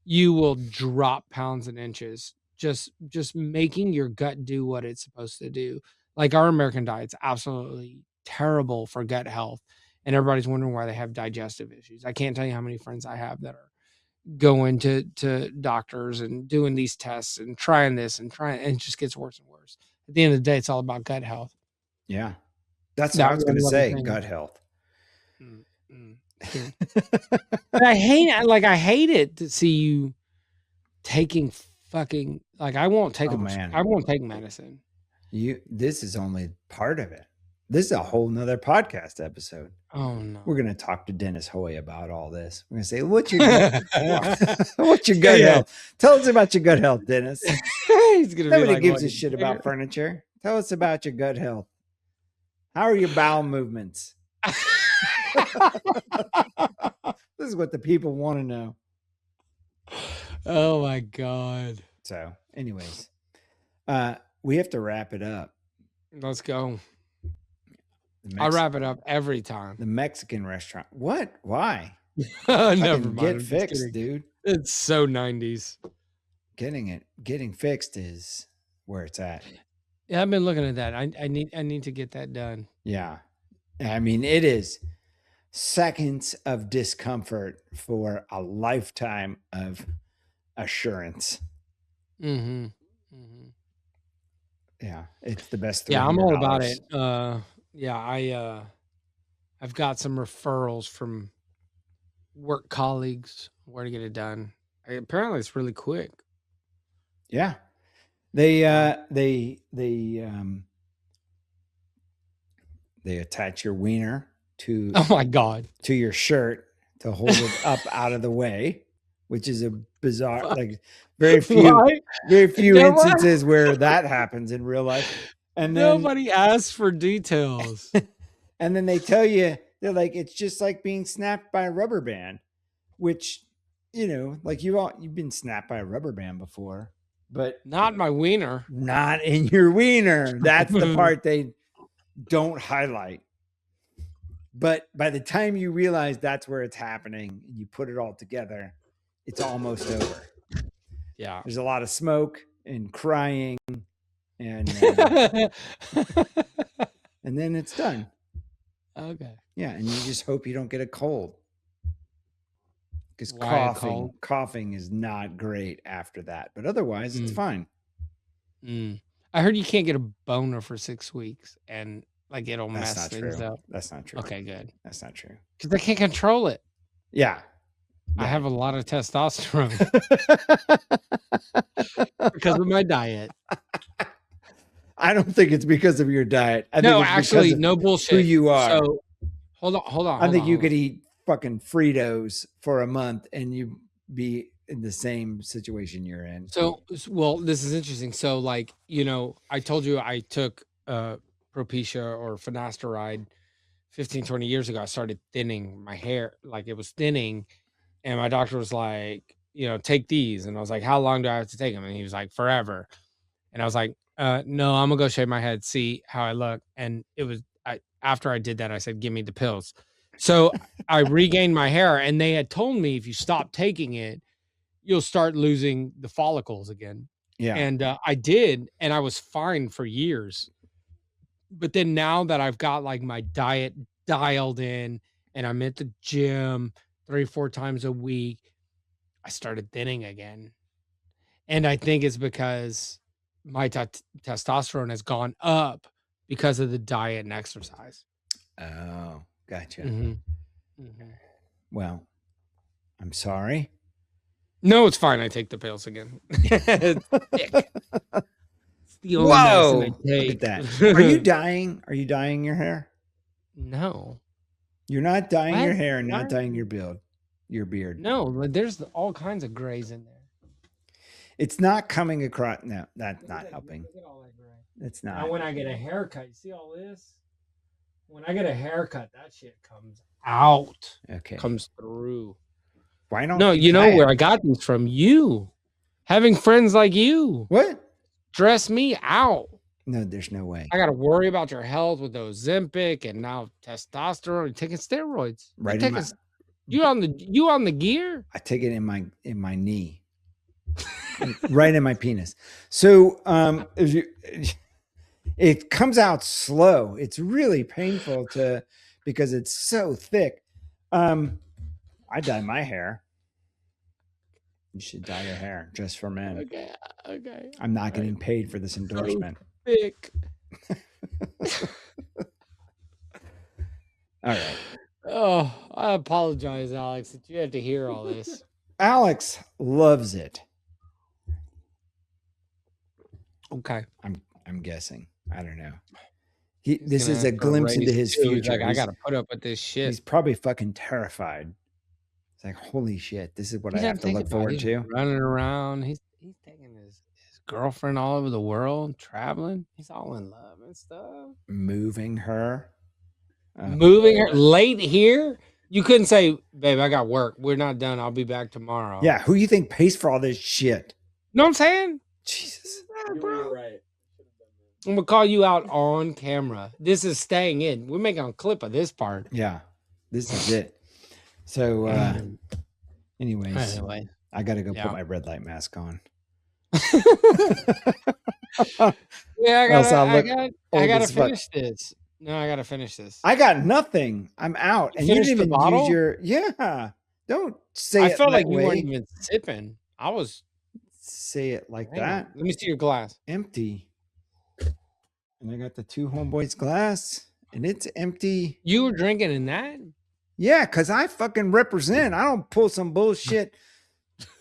You will drop pounds and inches. Just making your gut do what it's supposed to do. Like our American diet's absolutely terrible for gut health, and everybody's wondering why they have digestive issues. I can't tell you how many friends I have that are going to doctors and doing these tests and trying this and it just gets worse and worse. At the end of the day, it's all about gut health. Yeah. That's what I was going to say. Gut health. But I hate it to see you taking fucking, like, I won't take I won't take medicine. This is only part of it. This is a whole nother podcast episode. Oh no. We're going to talk to Dennis Hoy about all this. We're going to say, what's your gut health? Tell us about your gut health, Dennis. He's gonna Nobody like, gives a shit about furniture. Tell us about your gut health. How are your bowel movements? This is what the people want to know. Oh my God. So anyways, we have to wrap it up. Let's go. I'll wrap it up every time. The Mexican restaurant. What? Why? Never mind. Get fixed, dude. It's so 90s. Getting fixed is where it's at. Yeah, I've been looking at that. I need to get that done. Yeah. I mean, it is seconds of discomfort for a lifetime of assurance. Mm-hmm. Yeah, it's the best. Yeah, I'm all about it. Yeah, I've got some referrals from work colleagues where to get it done. Apparently, it's really quick. Yeah, they attach your wiener to, oh my God, to your shirt to hold it up out of the way, which is a bizarre, like very few instances where that happens in real life. And then, nobody asks for details. And then they tell you, they're like, it's just like being snapped by a rubber band, which, like you've been snapped by a rubber band before, but not my wiener. Not in your wiener. That's the part they don't highlight. But by the time you realize that's where it's happening and you put it all together, it's almost over. Yeah. There's a lot of smoke and crying and and then it's done. Okay. Yeah, and you just hope you don't get a cold. Because coughing is not great after that. But otherwise, it's fine. I heard you can't get a boner for 6 weeks and like it'll mess things up. That's not true. Okay, good. That's not true. Because I can't control it. Yeah. I have a lot of testosterone because of my diet. I don't think it's because of your diet. No, actually, no bullshit. Who you are. So hold on. I think you could eat fucking Fritos for a month and you be in the same situation you're in. So, well, this is interesting. So, like, I told you I took Propecia or finasteride 15, 20 years ago. I started thinning my hair, like it was thinning. And my doctor was like, take these. And I was like, how long do I have to take them? And he was like, forever. And I was like, no, I'm gonna go shave my head, see how I look. And it was, after I did that, I said, give me the pills. So I regained my hair, and they had told me if you stop taking it, you'll start losing the follicles again. Yeah. And I did, and I was fine for years. But then now that I've got like my diet dialed in and I'm at the gym 3-4 times a week, I started thinning again. And I think it's because my testosterone has gone up because of the diet and exercise. Oh, gotcha. Well, I'm sorry. No, it's fine. I take the pills again. It's thick. It's the only Whoa! medicine I take. Look at that. Are you dyeing? Are you dyeing your hair? No. You're not dyeing your What? hair and not What? dyeing your beard. No, like, there's all kinds of grays in there. It's not coming across. No, that's not helping. Look at all that gray. It's Now, not. when I get a haircut, you see all this? When I get a haircut, that shit comes out, Okay. comes through. Why don't No, you know dye where it? I got these from? You. Having friends like you What? dress me out. No, there's no way. I got to worry about your health with those Ozempic and now testosterone. You're taking steroids. Right You're in my, taking, you on the gear? I take it in my knee. Right in my penis. So if you it comes out slow. It's really painful because it's so thick. I dye my hair. You should dye your hair just for men. Okay. I'm not getting paid for this endorsement. Thick. All right. Oh, I apologize, Alex, that you had to hear all this. Alex loves it. Okay. I'm guessing. I don't know. He's This gonna is a have to glimpse into raise his two. He's future. like, I got to put up with this shit. He's probably fucking terrified. It's like, holy shit, this is what I He's have not to look thinking about forward it. to. He's running around. He's taking his girlfriend all over the world, traveling. He's all in love and stuff. Moving her. Moving her late here. You couldn't say, babe, I got work. We're not done. I'll be back tomorrow. Yeah, who you think pays for all this shit? You know what I'm saying? Jesus. Bro. Right. I'm gonna call you out on camera. This is staying in. We're making a clip of this part. Yeah, this is it. So, anyways, Anyway. I got to go put my red light mask on. Yeah, Else I'll I look gotta old as fuck. finish this. No, I gotta finish this. I got nothing. I'm out. You And you finished didn't the even bottle? use your. Yeah. Don't say I it felt that like you way. weren't even sipping. I was. Say it like Hang on. that. Let me see your glass. Empty. And I got the two homeboys glass and it's empty. You were drinking in that? Yeah, because I fucking represent. I don't pull some bullshit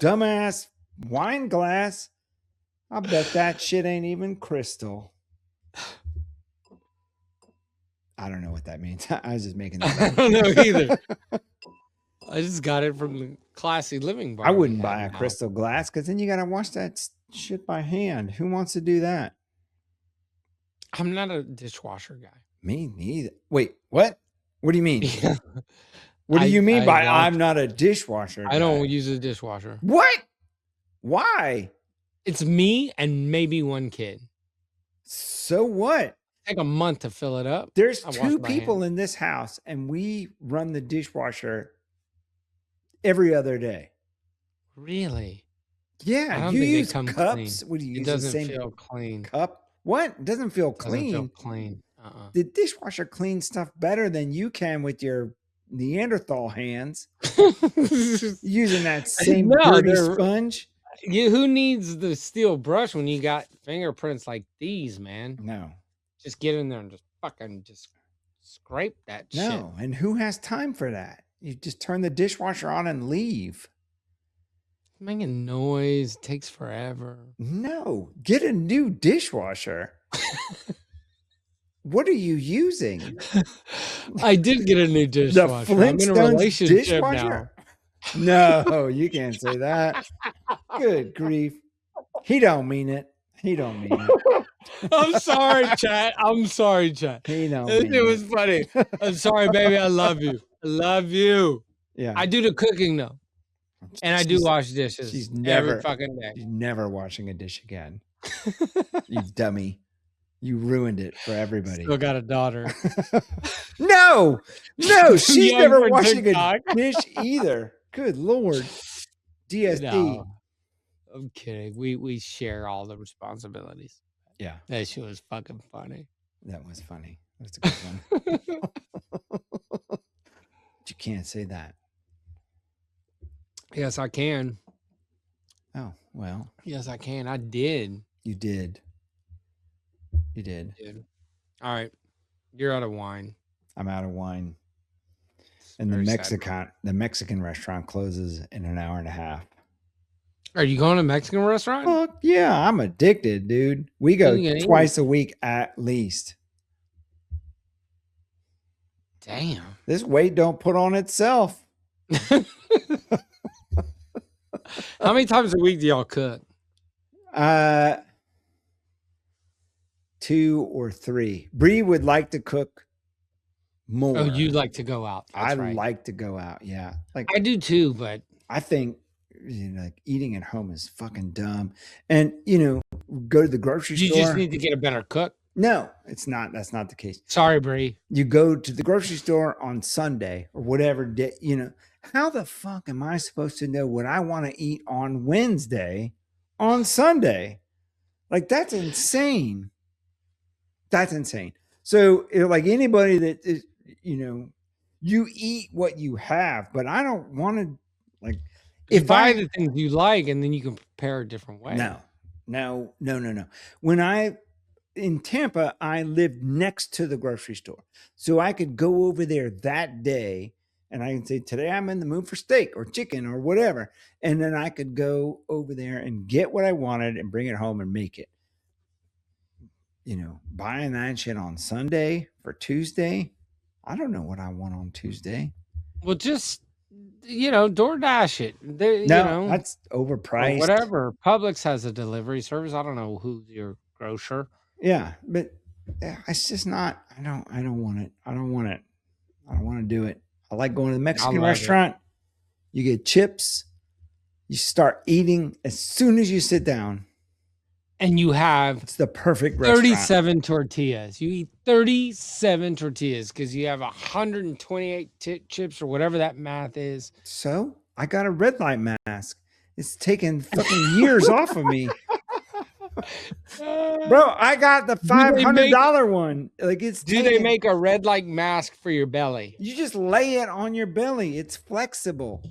dumbass wine glass. I bet that shit ain't even crystal. I don't know what that means. I was just making that I up. don't know either. I just got it from the classy living bar. I we wouldn't had buy in a the house. crystal glass because then you got to wash that shit by hand. Who wants to do that? I'm not a dishwasher guy. Me neither. Wait, what? What do you mean? Yeah. What do you mean I by want- I'm not a dishwasher? I don't guy? use a dishwasher. What? Why? It's me and maybe one kid. So what? Take a month to fill it up. There's I wash two my people hands. in this house, and we run the dishwasher every other day. Really? Yeah, I don't you think they use come cups. clean. What do you It use? The doesn't same feel clean. cup? What? It doesn't feel Doesn't clean. feel clean. The dishwasher cleans stuff better than you can with your Neanderthal hands using that same No, dirty they're- sponge. Who needs the steel brush when you got fingerprints like these, man? No, Just get in there and just fucking just scrape that shit. no. And who has time for that? You just turn the dishwasher on and leave. Making noise takes forever. No, get a new dishwasher. What are you using? I did get a new The dishwasher. I'm in a Flintstones relationship dishwasher? now. No, you can't say that. Good grief. He don't mean it. He don't mean it. I'm sorry, chat. I'm sorry, chat. He don't It mean was funny. I'm sorry, baby. I love you. I love you. Yeah. I do the cooking though, and I do She's- wash dishes she's every never- fucking day. She's never washing a dish again. You dummy. You ruined it for everybody. Still got a daughter. No, she's Young never for washing TikTok. a dish either. Good Lord. DSD. No, I'm kidding. We share all the responsibilities. Yeah, That shit was fucking funny. that was funny. That's a good one. But you can't say that. Yes, I can. Oh, well, Yes, I can. I did. you did. You did. Dude. All right. You're out of wine. I'm out of wine. It's And the very sad. Mexican restaurant closes in an hour and a half. Are you going to a Mexican restaurant? Fuck yeah, I'm addicted, dude. We go What are you gonna eat? twice a week at least. Damn. This weight don't put on itself. How many times a week do y'all cook? 2 or 3. Bree would like to cook more. Oh, you like to go out. That's I right. like to go out. Yeah. Like I do too, but I think like eating at home is fucking dumb. And go to the grocery you store. just need to get a better cook. No, it's not. That's not the case. Sorry, Bree. You go to the grocery store on Sunday or whatever day, how the fuck am I supposed to know what I want to eat on Wednesday on Sunday? Like, that's insane. That's insane. So, like anybody that is, you eat what you have, but I don't want to, like, if buy the things you like and then you can prepare a different way. No. When in Tampa, I lived next to the grocery store. So I could go over there that day and I can say, today I'm in the mood for steak or chicken or whatever. And then I could go over there and get what I wanted and bring it home and make it. Buying that shit on Sunday for Tuesday, I don't know what I want on Tuesday. Well, just, DoorDash it. That's overpriced. Or whatever. Publix has a delivery service. I don't know who's your grocer. Yeah, but it's just not. I don't want it. I don't want to do it. I like going to the Mexican restaurant. You get chips. You start eating as soon as you sit down. And you have it's the perfect restaurant. 37 tortillas. You eat 37 tortillas because you have 128 chips or whatever that math is. So I got a red light mask. It's taken fucking years off of me. Bro, I got the $500 one. Like, do they make a red light mask for your belly? You just lay it on your belly. It's flexible.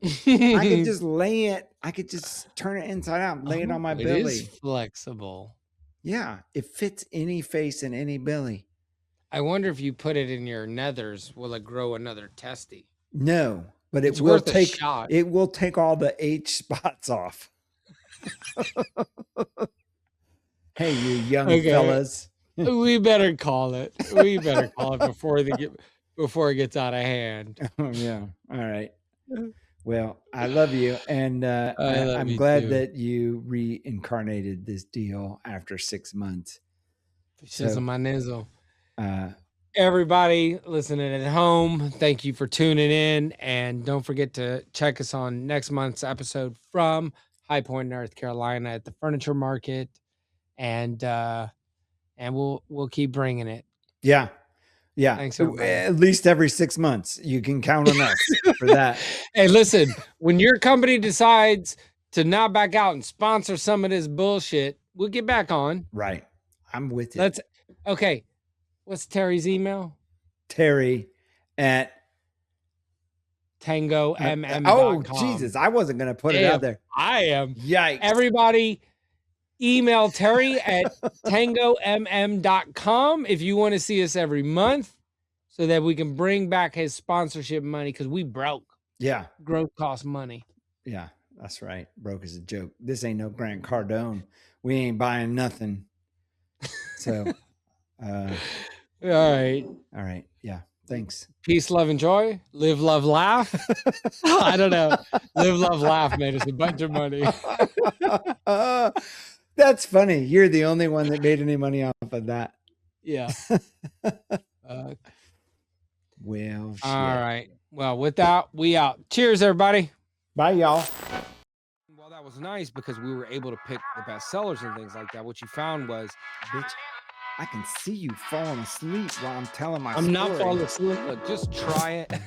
I could just lay it. I could just turn it inside out and lay it on my belly. It is flexible. Yeah, it fits any face and any belly. I wonder if you put it in your nethers, will it grow another testy? No, but it will take all the H spots off. Hey, you young fellas. We better call it. Before it gets out of hand. Oh, yeah. All right. Well, I love you, and I'm glad too. That you reincarnated this deal after 6 months. Everybody listening at home, thank you for tuning in, and don't forget to check us on next month's episode from High Point, North Carolina, at the furniture market, and we'll keep bringing it. Yeah. Thanks, at least every 6 months. You can count on us for that. Hey, listen, when your company decides to not back out and sponsor some of this bullshit, we'll get back on. Right. I'm with you. Okay. What's Terry's email? Terry at TangoMM.com. Oh, Jesus. I wasn't going to put it out there. I am. Yikes. Everybody, email Terry at TangoMM.com if you want to see us every month so that we can bring back his sponsorship money because we broke. Yeah. Growth costs money. Yeah, that's right. Broke is a joke. This ain't no Grant Cardone. We ain't buying nothing. So, all right. Yeah. Thanks. Peace, love, and joy. Live, love, laugh. I don't know. Live, love, laugh made us a bunch of money. That's funny. You're the only one that made any money off of that. Yeah. Well, shit. All right. Well, with that, we out. Cheers, everybody. Bye, y'all. Well, that was nice because we were able to pick the best sellers and things like that. What you found was, bitch, I can see you falling asleep while I'm telling my story. I'm not falling asleep. Look, just try it.